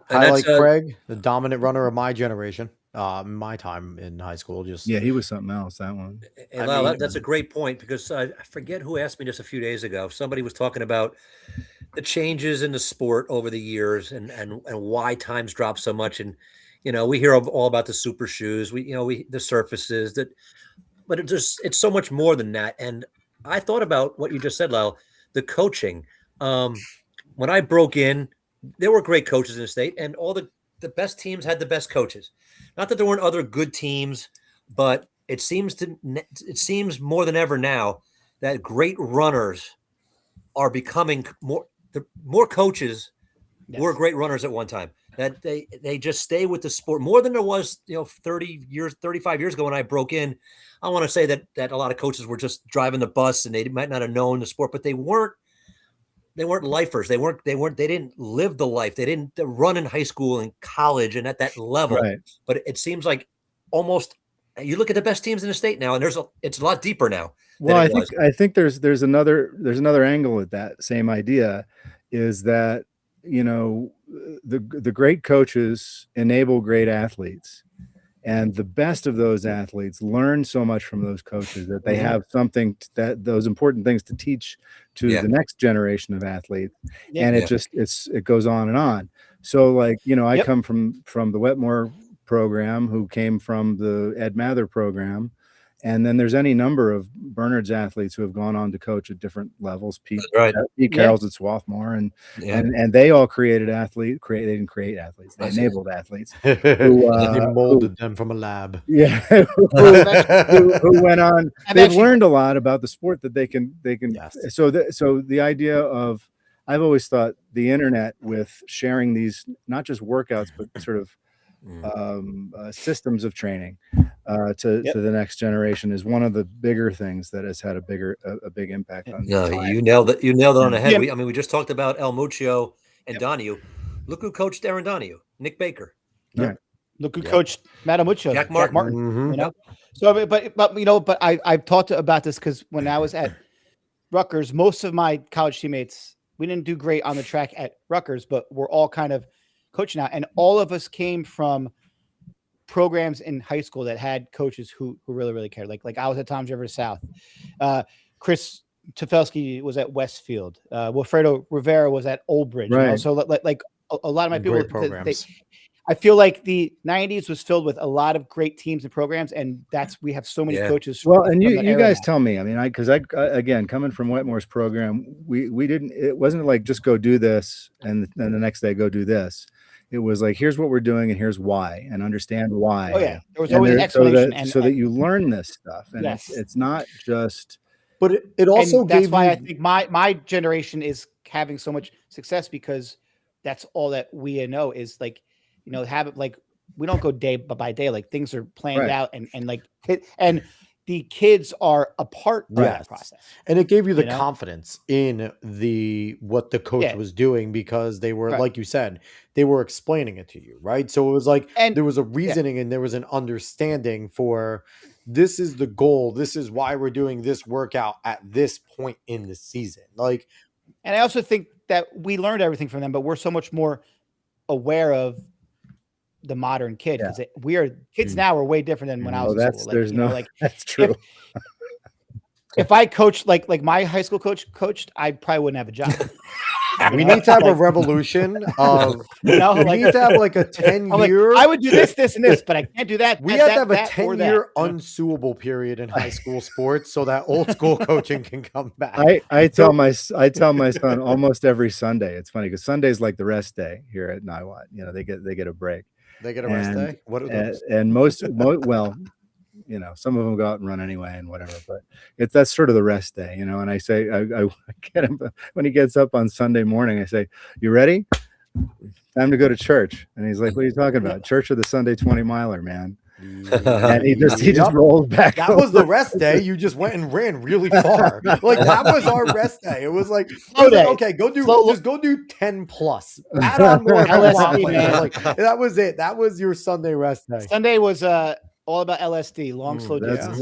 Highlight Craig, the dominant runner of my generation. My time in high school, he was something else. That one. And that's a great point, because I forget who asked me just a few days ago. Somebody was talking about the changes in the sport over the years and why times drop so much. And we hear all about the super shoes. The surfaces that, but it's so much more than that. And I thought about what you just said, Lyle, the coaching. When I broke in, there were great coaches in the state, and all the best teams had the best coaches. Not that there weren't other good teams, but it seems more than ever now that great runners are becoming more coaches were great runners at one time. That they just stay with the sport more than there was 35 years ago when I broke in. I want to say that a lot of coaches were just driving the bus and they might not have known the sport, but they weren't lifers. They didn't live the life. They didn't run in high school and college and at that level. Right. But it seems like almost you look at the best teams in the state now, and it's a lot deeper now. Well, I think there's another angle at that same idea, is that the great coaches enable great athletes, and the best of those athletes learn so much from those coaches that they have something those important things to teach to the next generation of athletes. And it goes on and on. So I come from the Wetmore program, who came from the Ed Mather program. And then there's any number of Bernard's athletes who have gone on to coach at different levels. Pete Carroll's at Swarthmore, and they all created athletes. They didn't create athletes; they enabled athletes. Who molded them from a lab. Yeah, who went on. They've learned a lot about the sport that they can. Yes. So the idea of, I've always thought the internet, with sharing these not just workouts but sort of systems of training to the next generation, is one of the bigger things that has had a big impact on. No, you nailed it. You nailed it on the head. We just talked about El Muccio and Donahue. Look who coached Aaron Donahue, Nick Baker. Right. Look who coached Matt Muccio, Jack Martin. Mm-hmm. So, but I've talked about this because when I was at Rutgers, most of my college teammates, we didn't do great on the track at Rutgers, but we're all kind of coaching now, and all of us came from programs in high school that had coaches who really, really cared. Like I was at Toms River South. Chris Tefelsky was at Westfield. Wilfredo Rivera was at Old Bridge. Right. So like a lot of my people, I feel like the 90s was filled with a lot of great teams and programs, and we have so many coaches. Well, and you guys now. tell me. I mean, because I again, coming from Wetmore's program, we didn't. It wasn't like just go do this and then the next day go do this. It was like, here's what we're doing and here's why, and understand why. Oh yeah, there was always an explanation, so that you learn this stuff, and yes. it's not just. But it also and that's why I think my generation is having so much success, because that's all that we know is like, have it like we don't go day by day, like things are planned out and like and the kids are a part of that process. And it gave you the confidence in what the coach was doing, because they were, like you said, they were explaining it to you, right? So it was like there was a reasoning and there was an understanding for this is the goal. This is why we're doing this workout at this point in the season. Like, and I also think that we learned everything from them, but we're so much more aware of the modern kid, because kids now are way different than when I was in school. Like, that's true. If I coached like my high school coach coached, I probably wouldn't have a job. We need to have a revolution of, we need to have like a 10-year. I would do this, and this, but I can't do that. We have to have a 10-year unsuable period in high school sports so that old school coaching can come back. I tell my son almost every Sunday. It's funny because Sunday's like the rest day here at NIWAT. They get a break. They get a rest day. What are those? And well, some of them go out and run anyway and whatever, but that's sort of the rest day, and I say, I get him when he gets up on Sunday morning, I say, you ready? Time to go to church. And he's like, what are you talking about? Church or the Sunday 20 miler, man? And he just rolled back. That was the rest day. You just went and ran really far. Like, that was our rest day. It was like, okay, go do 10 plus. Add on more LSD, man. Like, that was it. That was your Sunday rest day. Sunday was all about LSD, long, slow distance.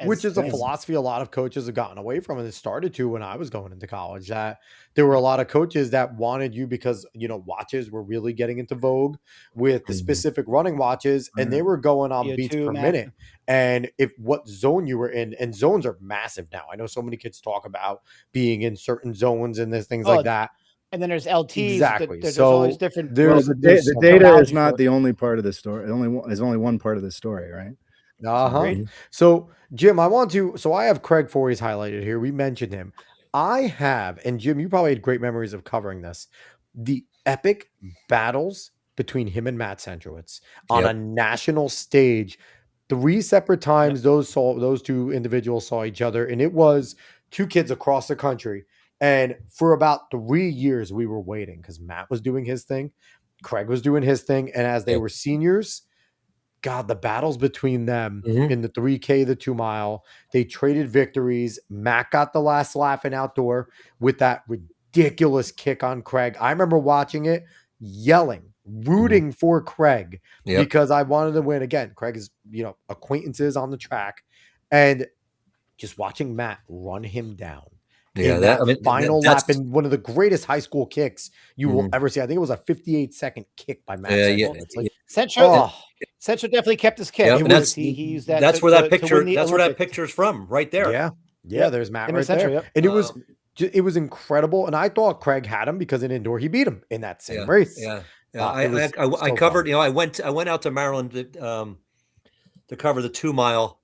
Which is a philosophy a lot of coaches have gotten away from, and it started to when I was going into college. That there were a lot of coaches that wanted you because watches were really getting into vogue with the specific running watches, and they were going on beats per minute. And what zone you were in, and zones are massive now. I know so many kids talk about being in certain zones and there's things like that. And then there's LTs. Exactly. There's always different. The data is not the only part of the story. It is only one part of the story, right? So, Jim, I have Craig Forey's highlighted here. We mentioned him. I have, and Jim, you probably had great memories of covering this, the epic battles between him and Matt Centrowitz on a national stage. 3 separate times those two individuals saw each other, and it was 2 kids across the country. And for about 3 years, we were waiting because Matt was doing his thing, Craig was doing his thing, and as they were seniors, God, the battles between them in the 3K, the 2 mile, they traded victories. Matt got the last laugh in outdoor with that ridiculous kick on Craig. I remember watching it, yelling, rooting for Craig because I wanted to win. Again, Craig is, acquaintances on the track, and just watching Matt run him down. Final lap in one of the greatest high school kicks you will ever see. I think it was a 58-second kick by Matt. Central definitely kept his kick. He used that. That's where that picture. That's where that picture's from, right there. Yeah. There's Matt right there, and it was incredible. And I thought Craig had him because in indoor he beat him in that same race. I covered. I went out to Maryland to cover the 2 mile,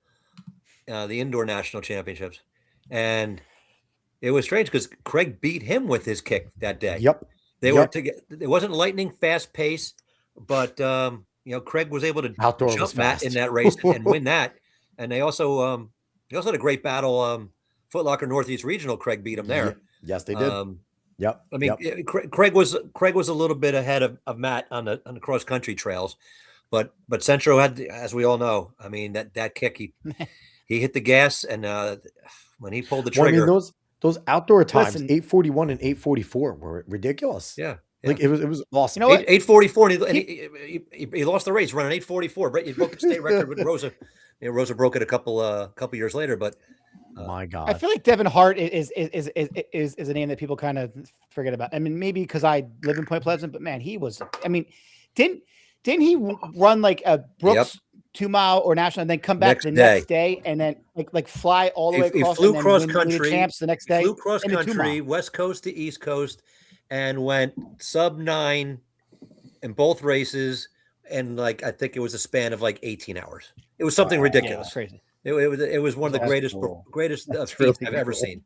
the indoor national championships, and it was strange because Craig beat him with his kick that day. They were together. It wasn't lightning fast pace, but Craig was able to jump Matt in that race and win that. And they also had a great battle. Foot Locker Northeast Regional. Craig beat him there. Yes, they did. I mean, Craig was a little bit ahead of Matt on the cross country trails, but Centro had, as we all know, I mean that kick he hit the gas, and when he pulled the trigger. Those outdoor times, 8:41 and 8:44, were ridiculous. Like it was awesome. 8:44, and he lost the race running 8:44. He broke the state record with Rosa. Rosa broke it a couple years later, but my God, I feel like Devin Hart is a name that people kind of forget about. I mean, maybe because I live in Point Pleasant, but man, he was. I mean, didn't he run like a Brooks 2 mile or national, and then come back next day, and then like fly all the way across? He flew cross country. Champs the next day. Flew cross country, West Coast to East Coast, and went sub 9 in both races. and like I think it was a span of like 18 hours. It was something ridiculous. Crazy. It was one of the That's greatest cool. greatest That's feats really I've ever cool. seen.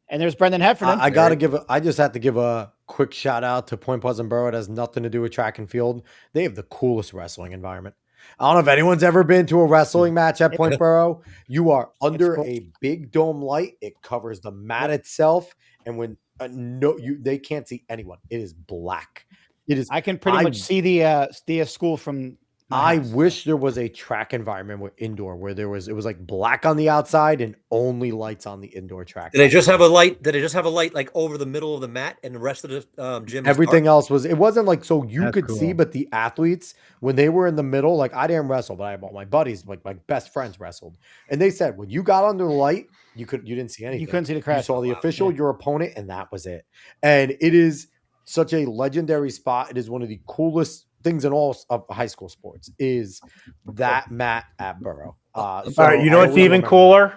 And there's Brendan Heffernan. I gotta give. I just have to give a quick shout out to Point Pleasant Borough. It has nothing to do with track and field. They have the coolest wrestling environment. I don't know if anyone's ever been to a wrestling match at Point Borough. You are under cool. a big dome light. It covers the mat itself, and when they can't see anyone. It is black. It is. I can pretty much see the school from. I wish there was a track environment with indoor where it was like black on the outside and only lights on the indoor track. Did they just have a light? Did they just have a light like over the middle of the mat and the rest of the gym? Everything else was. It wasn't like so you That's could see, cool. but the athletes when they were in the middle, like I didn't wrestle, but I have all my buddies, like my best friends wrestled, and they said when you got under the light, you didn't see anything. You couldn't see the You crowd. saw the official, your opponent, and that was it. And it is such a legendary spot. It is one of the coolest things in all of high school sports is that mat at Borough. All right, you know what's even cooler?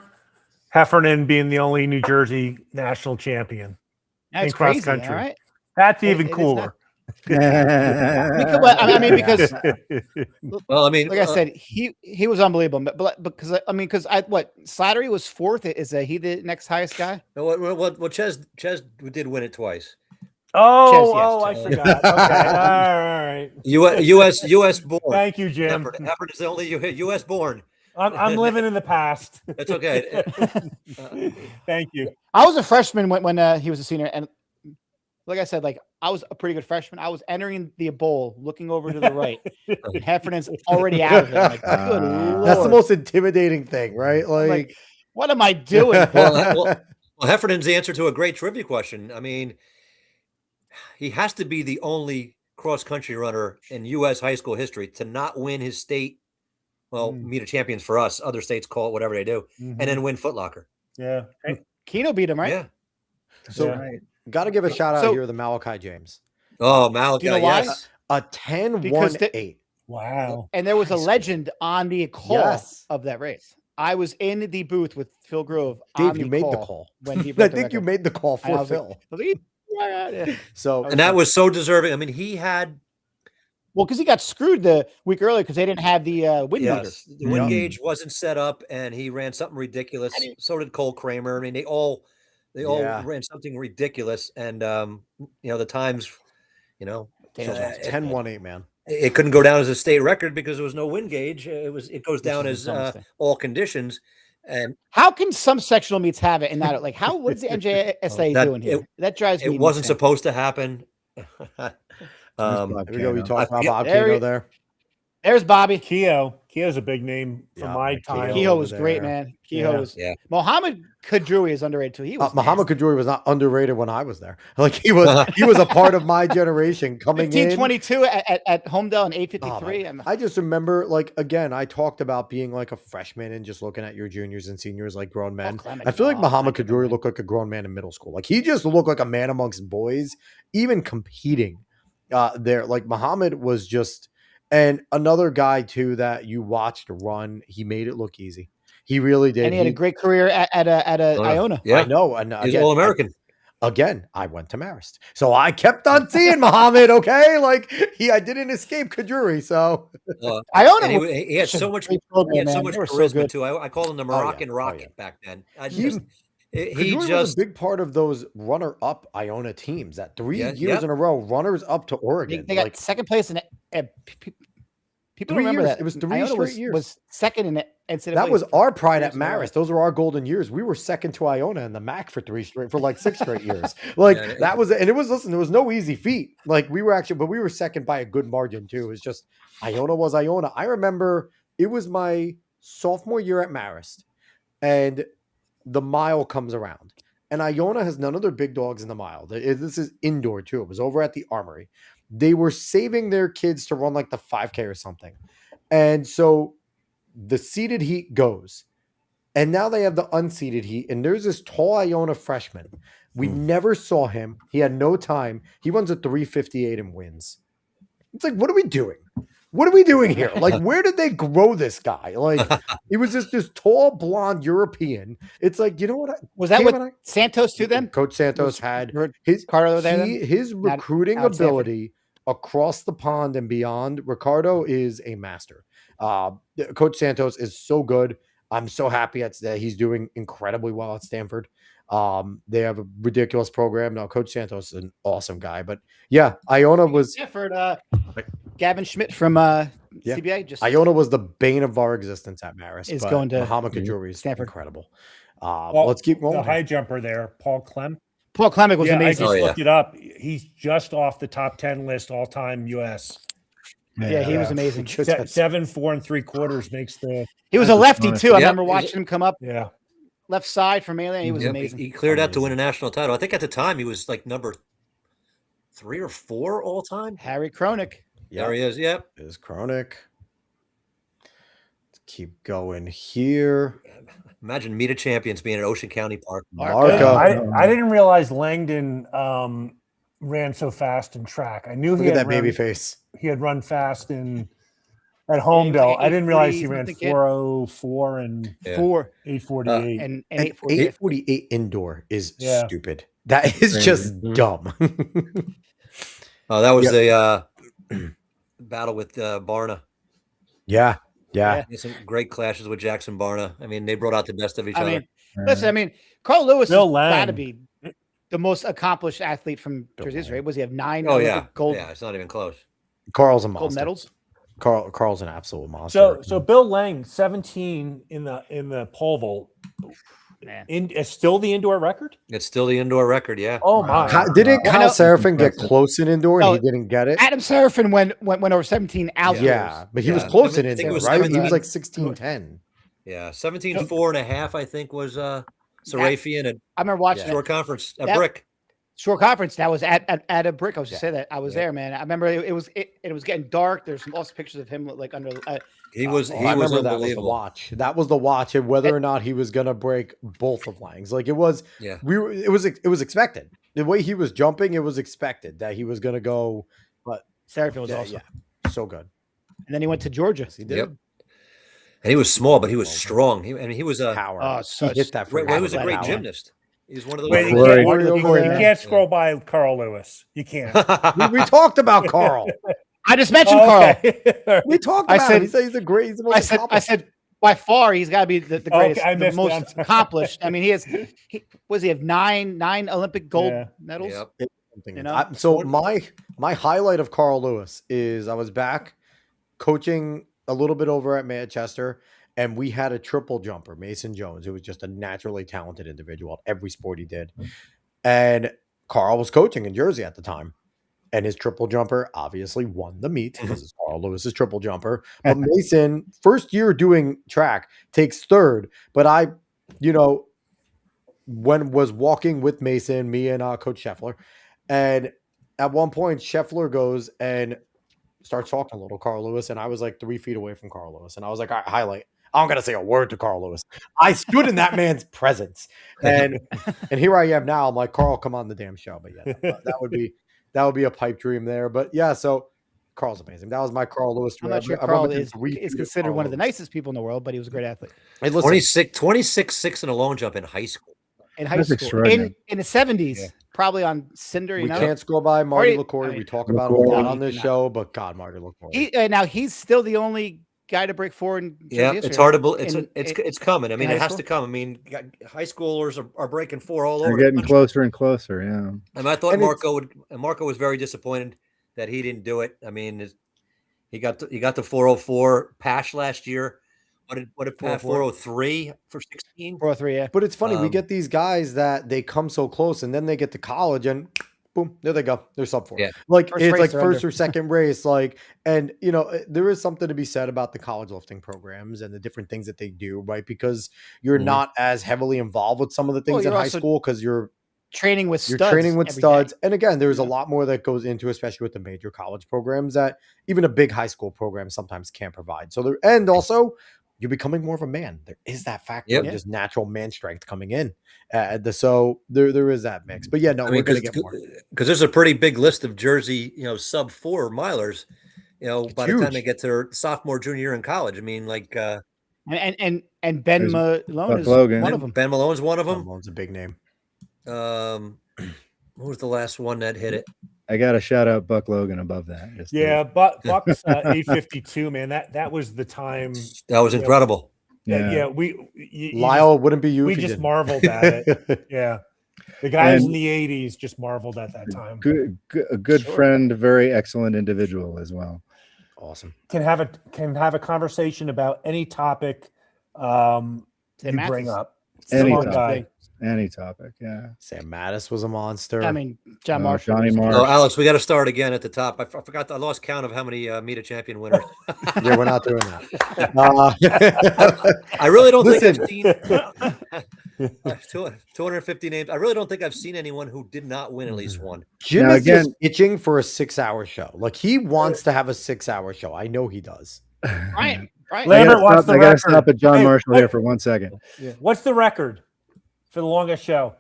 Heffernan being the only New Jersey national champion That's in cross crazy, country. all right? That's even it is cooler. I mean, because Well, I mean, like I said, he was unbelievable. But because Slattery was fourth. Is he the next highest guy? what Ches did win it twice. I Chess, forgot. Okay, all right. U.S. born. Thank you, Jim. Heffernan is the only U.S. born. I'm living in the past. That's okay. Thank you. I was a freshman when he was a senior, and like I said, like I was a pretty good freshman. I was entering the bowl, looking over to the right, and Heffernan's already out of it. I'm like, good Lord. That's the most intimidating thing, right? Like, what am I doing? well, Heffernan's the answer to a great trivia question. I mean, he has to be the only cross-country runner in U.S. high school history to not win his state. Well, meet a champions for us. Other states call it whatever they do, and then win Foot Locker. Yeah. Keno beat him, right? Yeah. So, got to give a shout out here to Malachi James. Oh, Malachi, Do you know why? yes. A 10-1-8. Wow. And there was a legend on the call Yes. of that race. I was in the booth with Phil Grove. Dave, on you the made the call call. when he I broke the think you record. made the call And I for was like, Phil. yeah. So, And that was so deserving. I mean, he had Well, because he got screwed the week earlier because they didn't have the wind meter. yes, the wind gauge wasn't set up, and he ran something ridiculous. So did Cole Kramer. I mean, they all Yeah. ran something ridiculous, and the times, so 10-1-8, man. it couldn't go down as a state record because there was no wind gauge. It goes down is as the dumbest thing. all conditions, and How can some sectional meets have it and not like how? What is the NJSA doing here? That drives me. it wasn't insane. supposed to happen. Here we go. We talked about yeah, Bob there Keno he- there. There's Bobby. Kehoe's a big name from Yeah, my Kehoe. time. Kehoe over was great, there. man. Kehoe Yeah. was. Yeah. Mohammed Kadroui is underrated too. He was Muhammad Kadroui was not underrated when I was there. Like he was a part of my generation coming in. 1522 at Homedale in Oh, 853. I just remember, like, again, I talked about being like a freshman and just looking at your juniors and seniors like grown men. Clement, I feel like Muhammad Clement. Kadroui looked like a grown man in middle school. Like he just looked like a man amongst boys, even competing there. Like Muhammad was just, and another guy too that you watched run. He made it look easy. He really did. And he had a great career at Iona. Yeah, I know. And he's again, all American. Again, I went to Marist. So I kept on seeing Muhammad, okay? Like I didn't escape Kadroui, so Iona. And was he had such a so much. great He program, had so man. much They were so charisma good. too. I called him the Oh, yeah. Moroccan Oh, Rocket yeah. back then. Kadroui He was just a big part of those runner-up Iona teams that 3 Yeah, years yep. in a row, runners up to Oregon. They got like second place in it. People 3 remember years. that. It was 3 Iona straight years. was second in it. that was our pride at years in a row. Marist. Those were our golden years. We were second to Iona in the MAC for like 6 straight years. Like Yeah, that was, and it was, listen, there was no easy feat. Like we were actually, but we were second by a good margin too. It was just Iona was Iona. I remember it was my sophomore year at Marist, and the mile comes around, and Iona has none of their big dogs in the mile. This is indoor too. It was over at the Armory. They were saving their kids to run like the 5K or something, and so the seeded heat goes, and now they have the unseeded heat, and there's this tall Iona freshman. We never saw him. He had no time. He runs a 3:58 and wins. It's like, what are we doing? What are we doing here? Like, where did they grow this guy? Like, it was just this tall, blonde European. It's like, you know what? Was that Cam with and I- Santos too? Then Coach Santos had Was his Carter there then? his Not recruiting Alex Sanford? ability across the pond and beyond, Ricardo is a master. Coach Santos is so good. I'm so happy that he's doing incredibly well at Stanford. They have a ridiculous program. Now, Coach Santos is an awesome guy. But yeah, Iona was Stanford, Gavin Schmidt from CBA. Just Iona was the bane of our existence at Marist. Is but going to Muhammad Kajuri is Stanford. incredible. Well, Let's keep the going. high jumper there, Paul Clem. Paul Clemic was I amazing. just looked it up. He's just off the top 10 list all time US. Yeah, he was amazing. 7 4 3/4 makes the. He was a lefty too. I Yep. remember watching him come up Yeah. left side from Melee. He was Yep, amazing. He cleared out to win a national title. I think at the time he was like number 3 or 4 all time. Harry Kronik. There he is. Yep. Is Chronic. Let's keep going here. Imagine Meet of Champions being at Ocean County Park. Marco. I didn't realize Langdon ran so fast in track. I knew Look at that baby face. he had run fast at Homedale. I didn't realize he ran 4:04 and Yeah. 8:48 and 8:48. 848 indoor is Yeah. stupid. That is just dumb. Oh, that was the battle with Barna. Yeah. He had some great clashes with Jackson Barna. I mean, they brought out the best of each other. I mean, listen, I mean, Carl Lewis has Bill got to Lang. be the most accomplished athlete from Jersey history. Lang. Was he have 9 Oh Olympic yeah, gold yeah, it's not even close. Carl's a gold monster. medals? Carl's an absolute monster. so Bill Lang 17 in the pole vault. Man. It's still the indoor record? It's still the indoor record. Yeah. Oh my. Didn't Well, I Kyle know- Serafin get close in indoor and No, he didn't get it? Adam Serafin went over 17 outdoors. Yeah, but he was Yeah. close in I think it indoor, was right? He 17. was like 16-10. Yeah. 17.4.5, I think, was Serafian at I remember watching Shore Conference at That- Brick. Shore Conference. That was at a brick. I was just Yeah. saying that. I was there, man. I remember it was getting dark. There's some also pictures of him like under. He was I he was remember that was the unbelievable. watch. That was the watch, and whether or not he was gonna break both of Lang's. Like it was, Yeah. it was expected. The way he was jumping, it was expected that he was gonna go. But Serafin was awesome. so good. And then he went to Georgia. Yes, he did. Yep. And he was small, but he was strong. He was a Power. Oh, he such hit that. he was a freaking great power. gymnast. He's one of those. Wait, you Corey- can't, Corey you over can't scroll by Carl Lewis. You can't. We talked about Carl. I just mentioned Oh, Carl. okay. We talked I about said- him. He said he's the great. He's the most I said by far he's got to be the Okay, greatest, I the missed it. I'm most sorry. accomplished. I mean, he have 9 Olympic gold Yeah. medals. Yep. You know? So my highlight of Carl Lewis is I was back coaching a little bit over at Manchester, and we had a triple jumper, Mason Jones, who was just a naturally talented individual at every sport he did. And Carl was coaching in Jersey at the time. And his triple jumper obviously won the meet because it's Carl Lewis's triple jumper. But Mason, first year doing track, takes third. But I, was walking with Mason, me and Coach Scheffler. And at one point, Scheffler goes and starts talking a little Carl Lewis. And I was like 3 feet away from Carl Lewis. And I was like, all right, highlight. I'm going to say a word to Carl Lewis. I stood in that man's presence. And here I am now. I'm like, Carl, come on the damn show. But yeah, that would be a pipe dream there. But yeah, so Carl's amazing. That was my Carl Lewis. I'm not sure I Carl remember is 3 feet of considered Carl one of the Lewis. nicest people in the world, but he was a great athlete Hey, listen, 26.6 in a long jump in high school. in high That's school. extraordinary. In the 70s, Yeah. probably on Cinder. You we know, can't scroll by Marty Marty- LaCour. I mean, We talk about him a lot LaCour. on this No. show, but God, Marty LaCour. now he's still the only guy to break 4 in Jersey Yeah, history. it's hard to believe. In- It's coming. I mean, in it high has school? to come. I mean, high schoolers are breaking 4 all They're over. the getting country. closer and closer. Yeah. I mean, I thought And Marco was very disappointed that he didn't do it. I mean, he got the 404 Pash last year. What did Pash 403 for 16? 403, yeah. But it's funny, we Um, get these guys that they come so close and then they get to college and boom, there they go. They're sub 4. Yeah. Like First it's race like they're first under. or second race. Like, and there is something to be said about the college lifting programs and the different things that they do, right? Because you're Mhm. not as heavily involved with some of the things Well, in you're high also school because you're Training with studs. training with every day. studs. And again, there's a Yeah. lot more that goes into, especially with the major college programs that even a big high school program sometimes can't provide. So and also you're becoming more of a man. There is that factor Yep. of just natural man strength coming in. So there is that mix. But yeah, no, I we're mean, going to get more. because there's a pretty big list of Jersey, sub 4 milers. It's By the time huge. they get to their sophomore, junior year in college. I mean, like And Ben There's Malone is Logan. one of them. Ben Malone's one of them. It's a big name. Who was the last one that hit it? I got to shout out Buck Logan above that. Just Yeah, but Buck's 852, man. That was the time. That was incredible. Yeah, Lyle wouldn't be you. We if he just didn't. marveled at it. Yeah, the guys And- in the '80s just marveled at that time. a good Sure. friend, very excellent individual as well. Awesome. Can have a conversation about any topic you Sam bring Mathis. up. Any Smart topic. guy. Any topic, yeah. Sam Mattis was a monster. I mean, John Marshall. Johnny was- Marsh. Oh, Alex, we got to start again at the top. I forgot. I lost count of how many Meet a Champion winners. Yeah, we're not doing that. I really don't think Listen. I've seen 250 names. I really don't think I've seen anyone who did not win at least one. Jim Now, is just again- itching for a 6-hour show. Like he wants to have a 6-hour show. I know he does. Brian. Lambert, what's the I gotta record? stop at John Hey, Marshall what- here for 1 second. What's the record for the longest show?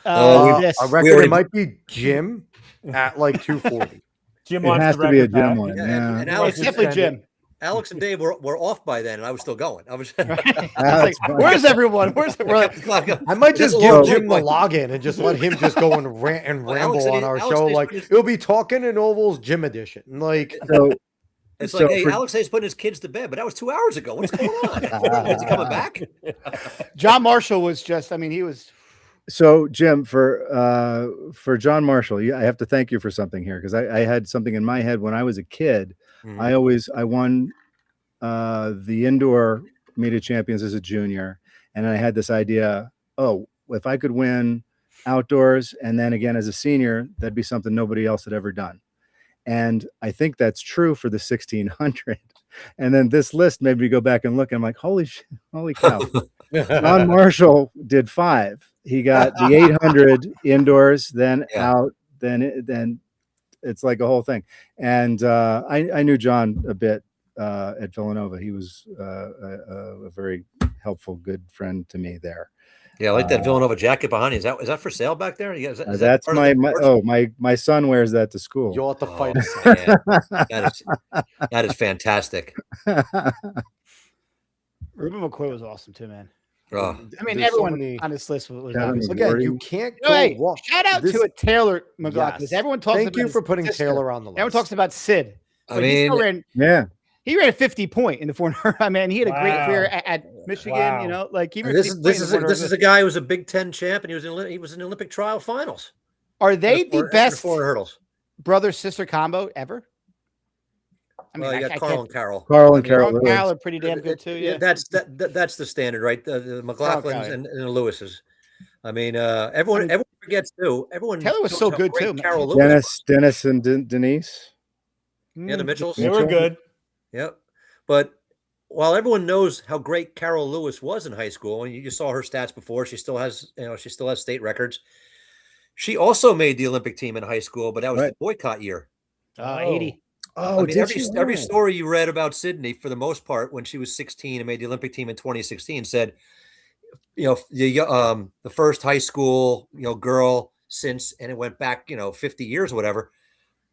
Yes. I We reckon already- it might be Jim at like 240. Jim It wants has the to be a record Jim back. one. Yeah, Yeah. and It's Alex, definitely Jim. Alex and Dave were off by then, and I was still going. I was. It's like, where's everyone? We're like, I might just Just give look Jim the like- login and just let him just go and rant and Well, ramble Alex said on he- our Alex show. said Like he's- it'll be Talking in Ovals Jim edition. Like So, It's So like, hey, for- Alex says putting his kids to bed, but that was 2 hours ago. What's going on? Is he coming back? John Marshall was just. I mean, he was. so Jim, for John Marshall, I have to thank you for something here because I had something in my head when I was a kid. Mhm. I won the indoor Meet of Champions as a junior, and I had this idea. Oh, if I could win outdoors and then again as a senior, that'd be something nobody else had ever done. And I think that's true for the 1600. And then this list made me go back and look. And I'm like, holy cow! John Marshall did 5. He got the 800 indoors, then Yeah. out, then it's like a whole thing. And I knew John a bit at Villanova. He was a very helpful, good friend to me there. Yeah, I like that Villanova jacket behind you. Is that for sale back there? Yeah, is that That's part of my, the my merch? my son wears that to school. you'll have to fight Oh, us. man. That is fantastic. Ruben McCoy was awesome too, man. Oh, I mean, There's so everyone many- on this list was Kevin obviously. Again, Gordy. you can't No, go hey, wrong. shout out This- to a Taylor McLaughlin. Yes. Everyone talks. Thank about you his for putting sister. Taylor on the list. Everyone talks about Sid. I But he still mean, ran. Yeah. He ran a 50 point in the 400. I mean, he had a great Wow. career at Michigan. Wow. You know, like he ran this 50 is point this in is the a, this is 400. a guy who was a Big Ten champ, and he was in the Olympic trial finals. Are they In the in best 400 hurdles. brother sister combo ever? I Well, you got Carl can't- and Carol. Carl and I mean, Carol Carl and Lewis. Carol are pretty damn good too. Yeah. That's the standard, right? The McLaughlins yeah. and the Lewises. I mean, everyone forgets too. Everyone Taylor was knows so how good, great too, man. Carol Lewis was. Dennis and Denise. Yeah, the Mitchells. They were good. Yep. But while everyone knows how great Carol Lewis was in high school, and you saw her stats before, she still has state records. She also made the Olympic team in high school, but that was Right. the boycott year. 80. Oh, I mean, did every she? every story you read about Sydney, for the most part, when she was 16 and made the Olympic team in 2016, said, the first high school girl since, and it went back 50 years or whatever,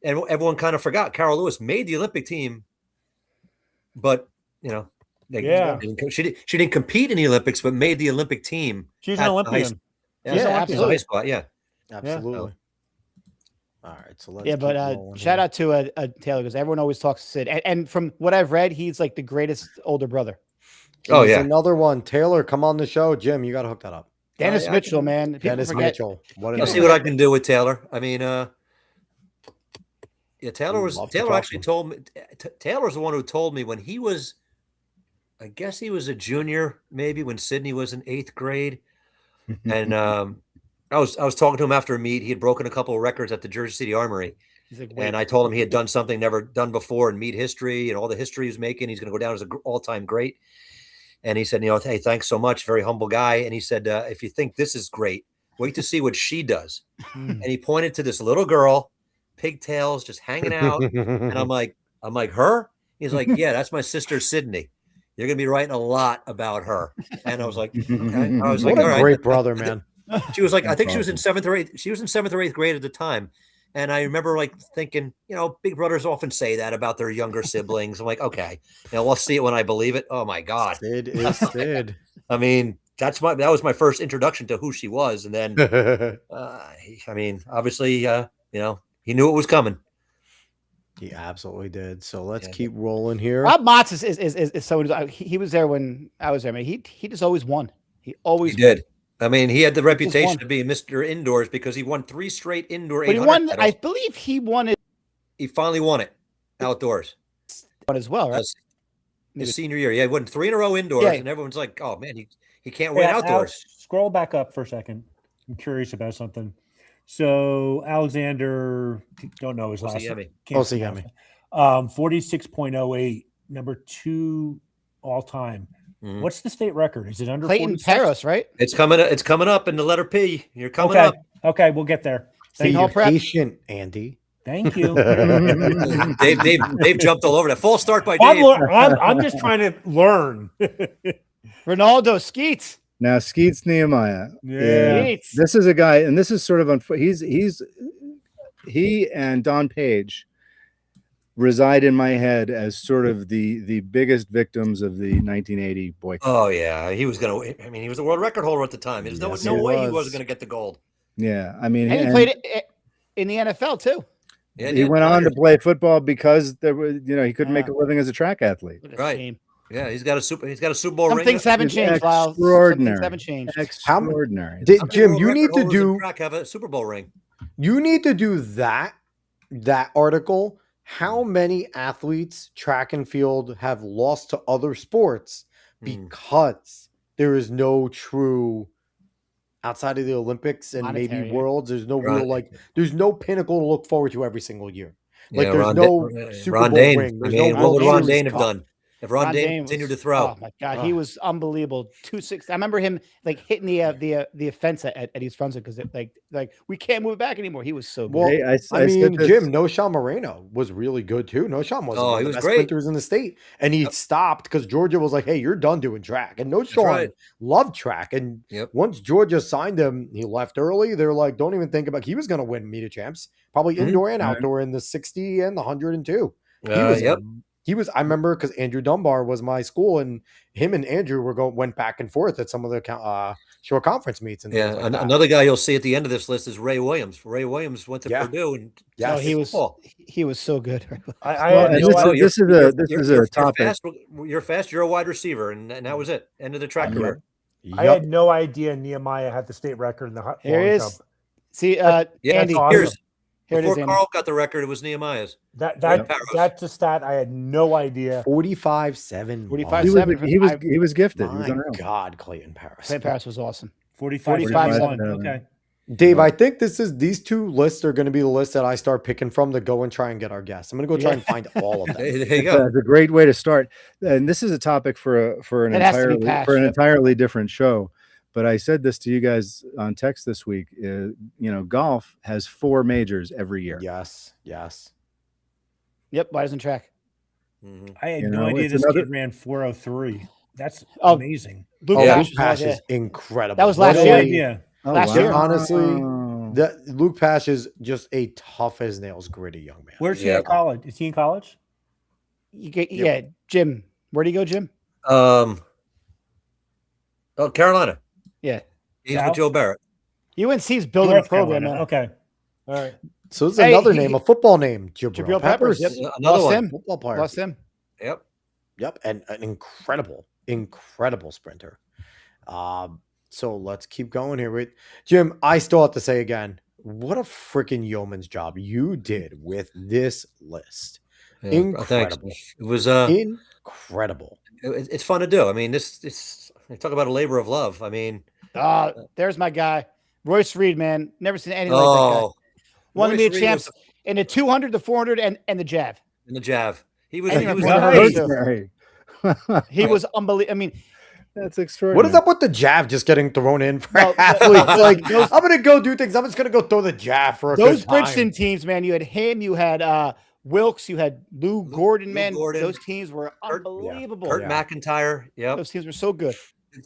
and everyone kind of forgot Carol Lewis made the Olympic team, but Yeah. she didn't compete in the Olympics, but made the Olympic team. She's at an the high Olympian. school. Yeah, she's an Olympian. absolutely. High school, yeah. Absolutely. All right, so let's Yeah, keep but rolling shout here. out to a Taylor because everyone always talks to Sid, and from what I've read, he's like the greatest older brother. Oh, Here's yeah. another one. Taylor, come on the show. Jim, you got to hook that up. Dennis yeah, I Mitchell, man. People Dennis forget. Mitchell. What an I'll see what I can do with Taylor. I mean, Taylor Love to Taylor talk actually to him. told me. Taylor's the one who told me when he was, I guess he was a junior, maybe when Sydney was in 8th grade, and I was talking to him after a meet. He had broken a couple of records at the Jersey City Armory, He's like, and I told him he had done something never done before in meet history, and all the history he was making. He's going to go down as an all-time great. And he said, hey, thanks so much. Very humble guy. And he said, if you think this is great, wait to see what she does. And he pointed to this little girl, pigtails, just hanging out. And I'm like, her? He's like, yeah, that's my sister, Sydney. You're going to be writing a lot about her. And I was like, okay. I was like, what all a right. great brother, man. She was like, I That's think she was in awesome. 7th or 8th. She was in 7th or 8th grade at the time. And I remember like thinking, big brothers often say that about their younger siblings. I'm like, okay, we'll see it when I believe it. Oh my God. Sid is Sid. I mean, that was my first introduction to who she was. And then, I mean, obviously, he knew it was coming. He absolutely did. So let's keep rolling here. Rob Motz is someone. He was there when I was there. I mean, he just always won. He did. I mean, he had the reputation of being Mr. Indoors because he won 3 straight indoor. But he won. I believe he won it. He finally won it outdoors. Won as well, right? His senior year, he won 3 in a row indoors, and everyone's like, "Oh man, he can't win outdoors." Alex, scroll back up for a second. I'm curious about something. So Alexander, don't know his last name. 46.08, number 2 all time. Mm-hmm. What's the state record? Is it under Clayton Paros, right? It's coming up in the letter P. You're coming up. Okay, we'll get there. Be patient, Andy. Thank you. Dave jumped all over that. False start by Dave. I'm just trying to learn. Ronaldo Skeets. Now Skeets Nehemiah. Yeah. This is a guy, and this is sort of he and Don Page reside in my head as sort of the biggest victims of the 1980 boycott. Oh yeah, he was gonna. I mean, he was the world record holder at the time. There's no way he wasn't gonna get the gold. Yeah, I mean, and he played it in the NFL too. Yeah, he went on to play football because there was, he couldn't make a living as a track athlete. Right. Shame. Yeah, he's got a Super Bowl ring. Some things haven't changed, Lyle. Extraordinary. Some things haven't changed. Extraordinary. Jim, you need to do. Have a Super Bowl ring. You need to do that article. How many athletes, track and field, have lost to other sports because there is no true, outside of the Olympics and maybe Worlds, there's no real, there's no pinnacle to look forward to every single year. Like there's no Super Bowl ring. I mean, what would Ron Dane have done? If Ron Dane continued to throw, oh my God, he was unbelievable. 260. I remember him hitting the fence at East Brunswick because like we can't move it back anymore. He was so good. Well, I mean, Jim, Noshawn Moreno was really good too. Noshawn was one of the best sprinters in the state, and he stopped because Georgia was like, "Hey, you're done doing track." And Noshawn loved track, and once Georgia signed him, he left early. They're like, "Don't even think about." He was going to win meet of champs, probably indoor and outdoor in the 60 and the 102. He was. I remember because Andrew Dunbar was my school, and him and Andrew went back and forth at some of the short conference meets. And another guy you'll see at the end of this list is Ray Williams. Ray Williams went to Purdue, and he was so good. This is a topic. You're fast. You're a wide receiver, and that was it. End of the track career. Yep. I had no idea Nehemiah had the state record in the. Here it is. See, Andy. Awesome. Before Carl got the record, it was Nehemiah's. That's a stat I had no idea. 45-7. 45-7. He was gifted. My God, Clayton Paris. Clayton Paris was awesome. 45-7. Okay. Dave, I think these two lists are going to be the list that I start picking from to go and try and get our guests. I'm going to go try and find all of them. There you go. That's a great way to start. And this is a topic for an entirely different show. But I said this to you guys on text this week. Golf has 4 majors every year. Yes. Yep. Why doesn't track? Mm-hmm. I had no idea this kid ran 403. That's amazing. Luke Pash is incredible. That was last year. Yeah. Last year, honestly, Luke Pash is just a tough as nails, gritty young man. Where's he at college? Is he in college? Jim. Where'd he go, Jim? Carolina. Yeah. He's with Joe Barrett. UNC's building a program. Okay. All right. So there's another name, a football name. Jabril Peppers. Yep. Another one. Football player. Lost him. Yep. And an incredible sprinter. So let's keep going here. Jim, I still have to say again, what a freaking yeoman's job you did with this list. Incredible. It was incredible. It's fun to do. I mean, this talk about a labor of love. I mean, there's my guy, Royce Reed, man. Never seen anything like that guy. Won the meet champs in the 200, the 400, and the jav. He was he was unbelievable. I mean, that's extraordinary. What is up with the jav just getting thrown in for athletes? I'm gonna go do things. I'm just gonna go throw the jav for those Bridgeton teams, man. You had him, you had Wilkes, you had Lou Gordon, man. Those teams were unbelievable. Kurt McIntyre. Yep. Those teams were so good.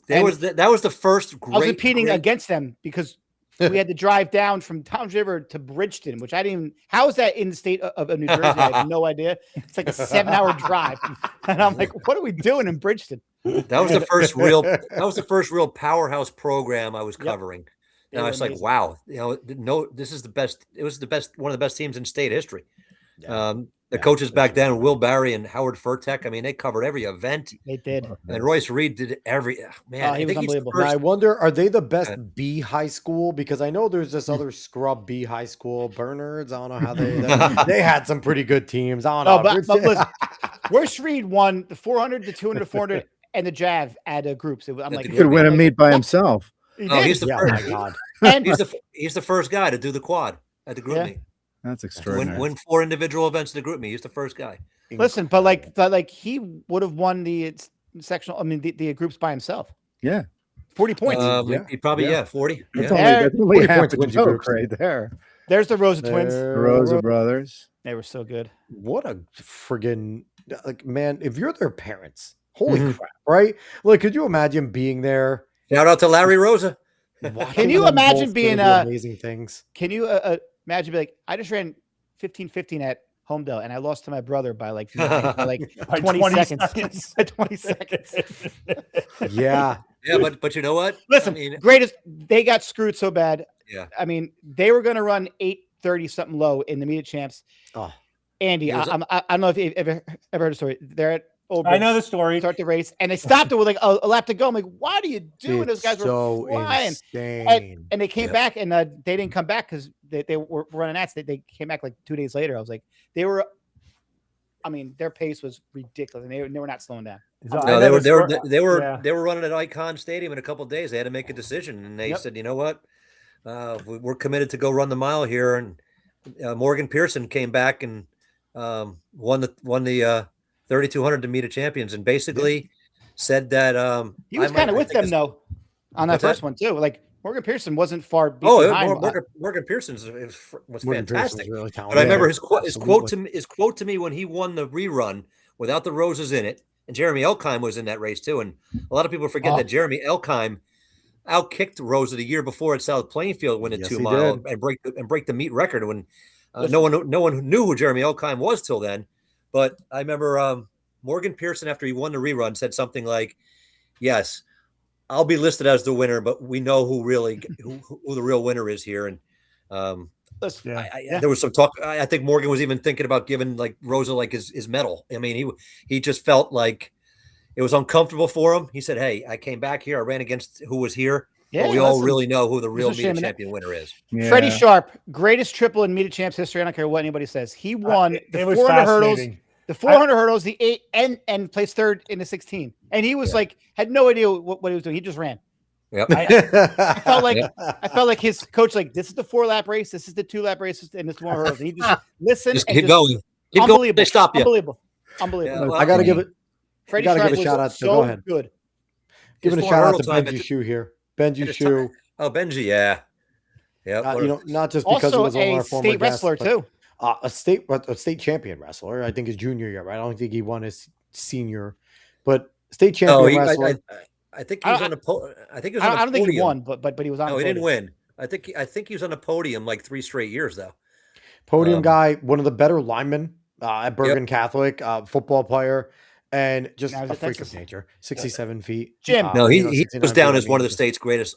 That was the first great. I was competing against them because we had to drive down from Towns River to Bridgeton, which I didn't even. How is that in the state of New Jersey? I have no idea. It's like a 7-hour drive, and I'm like, "What are we doing in Bridgeton?" That was the first real powerhouse program I was covering. And I was like, wow, this is the best. It was one of the best teams in state history. Yeah. The coaches back then, Will Barry and Howard Furtek, I mean, they covered every event. They did. And Royce Reed did every man. He was unbelievable. Now, I wonder, are they the best B high school? Because I know there's this other scrub B high school, Bernards. I don't know how they had some pretty good teams. I don't know. But listen, Royce Reed won the 400, the 200, 400, and the Jav at groups. I'm like, he could win a meet by himself. He's the first. My God. And he's the first guy to do the quad at the group meet. That's extraordinary. Win 4 individual events in the group meet. He's the first guy. Listen, but like he would have won the sectional. I mean, the groups by himself. Yeah, 40 points. He probably 40. That's Yeah. only half points the wins you joke groups. right there. There's the Rosa twins. The Rosa brothers. They were so good. What a friggin' man! If you're their parents, holy crap, right? Like, could you imagine being there? Shout out to Larry Rosa. Can you imagine being amazing things? Can you imagine be like, I just ran 15-15 at Homedale and I lost to my brother by like 20 seconds. 20 seconds. Yeah. Yeah, but you know what? Listen, I mean, greatest. They got screwed so bad. Yeah. I mean, they were going to run 8:30 something low in the meet of champs. Oh, Andy, I don't know if you've ever heard a story. They're at Old I know the story. Start the race, and they stopped it with like a lap to go. I'm like, "What are you doing?" Those guys so were flying, insane. and they came back, and they didn't come back because they were running ats. They came back like 2 days later. I was like, they were. I mean, their pace was ridiculous, and they were not slowing down. No, they were running at Icon Stadium in a couple of days. They had to make a decision, and they said, "You know what? We're committed to go run the mile here." And Morgan Pearson came back and won the 3,200 to meet a champions, and basically said that he was kind of with them though on that first one too. Like Morgan Pearson wasn't far behind. Morgan Pearson was Morgan fantastic. Pearson's really But I remember his quote to me when he won the rerun without the roses in it, and Jeremy Elkheim was in that race too. And a lot of people forget that Jeremy Elkheim outkicked Rosa the year before at South Plainfield, winning 2 mile and break the meet record when no one knew who Jeremy Elkheim was till then. But I remember Morgan Pearson, after he won the rerun, said something like, "Yes, I'll be listed as the winner, but we know who the real winner is here." And there was some talk. I think Morgan was even thinking about giving like Rosa like his medal. I mean, he just felt like it was uncomfortable for him. He said, "Hey, I came back here. I ran against who was here. Yeah, but we all really know who the real meet champion winner is." Yeah. Freddie Sharp, greatest triple in meet of champs history. I don't care what anybody says. He won the 400 hurdles, the 400 hurdles, the 8, and placed third in the 16. And he was like, had no idea what he was doing. He just ran. Yep. I felt like his coach, like, this is the 4-lap race, this is the 2-lap race, and this 1 hurdles. And he just listened. Just keep going. Keep going. They stop you. Unbelievable. Yeah, well, I got to give it. Freddie Gotta Sharp give a shout out. so Go ahead. good. Giving a shout out to Benji Shu here. Benji Shu. Oh, Benji, yeah. Not just because he was on our former state wrestler guest, too. A state champion wrestler. I think his junior year, right? I don't think he won his senior, but state champion wrestler. I think he was on a podium. I don't think he won, but he was on. No, he didn't win. I think he was on a podium like 3 straight years though. Podium guy, one of the better linemen at Bergen Catholic, football player, and just a freak of nature. 67 feet. Jim. No, he was down as one of the state's greatest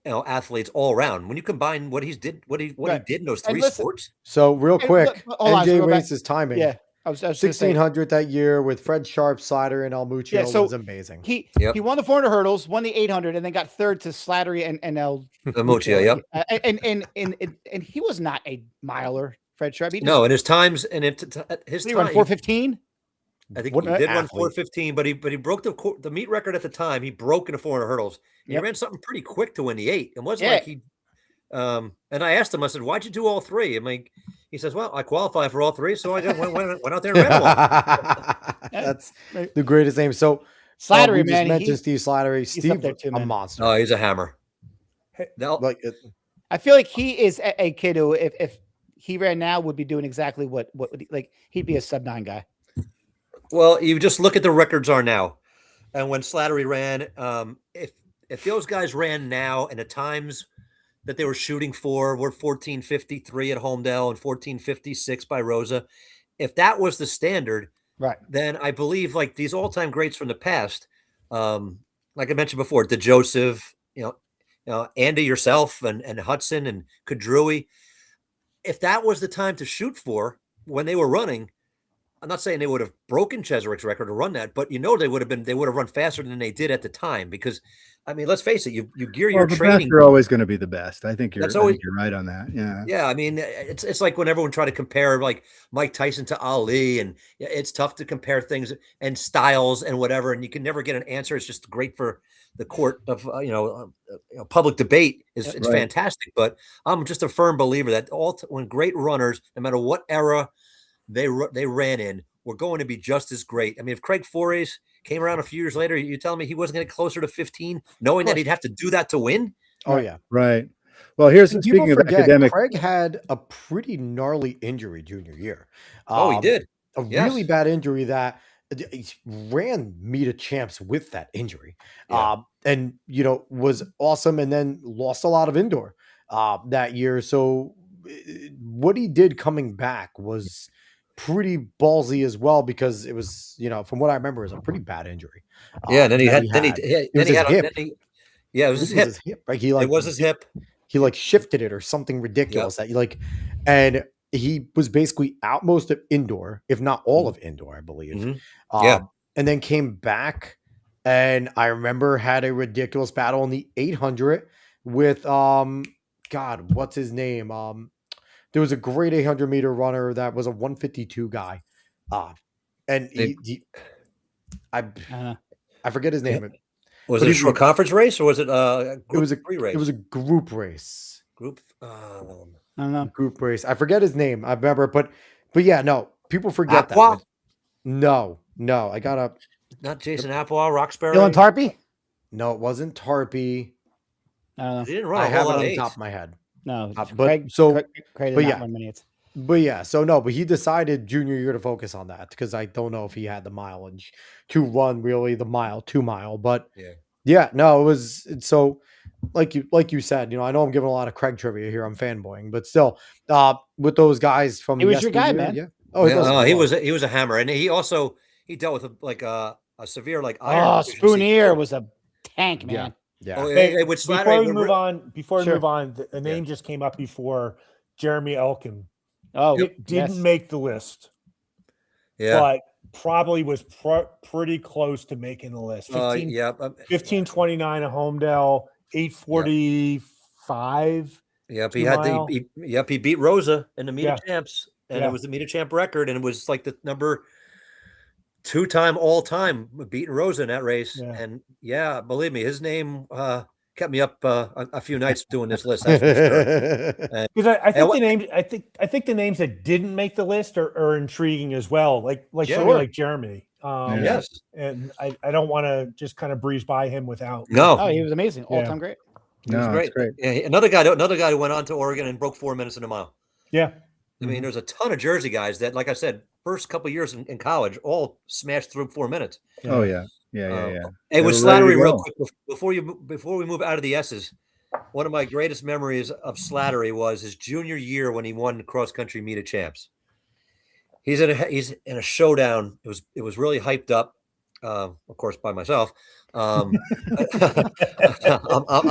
athletes all around. When you combine what he did in those 3 sports. So real quick, NJ races timing. Yeah. I was 1600 that year with Fred Sharp, Slider, and Almuccio was amazing. He won the 400 hurdles, won the 800, and then got third to Slattery and Almuccio. Yep. And he was not a miler, Fred Sharp. And his times and his he time. Run 4:15. I think he did run 4:15, but he broke the meet record at the time. He broke in the 400 hurdles. He ran something pretty quick to win the 8. It wasn't like he. And I asked him. I said, "Why'd you do all 3?" I mean, he says, "Well, I qualify for all 3, so I just went out there and ran them." That's the greatest name. So Slattery, we man. Just mentioned Steve Slattery. Steve, too, a monster. Oh, he's a hammer. I feel like he is a kid who, if he ran now, would be doing exactly what like he'd be a sub-9 guy. Well, you just look at the records are now, and when Slattery ran, if those guys ran now and the times that they were shooting for were 14:53 at Homedale and 14:56 by Rosa, if that was the standard, right? Then I believe like these all-time greats from the past, Like I mentioned before, DeJoseph, Andy, yourself, and Hudson and Kadrui. If that was the time to shoot for when they were running, I'm not saying they would have broken Cheserik's record to run that, but they would have run faster than they did at the time because, I mean, let's face it, you gear your the training. best are always going to be the best. I think That's always, you're right on that. Yeah. Yeah, I mean, it's like when everyone tried to compare like Mike Tyson to Ali, and it's tough to compare things and styles and whatever, and you can never get an answer. It's just great for the court of public debate. It's Right. fantastic, but I'm just a firm believer that when great runners, no matter what era they ran in, were going to be just as great. I mean, if Craig Forays came around a few years later, you telling me he wasn't going to get closer to 15, knowing that he'd have to do that to win? Oh yeah. Right. Well, here's And speaking of forget, academic. Craig had a pretty gnarly injury junior year. He did. A really bad injury that he ran meet of champs with that injury. Yeah. And was awesome, and then lost a lot of indoor that year. So what he did coming back was pretty ballsy as well, because it was, from what I remember, it was a pretty bad injury. Yeah, and then he that had, it was his hip. Yeah, it was his hip. Like it was his hip. He like shifted it or something ridiculous that and he was basically out most of indoor, if not all of indoor, I believe. Yeah. And then came back, and I remember had a ridiculous battle in the 800 with God, what's his name? There was a great 800 meter runner that was a 152 guy. And I forget his name. Was it a short conference race, or was it a group race? It was a group race. I don't know. Group race. I forget his name. I remember, but yeah, no, people forget that. No, I gotta. Not Jason Applewell, Roxbury. Dylan Tarpey? No, it wasn't Tarpey. He didn't run. I have it on the top of my head. No, Craig did not run many. But he decided junior year to focus on that, because I don't know if he had the mileage to run really the 2 mile. But it was so like you said, I know I'm giving a lot of Craig trivia here. I'm fanboying, but still, with those guys from he was your guy, man. Yeah. He was a hammer, and he dealt with a severe iron. Spoonier was a tank, man. Yeah. Before we move on, the name just came up before. Jeremy Elkin. It didn't make the list. Yeah. But probably was pretty close to making the list. 15:29 at Homedale, 8:45. He beat Rosa in the meet of champs, and it was the meet of champ record, and it was like the number 2-time all-time beating Rosa in that race. And believe me, his name kept me up a few nights doing this list. That's for sure. Because I think the names that didn't make the list are intriguing as well. Like Jeremy. Yes. And I don't want to just kind of breeze by him without. No. Oh, he was amazing. All-time great. He was great. Yeah, another guy who went on to Oregon and broke 4 minutes in a mile. Yeah. I mean, there's a ton of Jersey guys that, like I said, first couple of years in college, all smashed through 4 minutes. Oh yeah. Hey, with Slattery, real quick, before we move out of the S's, one of my greatest memories of Slattery was his junior year when he won the cross country meet of champs. He's in a showdown. It was really hyped up, of course, by myself. I'm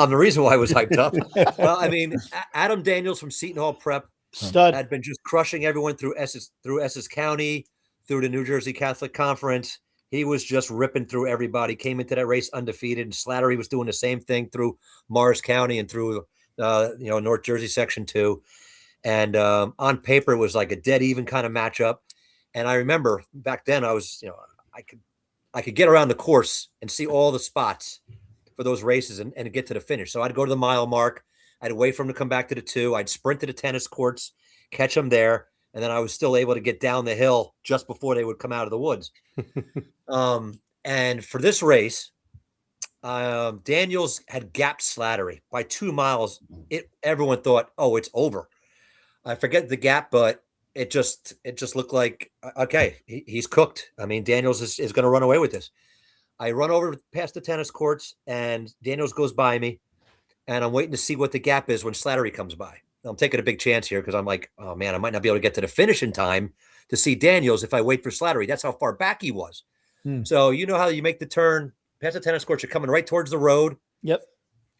the reason why it was hyped up. Well, I mean, Adam Daniels from Seton Hall Prep had been just crushing everyone through Essex County, through the New Jersey Catholic Conference. He was just ripping through everybody, came into that race undefeated, and Slattery was doing the same thing through Morris County and through North Jersey Section 2. And on paper, it was like a dead even kind of matchup. And I remember back then I was, I could get around the course and see all the spots for those races and get to the finish. So I'd go to the mile mark. I'd wait for him to come back to the 2. I'd sprint to the tennis courts, catch him there. And then I was still able to get down the hill just before they would come out of the woods. And for this race, Daniels had gapped Slattery by 2 miles. Everyone thought, oh, it's over. I forget the gap, but it just looked like, okay, he's cooked. I mean, Daniels is going to run away with this. I run over past the tennis courts, and Daniels goes by me, and I'm waiting to see what the gap is when Slattery comes by. I'm taking a big chance here because I'm like, oh, man, I might not be able to get to the finish in time to see Daniels if I wait for Slattery. That's how far back he was. So you know how you make the turn past the tennis court, you're coming right towards the road. Yep.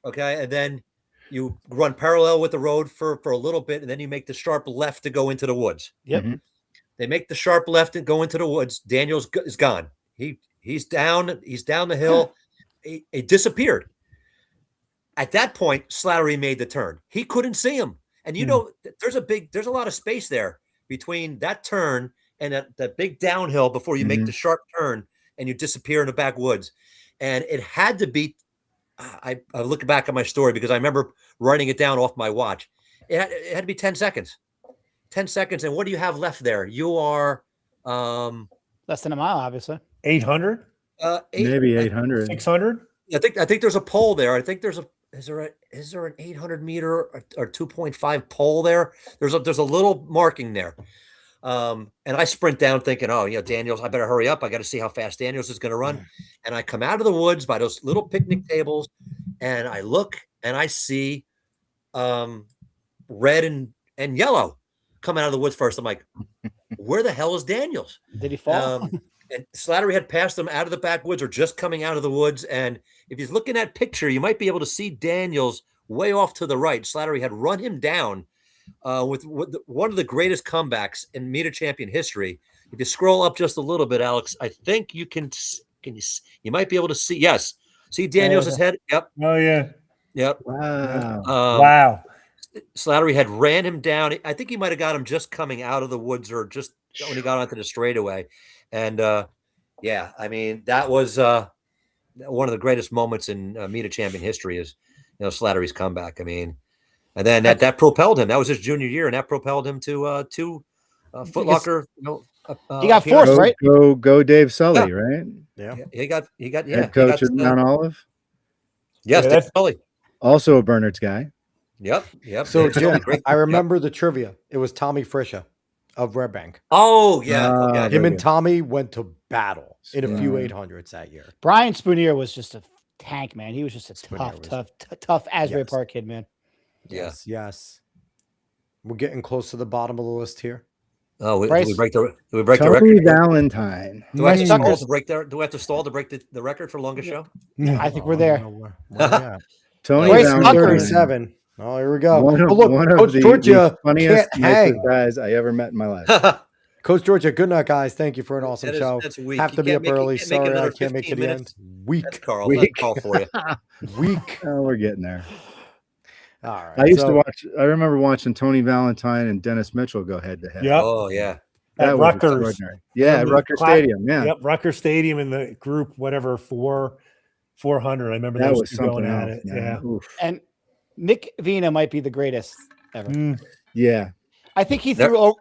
Okay, and then you run parallel with the road for a little bit, and then you make the sharp left to go into the woods. Yep. Mhm. They make the sharp left and go into the woods. Daniels is gone. He's down. He's down the hill. He disappeared. At that point, Slattery made the turn. He couldn't see him, and there's a lot of space there between that turn and that big downhill before you make the sharp turn and you disappear in the backwoods. And it had to be. I look back at my story because I remember writing it down off my watch. It had to be 10 seconds. 10 seconds. And what do you have left there? You are less than a mile, obviously. 800, Maybe 800. 600. I think there's a pole there. I think is there an 800 meter or 2.5 pole there? There's a little marking there. And I sprint down thinking, oh, Daniels, I better hurry up. I got to see how fast Daniels is going to run. And I come out of the woods by those little picnic tables and I look and I see red and yellow come out of the woods first. I'm like, where the hell is Daniels? Did he fall? And Slattery had passed him out of the backwoods or just coming out of the woods. And if he's looking at picture, you might be able to see Daniels way off to the right. Slattery had run him down with one of the greatest comebacks in meter champion history. If you scroll up just a little bit, Alex, I think you you might be able to see. Yes. See Daniels' head. Yep. Oh yeah. Yep. Wow. Wow. Slattery had ran him down. I think he might have got him just coming out of the woods or just when he got onto the straightaway. And yeah, I mean, that was one of the greatest moments in meter champion history is, Slattery's comeback. I mean, and then that propelled him. That was his junior year, and that propelled him to Foot Locker. He got forced, right? Go Dave Sully, right? Yeah. He got Head coach at Mount Olive. Yes, Yeah, Dave Sully. Also a Bernard's guy. Yep. So, Dave Sully, Jim, I remember the trivia. It was Tommy Frisha of Red Bank. Oh, yeah. Okay. Him very and good. Tommy went to battle in a few Right. 800s that year. Brian Spooner was just a tank, man. He was just a Spooner tough Asbury Yes. Park kid, man. Yeah. Yes. We're getting close to the bottom of the list here. Oh, do Bryce- we break the the Tony record? Valentine. Do I have to stall Suckers. to break the? Do we have to stall to break the record for longest show? I think we're there. Where we at? Tony Bryce Valentine. Tucker. 37. Oh, here we go. One of, Oh, look, one of Coach the Georgia funniest, can't nicest hang. guys I ever met in my life. That's Coach Georgia, good night, guys. Thank you for an awesome show. weak. Have You to be can't up make it- early. you can't make it Sorry, I another can't make it to 15 the minutes. end. Weak. That's Carl. Weak. That's Carl for you. Weak. Oh, we're getting there. All right. I used to so- watch. I remember watching Tony Valentine and Dennis Mitchell go head to head. Yep. Oh yeah. That At was Rutgers. extraordinary. Yeah, at the Rutgers cla- Stadium. Yeah, Yep. Rutgers Stadium in the group, whatever, 400. I remember that those was two going something at else. it. Man. Yeah. Oof. And Nick Vina might be the greatest ever. Mm. Yeah. I think he There- threw over.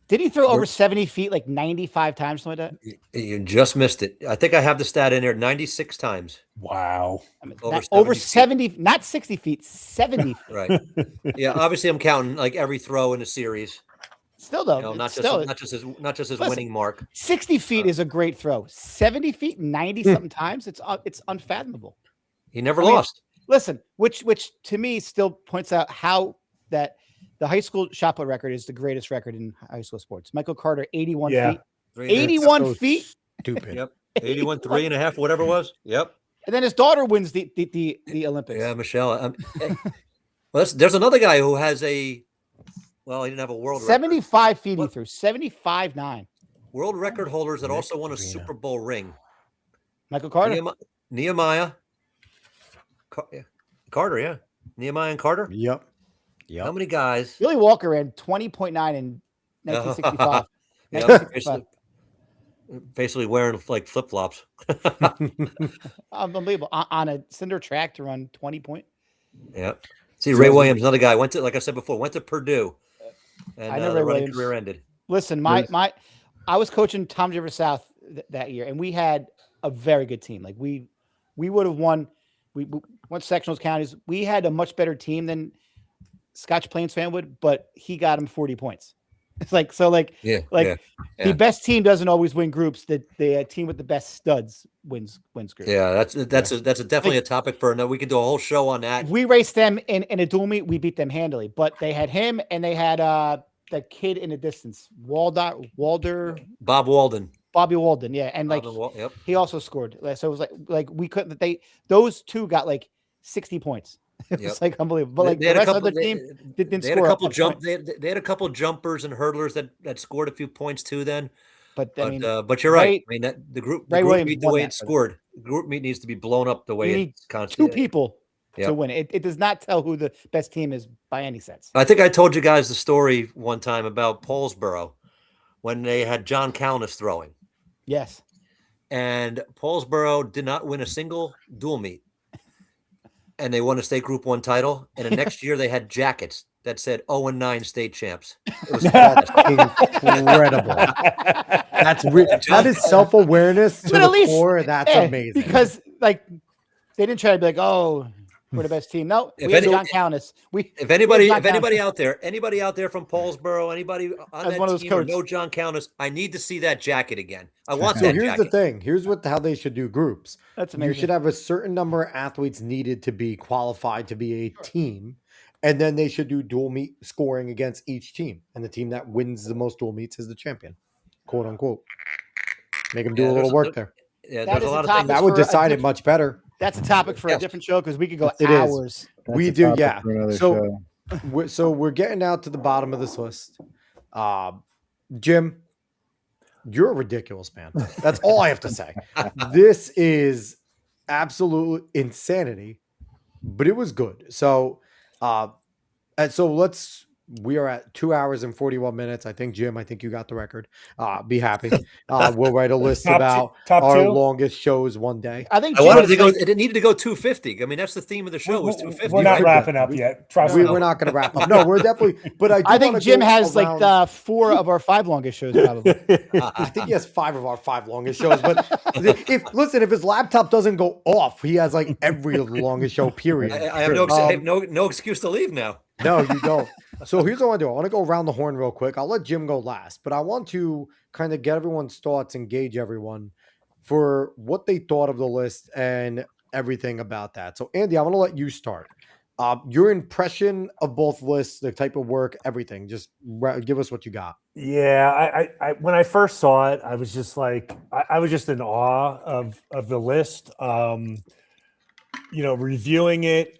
Did he throw over 70 feet like 95 times, something like that? You just missed it. I think I have the stat in there 96 times. Wow. I mean, Over over 70 70, not 60 feet, 70 feet. Right. Yeah. Obviously, I'm counting like every throw in the series. Still though, Not it's still, just his Listen. winning mark. 60 feet is a great throw. 70 feet, 90 something times, it's unfathomable. He never I mean, lost. Listen, which to me still points out how that the high school shot put record is the greatest record in high school sports. Michael Carter, 81 Yeah. feet. 3.5. 81 So feet. Stupid. Yep. 81, 3.5, whatever it was. Yep. And then his daughter wins the Olympics. Yeah, Michelle. Well, there's another guy who has he didn't have a world record. 75 feet he What? threw. 75.9. World record holders that Nick also won a Vina. Super Bowl ring. Michael Carter. Nehemiah. Carter, yeah. Nehemiah and Carter. Yep. How Yep. many guys? Billy Walker ran 20.9 in 1965. Yeah, 1965. basically wearing like flip flops. Unbelievable. On a cinder track to run 20 point. Yeah. See, Ray Williams, another guy, went to, like I said before, went to Purdue. And I know the Ray running Williams. career ended. Listen, I was coaching Tom River South that year, and we had a very good team. Like we would have won. We won sectionals counties. We had a much better team than Scotch Plains fan would, but he got him 40 points. It's like Yeah. the best team doesn't always win groups. The team with the best studs wins groups. Yeah, that's definitely a topic for another. We can do a whole show on that. If we raced them in a dual meet, we beat them handily. But they had him, and they had that kid in the distance, Walder. Bob Walden. Bobby Walden, yeah, and like Yep. he also scored. So it was like we couldn't. Those two got like 60 points. It was like unbelievable. But like the rest of the team didn't they had score. A couple they had a couple jumpers and hurdlers that scored a few points too. Then, but you're right. I mean, the group meet the way it scored. The group meet needs to be blown up the way it's constantly. 2 people to win it. It does not tell who the best team is by any sense. I think I told you guys the story one time about Paulsboro when they had John Calnis throwing. Yes. And Paulsboro did not win a single dual meet. And they won a state Group 1 title. And the next year they had jackets that said 0-9 state champs. It was incredible. That is self-awareness to the core. That's amazing. Because like they didn't try to be like, oh, we're the best team. No, we have John Calnis. If anybody out there from Paulsboro, anybody on that one of those team coats. or know John Calnis, I need to see that jacket again. I want So that here's jacket. the thing. Here's how they should do groups. That's amazing. You should have a certain number of athletes needed to be qualified to be a team. And then they should do dual meet scoring against each team. And the team that wins the most dual meets is the champion, quote unquote. Make them do a little work there. Yeah, there's a lot of things. That would decide it much better. That's a topic for a different show because we could go It hours. We do, yeah. So we're getting out to the bottom of this list. Jim, you're a ridiculous man. That's all I have to say. This is absolute insanity, but it was good. So, we are at 2 hours and 41 minutes. I think, Jim, you got the record. Be happy. We'll write a list about our longest shows one day. I think it needed to go 250. I mean, that's the theme of the show was 250. We're not wrapping up yet. Trust me. We're not going to wrap up. No, we're definitely. But I think Jim has like 4 of our 5 longest shows probably. I think he has 5 of our 5 longest shows. But if his laptop doesn't go off, he has like every longest show period. I have no excuse to leave now. No, you don't. So here's what I want to do. I want to go around the horn real quick. I'll let Jim go last, but I want to kind of get everyone's thoughts, engage everyone for what they thought of the list and everything about that. So Andy, I want to let you start. Your impression of both lists, the type of work, everything. Just give us what you got. Yeah, I when I first saw it, I was just like, I was just in awe of the list. Reviewing it.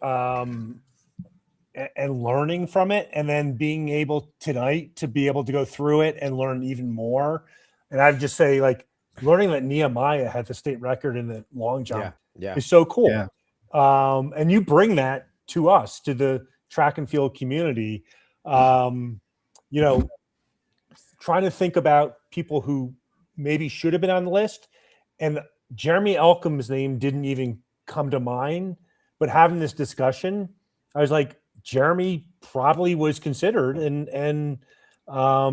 And learning from it, and then being able tonight to be able to go through it and learn even more. And I'd just say, like, learning that Nehemiah had the state record in the long jump is so cool. Yeah. And you bring that to us, to the track and field community. Trying to think about people who maybe should have been on the list, and Jeremy Elkham's name didn't even come to mind. But having this discussion, I was like, Jeremy probably was considered, and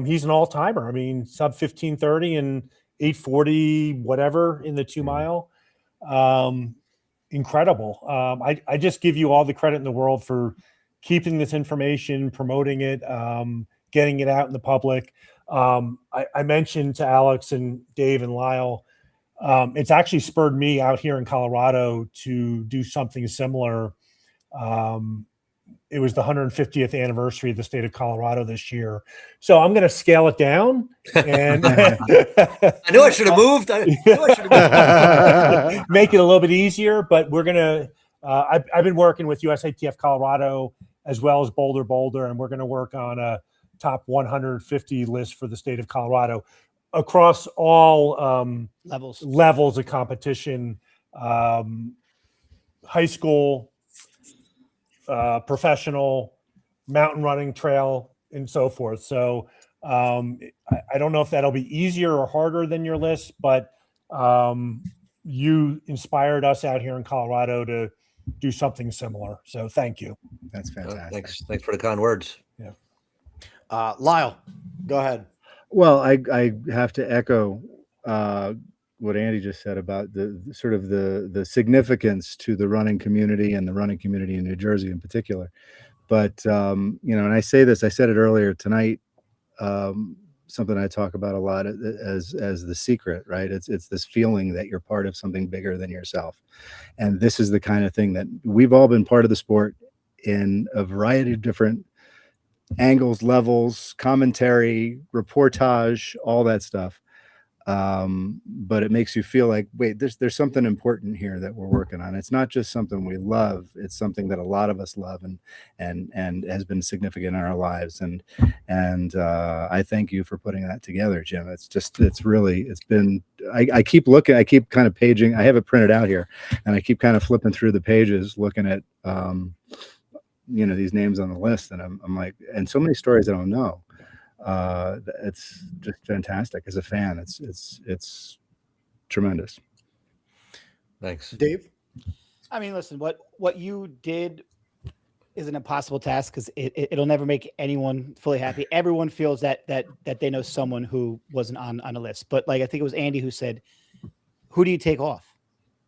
he's an all-timer. I mean, sub 15:30 and 8:40, whatever in the 2 mile. Incredible. I just give you all the credit in the world for keeping this information, promoting it, getting it out in the public. I mentioned to Alex and Dave and Lyle, it's actually spurred me out here in Colorado to do something similar. It was the 150th anniversary of the state of Colorado this year. So I'm going to scale it down. And I knew I should have moved. Make it a little bit easier, but we're going to, I've been working with USATF Colorado as well as Boulder, and we're going to work on a top 150 list for the state of Colorado across all levels of competition, high school, professional, mountain running, trail, and so forth. So I don't know if that'll be easier or harder than your list, but you inspired us out here in Colorado to do something similar. So thank you. That's fantastic. Thanks for the kind words. Yeah. Lyle, go ahead. Well, I have to echo what Andy just said about the sort of the significance to the running community and the running community in New Jersey in particular. But, and I said it earlier tonight, something I talk about a lot as the secret, right? It's this feeling that you're part of something bigger than yourself. And this is the kind of thing that we've all been part of the sport in a variety of different angles, levels, commentary, reportage, all that stuff. but it makes you feel like, wait, there's something important here that we're working on. It's not just something we love; it's something that a lot of us love and has been significant in our lives. And I thank you for putting that together, Jim. It's been. I keep looking. I keep kind of paging. I have it printed out here, and I keep kind of flipping through the pages, looking at these names on the list, and I'm like, and so many stories I don't know. It's just fantastic. As a fan, it's tremendous. Thanks, Dave. I mean, listen, what you did is an impossible task because it'll never make anyone fully happy. Everyone feels that they know someone who wasn't on a list. But like, I think it was Andy who said, who do you take off?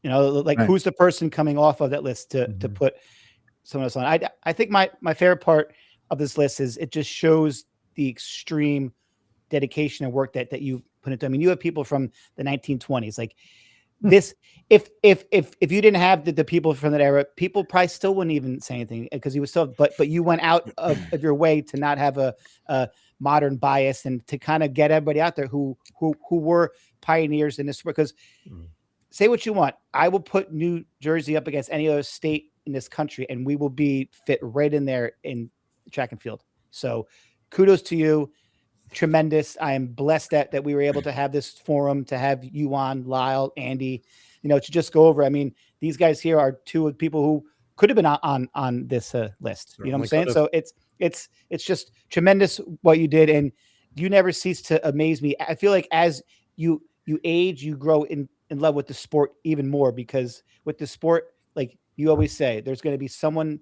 Like right. Who's the person coming off of that list to put someone else on? I think my favorite part of this list is it just shows the extreme dedication and work that you put into. I mean, you have people from the 1920s, like this. If you didn't have the people from that era, people probably still wouldn't even say anything because you was still. But you went out of your way to not have a modern bias and to kind of get everybody out there who were pioneers in this sport. Because say what you want, I will put New Jersey up against any other state in this country, and we will be fit right in there in track and field. So kudos to you. Tremendous. I am blessed that we were able to have this forum, to have you on, Lyle, Andy, to just go over. I mean, these guys here are two of the people who could have been on this list. You know what I'm saying? So it's just tremendous what you did. And you never cease to amaze me. I feel like as you age, you grow in love with the sport even more, because with the sport, like you always say, there's going to be someone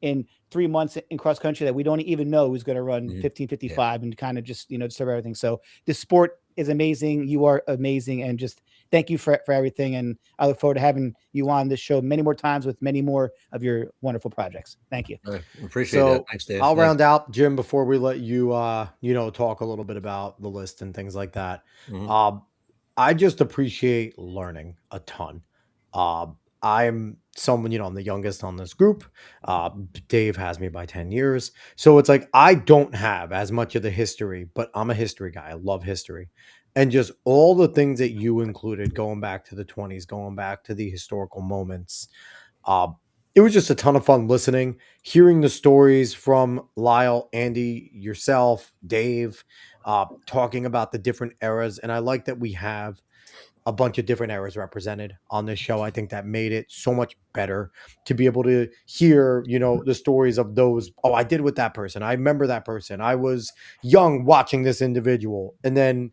in 3 months in cross country that we don't even know who's going to run 15:55 and kind of just, disturb everything. So the sport is amazing. You are amazing. And just thank you for everything. And I look forward to having you on this show many more times with many more of your wonderful projects. Thank you. I appreciate it. Thanks, Dave. I'll round out, Jim, before we let you, talk a little bit about the list and things like that. I just appreciate learning a ton. I'm someone, I'm the youngest on this group. Dave has me by 10 years. So it's like, I don't have as much of the history, but I'm a history guy. I love history. And just all the things that you included, going back to the 20s, going back to the historical moments. It was just a ton of fun listening, hearing the stories from Lyle, Andy, yourself, Dave, talking about the different eras. And I like that we have a bunch of different eras represented on this show. I think that made it so much better to be able to hear, the stories of those. Oh, I did with that person. I remember that person. I was young watching this individual. And then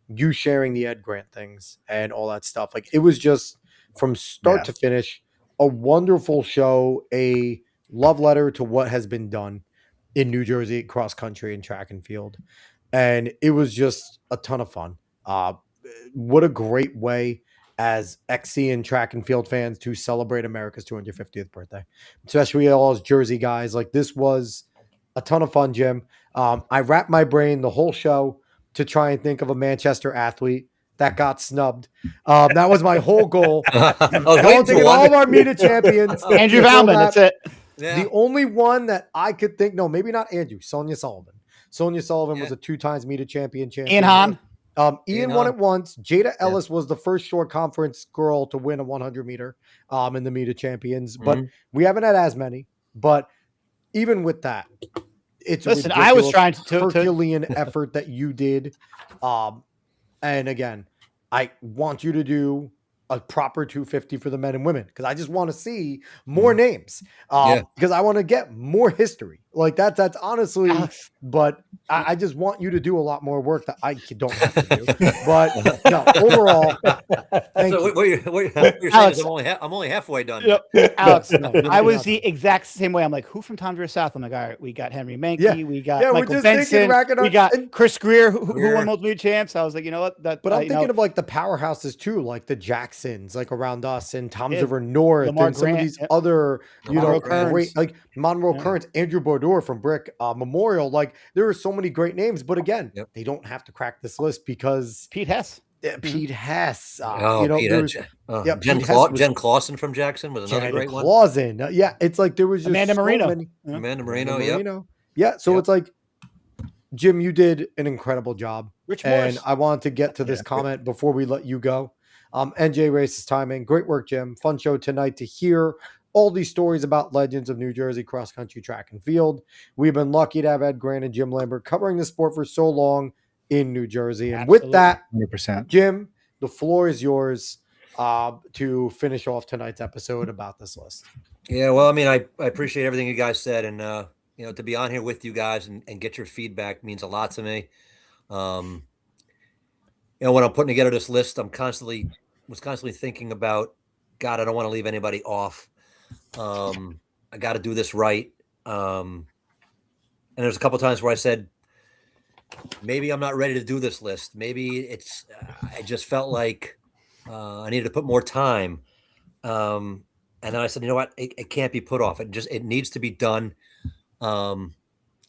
you sharing the Ed Grant things and all that stuff. Like, it was just from start to finish, a wonderful show, a love letter to what has been done in New Jersey, cross country and track and field. And it was just a ton of fun. What a great way as XC and track and field fans to celebrate America's 250th birthday, especially all as Jersey guys. Like, this was a ton of fun, Jim. I wrapped my brain the whole show to try and think of a Manchester athlete that got snubbed. That was my whole goal. I was thinking all of our media champions. Andrew Valman, that's it. Yeah. The only one that I could think, no, maybe not Andrew, Sonia Sullivan. Sonia Sullivan was a 2-time media champion. Ian Hahn. Ian won it once. Jada Ellis was the first short conference girl to win a 100 meter in the media champions, but we haven't had as many. But even with that, it's I was trying to Herculean effort that you did. And again, I want you to do a proper 250 for the men and women, because I just want to see more names, because I want to get more history. Like that's honestly, but I just want you to do a lot more work that I don't have to do. But no, overall, thank you. What you're saying Alex, is I'm only halfway done. Alex, I was the exact same way. I'm like, who from Tom River South? I'm like, all right, we got Henry Mankey, we got Michael Benson, we got Chris Greer, who won multiple champs. I was like, you know what? But I'm thinking of like the powerhouses too, like the Jacksons, like around us, and Tom's River North, Lamar and some of these other, great, like Monroe Currents, Andrew Bordeaux from Brick Memorial. Like, there are so many great names, but again, they don't have to crack this list because Pete Hess. Pete Hess. Jen Clausen from Jackson was another great one. Clausen. It's like there was just Amanda Marino. Amanda Marino, Yeah. So it's like, Jim, you did an incredible job Rich And Morris. I wanted to get to this comment before we let you go. NJ Races timing. Great work, Jim. Fun show tonight to hear all these stories about legends of New Jersey cross country track and field. We've been lucky to have Ed Grant and Jim Lambert covering the sport for so long in New Jersey. And with that, 100%. Jim, the floor is yours to finish off tonight's episode about this list. Yeah, well, I mean, I appreciate everything you guys said, and to be on here with you guys and get your feedback means a lot to me. When I'm putting together this list, was constantly thinking about, God, I don't want to leave anybody off. I got to do this right. And there's a couple of times where I said, maybe I'm not ready to do this list. Maybe I just felt like I needed to put more time. And then I said, you know what? It can't be put off. It needs to be done. And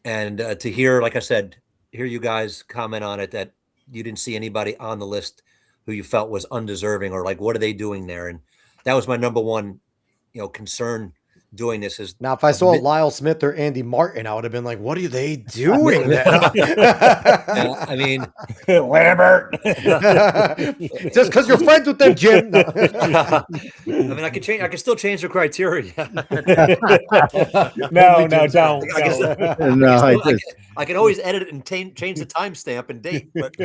to hear, like I said, hear you guys comment on it, that you didn't see anybody on the list who you felt was undeserving, or like, what are they doing there? And that was my number one, concern doing this. Is now, if I saw Lyle Smith or Andy Martin, I would have been like, what are they doing there? I mean, Lambert. Just because you're friends with them, Jim. No. I mean, I can still change the criteria. No, don't. I can always edit it and change the timestamp and date. But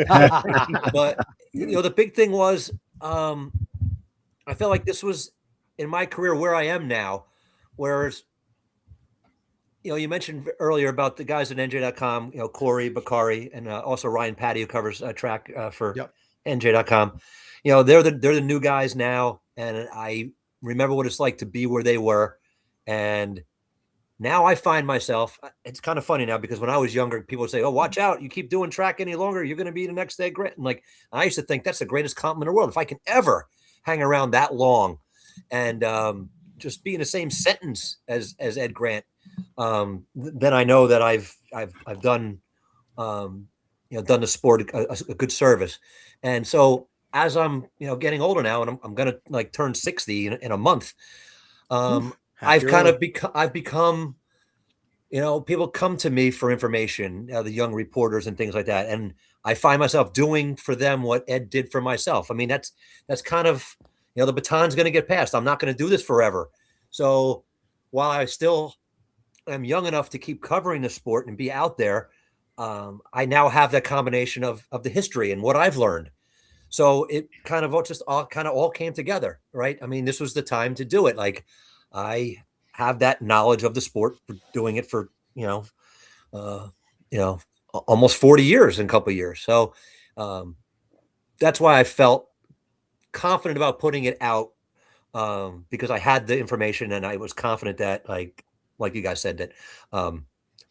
the big thing was, I felt like this was in my career where I am now. Whereas, you mentioned earlier about the guys at NJ.com, Corey, Bakari, and also Ryan Patty, who covers track for NJ.com. They're the new guys now, and I remember what it's like to be where they were. And now I find myself, it's kind of funny now, because when I was younger, people would say, "Oh, watch out! You keep doing track any longer, you're going to be the next Ed Grant." And like, I used to think that's the greatest compliment in the world, if I can ever hang around that long, and just be in the same sentence as Ed Grant. Then I know that I've done done the sport a good service. And so as I'm getting older now, and I'm gonna like turn 60 in a month, I've become people come to me for information, the young reporters and things like that, and I find myself doing for them what Ed did for myself. I mean, that's kind of the baton's going to get passed. I'm not going to do this forever. So while I still am young enough to keep covering the sport and be out there, I now have that combination of the history and what I've learned. So it kind of all came together, right? I mean, this was the time to do it. Like, I have that knowledge of the sport for doing it for, almost 40 years in a couple of years. So that's why I felt confident about putting it out, because I had the information and I was confident that, like you guys said, that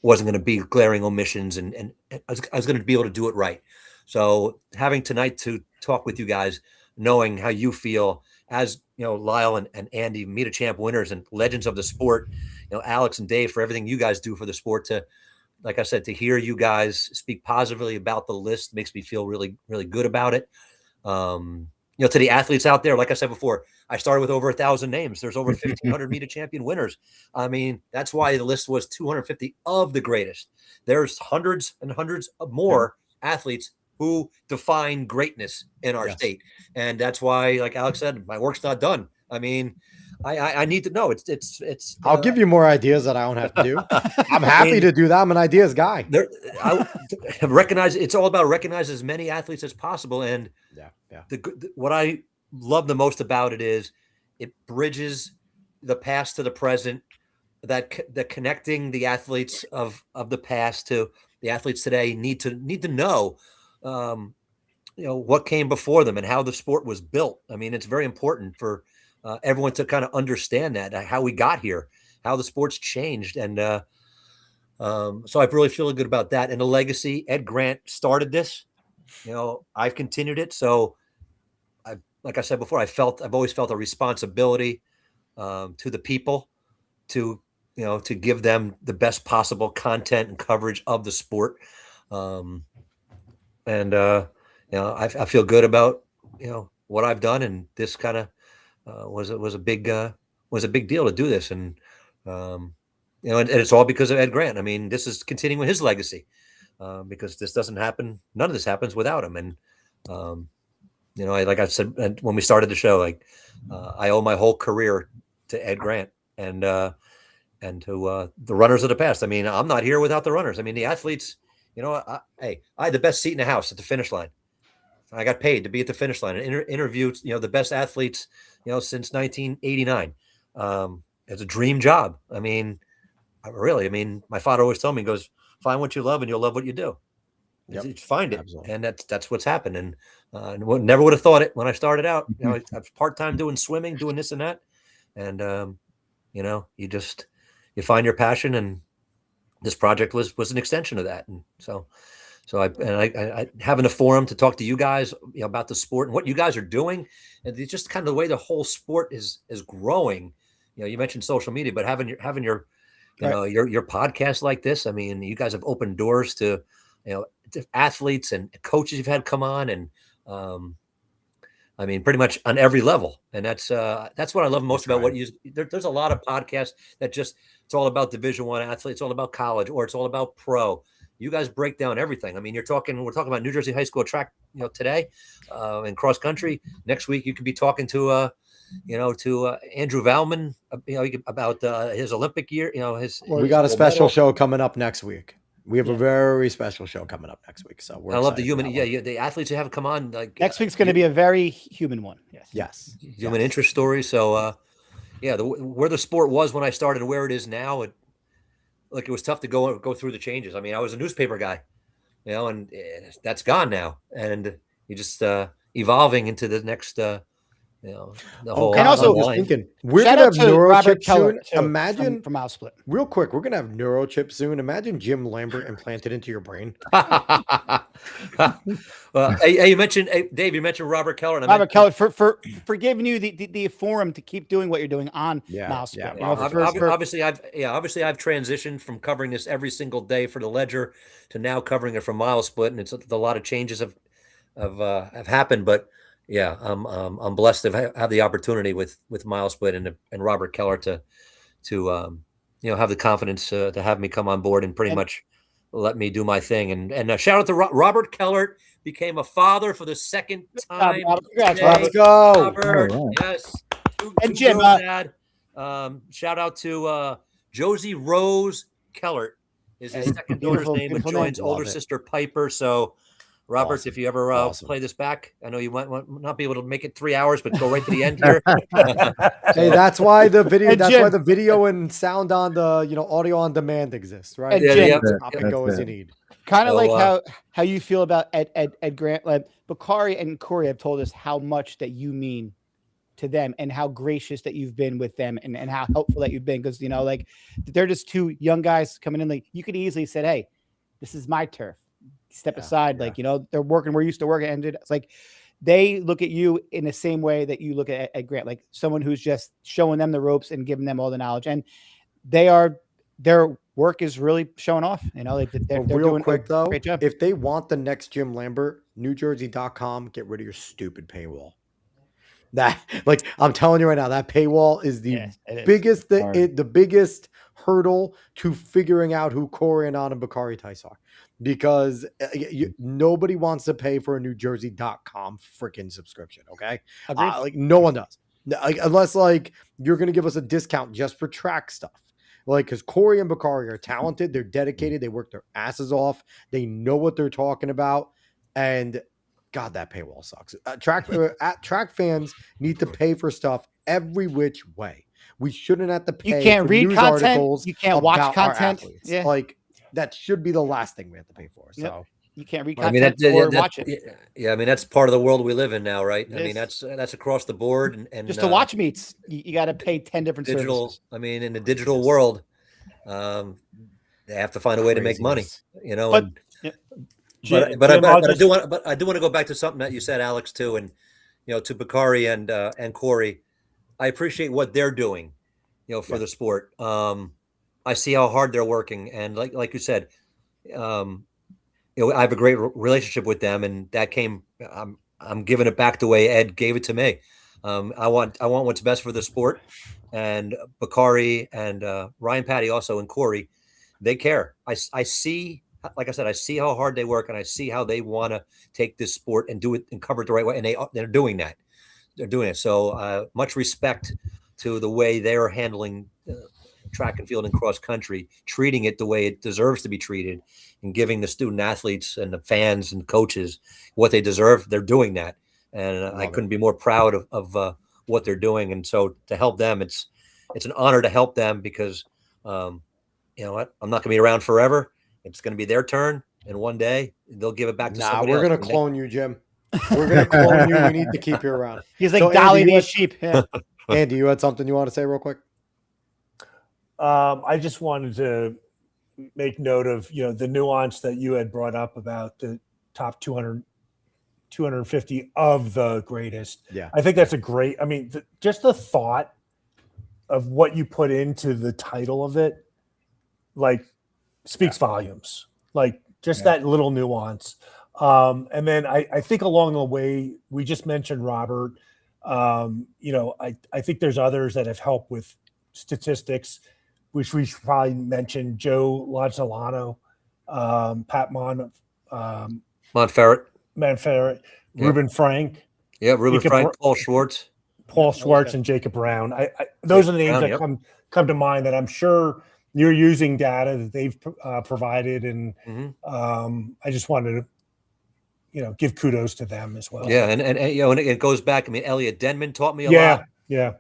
wasn't going to be glaring omissions, and I was going to be able to do it right. So having tonight to talk with you guys, knowing how you feel as Lyle and Andy, Meet a Champ winners and legends of the sport, Alex and Dave, for everything you guys do for the sport, to, like I said, to hear you guys speak positively about the list makes me feel really, really good about it. To the athletes out there, like I said before, I started with over 1,000 names. There's over 1,500 Meet a Champion winners. I mean, that's why the list was 250 of the greatest. There's hundreds and hundreds of more athletes who define greatness in our state. And that's why, like Alex said, my work's not done. I mean, I need to know. It's. I'll give you more ideas that I don't have to do. I'm happy to do that. I'm an ideas guy. I recognize it's all about recognizing as many athletes as possible. And what I love the most about it is it bridges the past to the present. That connecting the athletes of the past to the athletes today need to know, what came before them and how the sport was built. I mean, it's very important for everyone to kind of understand that, how we got here, how the sport's changed. And so I really feel good about that. And the legacy, Ed Grant started this, I've continued it. So like I said before, I've always felt a responsibility to the people to give them the best possible content and coverage of the sport. I feel good about, what I've done. And this kind of was a big deal to do this. And, and it's all because of Ed Grant. I mean, this is continuing his legacy. because this doesn't happen. None of this happens without him. And, like I said when we started the show, I owe my whole career to Ed Grant and to the runners of the past. I mean, I'm not here without the runners. I mean, the athletes, I had the best seat in the house at the finish line. I got paid to be at the finish line and interviewed, the best athletes, since 1989. It's a dream job. I mean, my father always told me, he goes, find what you love and you'll love what you do. Yep. Find it. Absolutely. And that's what's happened. And never would have thought it when I started out. I was part-time doing swimming, doing this and that. And, you find your passion, and this project was an extension of that. And so I having a forum to talk to you guys about the sport and what you guys are doing, and it's just kind of the way the whole sport is growing. You mentioned social media, but having your your podcast like this, I mean, you guys have opened doors to athletes and coaches you've had come on, and I mean, pretty much on every level. And that's what I love most about what you. There's a lot of podcasts that it's all about Division I athletes, it's all about college, or it's all about pro. You guys break down everything. I mean, we're talking about New Jersey high school track, today, and cross country. Next week, you could be talking to Andrew Valman, about his Olympic year. We got a special show coming up next week. We have a very special show coming up next week. So I love the human. The athletes who have come on. Next week's going to be a very human one. Yes. Human interest story. So, where the sport was when I started and where it is now, it was tough to go through the changes. I mean, I was a newspaper guy, and that's gone now, and you're just evolving into the next. The whole. And also, thinking we're gonna have neurochip soon. Imagine from MileSplit. Real quick, we're gonna have neurochip soon. Imagine Jim Lambert implanted into your brain. Hey, you mentioned Dave. You mentioned Robert Keller. And Robert Keller for giving you the forum to keep doing what you're doing on MileSplit. Obviously, I've transitioned from covering this every single day for the Ledger to now covering it from MileSplit, and it's a lot of changes have happened, but. Yeah, I'm blessed to have the opportunity with MileSplit and Robert Keller to have the confidence to have me come on board and pretty much let me do my thing. And shout out to Robert Keller, became a father for the second time. Let's go, Robert. Right. Yes, and Jim. Shout out to Josie Rose Keller is his second daughter's name, but joins older sister Piper. So. Robert, awesome. If you ever play this back, I know you might not be able to make it 3 hours, but go right to the end here. Hey, that's why the video. That's why the video and sound on the audio on demand exists, right? And Jim, Stop and go as you need. Kind of like how you feel about Ed Grant. Like Bakari and Corey have told us how much that you mean to them and how gracious that you've been with them and how helpful that you've been, because they're just two young guys coming in. Like you could easily said, "Hey, this is my turf. Step aside." They're working. We're used to working, and it's like they look at you in the same way that you look at Grant, like someone who's just showing them the ropes and giving them all the knowledge. And their work is really showing off. They're real doing quick though. Great job. If they want the next Jim Lambert, NewJersey.com, get rid of your stupid paywall. That, I'm telling you right now, that paywall is the biggest, the biggest hurdle to figuring out who Corey and Bakari Tice are, because nobody wants to pay for a NewJersey.com freaking subscription. Okay. No one does, unless you're going to give us a discount just for track stuff. Because Corey and Bakari are talented. They're dedicated. They work their asses off. They know what they're talking about. And God, that paywall sucks. Track fans need to pay for stuff every which way. We shouldn't have to pay. You can't read news content. Articles. You can't watch content. Yeah. That should be the last thing we have to pay for. So you can't read content or watch it. Yeah, I mean that's part of the world we live in now, right? I mean that's across the board. And just to watch meets, you got to pay 10 different digital. Services. I mean, in the digital world, they have to find a way to make money. But I do want to go back to something that you said, Alex, too, and to Bakari and Corey. I appreciate what they're doing, for the sport. I see how hard they're working, and like you said, I have a great relationship with them, and that came. I'm giving it back the way Ed gave it to me. I want what's best for the sport, and Bakari and Ryan Patty also and Corey, they care. I see like I said, I see how hard they work, and I see how they want to take this sport and do it and cover it the right way. And they're doing that. They're doing it. So much respect to the way they're handling track and field and cross country, treating it the way it deserves to be treated, and giving the student athletes and the fans and coaches what they deserve. They're doing that. And I couldn't be more proud of what they're doing. And so to help them, it's an honor to help them, because you know what? I'm not going to be around forever. It's going to be their turn. And one day they'll give it back to somebody else. We're going to clone you, Jim. We're going to clone you. We need to keep you around. He's like Dolly these sheep. Yeah. Andy, you had something you want to say real quick? I just wanted to make note of, the nuance that you had brought up about the top 250 of the greatest. Yeah. I think that's a great, just the thought of what you put into the title of it, like, speaks volumes, like just that little nuance. And then I think along the way, we just mentioned Robert. I think there's others that have helped with statistics, which we should probably mention: Joe Lazzolano, Pat Montferrat, yeah. Ruben Frank. Yeah, Ruben Frank, Paul Schwartz, and Jacob Brown. Those are the names that come to mind that I'm sure you're using data that they've provided. And I just wanted to, give kudos to them as well. Yeah. And it goes back. Elliot Denman taught me a lot. Yeah.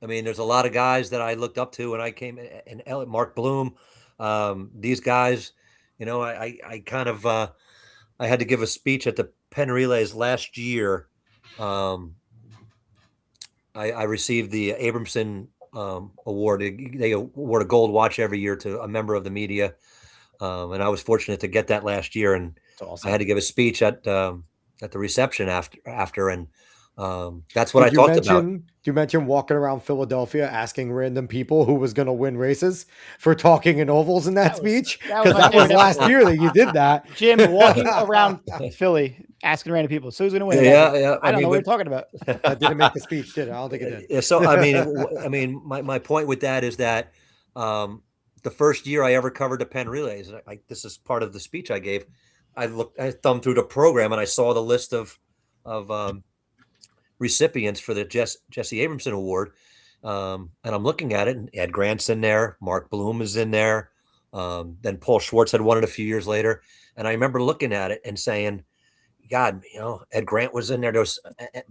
There's a lot of guys that I looked up to when I came in, and Mark Bloom, these guys, I kind of, I had to give a speech at the Penn Relays last year. I received the Abramson award. They award a gold watch every year to a member of the media. And I was fortunate to get that last year. And awesome. I had to give a speech at the reception after. And that's what I talked about. You mentioned walking around Philadelphia asking random people who was going to win races for talking in ovals in that speech, because that was last year that you did that. Jim walking around Philly asking random people, so who's going to win? Yeah. I don't know what you're talking about. That didn't make the speech, did it? I don't think it did. Yeah. So my point with that is that the first year I ever covered the Penn Relays, this is part of the speech I gave. I thumbed through the program and I saw the list of recipients for the Jesse Abramson Award. And I'm looking at it, and Ed Grant's in there. Mark Bloom is in there. Then Paul Schwartz had won it a few years later. And I remember looking at it and saying, God, Ed Grant was in there. There was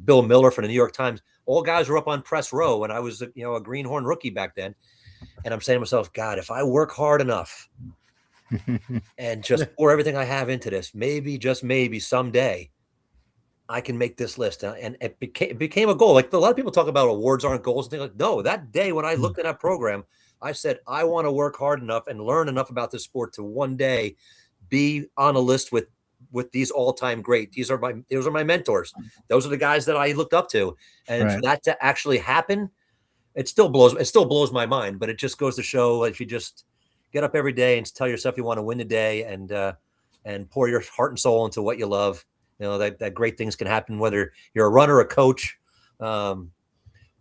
Bill Miller from the New York Times. All guys were up on press row. And I was, a greenhorn rookie back then. And I'm saying to myself, God, if I work hard enough and just pour everything I have into this, maybe, just maybe someday I can make this list. And it became a goal. Like a lot of people talk about awards aren't goals and things like, no, that day when I looked at that program, I said, I want to work hard enough and learn enough about this sport to one day be on a list with these all-time great. Those are my mentors. Those are the guys that I looked up to. And for that to actually happen, it still blows my mind, but it just goes to show, if you just get up every day and tell yourself you want to win the day and pour your heart and soul into what you love, that great things can happen, whether you're a runner, a coach, running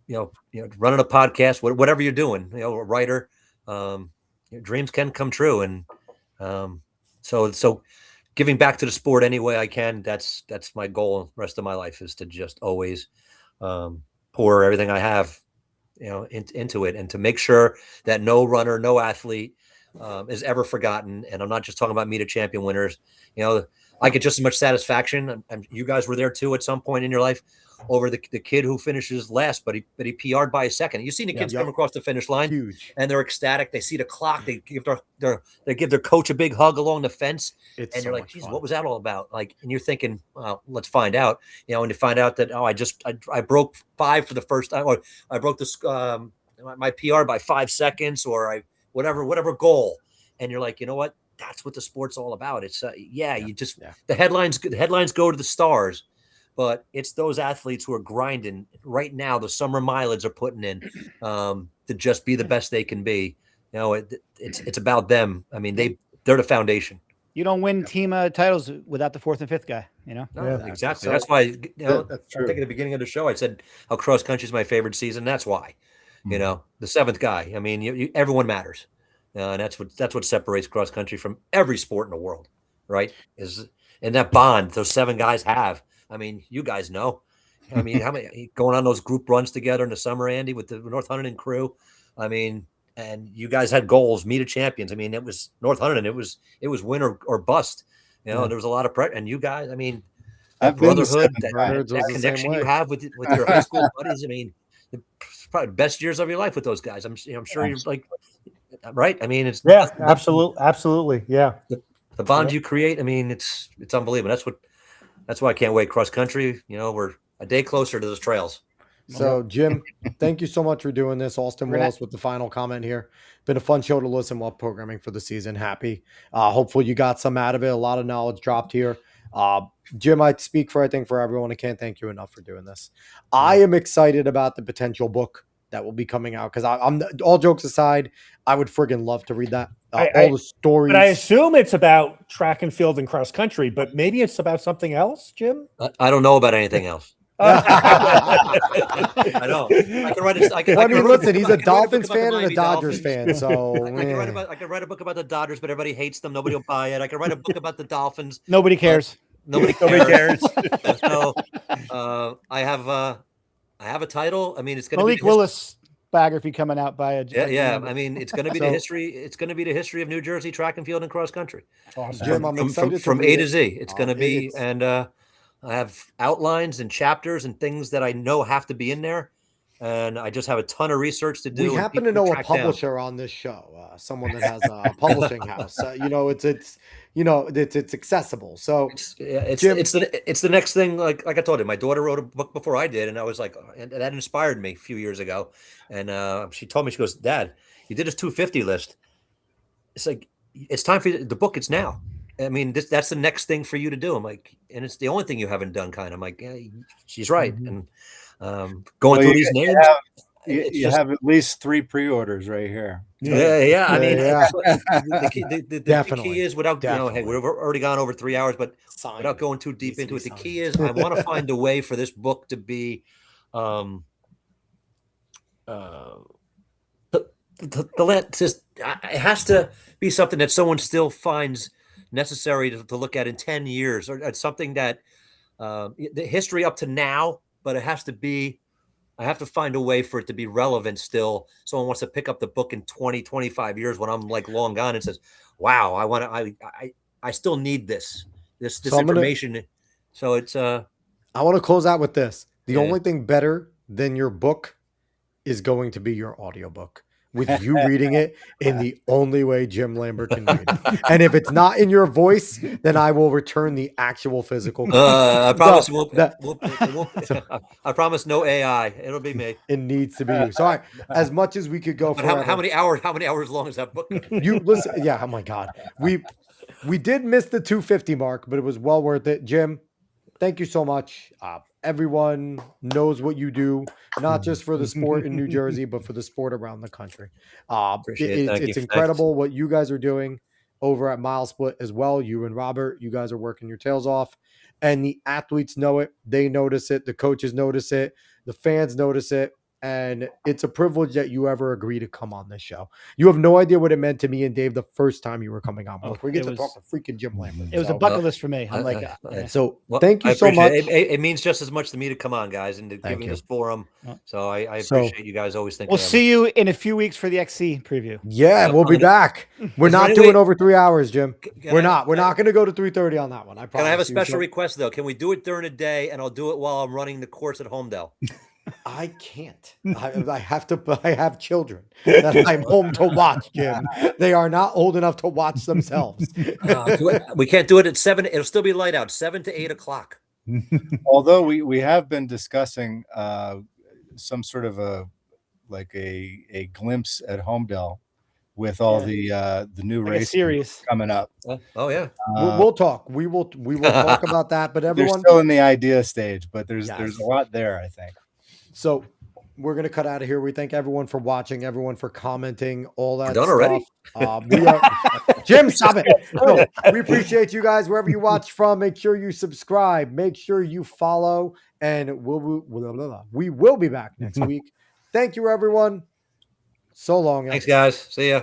a podcast, whatever you're doing, a writer, your dreams can come true. And so giving back to the sport any way I can, that's my goal the rest of my life, is to just always pour everything I have into it, and to make sure that no runner, no athlete is ever forgotten. And I'm not just talking about meet a champion winners. I get just as much satisfaction, and you guys were there too at some point in your life, over the kid who finishes last, but he PR'd by a second. You've seen the kids come across the finish line, huge, and they're ecstatic. They see the clock. They give their coach a big hug along the fence, and you're like, geez, what was that all about? Like, and you're thinking, well, let's find out. And you find out that I broke 5 for the first time, or I broke this my PR by 5 seconds, or whatever goal, and you're like, you know what? That's what the sport's all about. It's the headlines go to the stars, but it's those athletes who are grinding right now. The summer mileage are putting in to just be the best they can be. It's about them. They're the foundation. You don't win team titles without the 4th and 5th guy. No, exactly. That's why. That's true. I think at the beginning of the show I said how cross country is my favorite season. That's why. The 7th guy. Everyone matters. And that's what separates cross country from every sport in the world, right? And that bond those 7 guys have. I mean, you guys know. I mean, how many going on those group runs together in the summer, Andy, with the North Hunterdon crew? I mean, and you guys had goals, meet of champions. I mean, it was North Hunterdon. It was win or bust. There was a lot of pressure. And you guys, I mean, that brotherhood, that connection you have with your high school buddies. I mean, probably the best years of your life with those guys. I'm sure you're like, right? I mean, it's absolutely, yeah. The bond you create. I mean, it's unbelievable. That's why I can't wait. Cross country. We're a day closer to those trails. So, Jim, thank you so much for doing this. Austin Wallace with the final comment here. Been a fun show to listen while programming for the season. Happy. Hopefully you got some out of it. A lot of knowledge dropped here. Jim, I speak for, I think, for everyone. I can't thank you enough for doing this. I am excited about the potential book that will be coming out because I'm all jokes aside, I would friggin' love to read that. All the stories. But I assume it's about track and field and cross country, but maybe it's about something else, Jim? I don't know about anything else. I know. I can write listen, he's a Dolphins fan and a Dodgers fan, so I can write a book about the Dodgers, but everybody hates them. Nobody will buy it. I can write a book about the Dolphins. Nobody cares. Nobody cares. So I have a title. I mean, it's going to be Malik Willis biography coming out by a yeah. I mean, it's going to be the history. It's going to be the history of New Jersey track and field and cross country. Awesome. Jim, I'm excited from A to Z. It's going to be, and I have outlines and chapters and things that I know have to be in there. And I just have a ton of research to do. We happen to know a publisher on this show, someone that has a publishing house. It's accessible. So it's the next thing. Like I told you, my daughter wrote a book before I did, and I was like, and that inspired me a few years ago. And she told me, she goes, "Dad, you did this 250 list. It's like it's time for the book. It's now. I mean, that's the next thing for you to do." I'm like, and it's the only thing you haven't done. Kind of. I'm like, yeah, she's right. And going through these names, you have at least 3 pre-orders right here. Yeah. I mean, the key is without hey, we've already gone over 3 hours, but without going too deep into it, the key is I want to find a way for this book to be, it has to be something that someone still finds necessary to look at in 10 years, or something that the history up to now. But it has to be, I have to find a way for it to be relevant still. Someone wants to pick up the book in 20, 25 years when I'm like long gone and says, wow, I still need this information. So it's, I want to close out with this. The only thing better than your book is going to be your audiobook, with you reading it in the only way Jim Lambert can read it. And if it's not in your voice, then I will return the actual physical copy. I promise I promise no AI. It'll be me. It needs to be you. Sorry, as much as we could go for how many hours long is that book? You listen, yeah, oh my God. We did miss the 250 mark, but it was well worth it. Jim, thank you so much. Everyone knows what you do, not just for the sport in New Jersey, but for the sport around the country. It's incredible what you guys are doing over at MileSplit as well. You and Robert, you guys are working your tails off, and the athletes know it. They notice it. The coaches notice it. The fans notice it. And it's a privilege that you ever agree to come on this show. You have no idea what it meant to me and Dave the first time you were coming on. We get to talk to freaking Jim Lambert. It was a bucket list for me. I'm like, thank you so much. It means just as much to me to come on, guys, and to give me this forum. So I appreciate you guys always thinking. We'll see you in a few weeks for the XC preview. Yeah, we'll be back. We're not doing over 3 hours, Jim. We're not going to go to 3:30 on that one. I promise. Can I have a special request though? Can we do it during the day, and I'll do it while I'm running the course at Homedale? I can't. I have children that I'm home to watch, Jim. They are not old enough to watch themselves. We can't do it at 7. It'll still be light out, 7 to 8 o'clock. Although we have been discussing some sort of a glimpse at Homedale with all the new races coming up. Oh yeah, we'll talk. We will talk about that. But everyone, they're still in the idea stage, but there's a lot there, I think. So we're going to cut out of here. We thank everyone for watching, everyone for commenting, all that stuff. Already? Jim, stop it. No, we appreciate you guys wherever you watch from. Make sure you subscribe. Make sure you follow. And we will be back next week. Thank you, everyone. So long. Thanks, guys. See ya.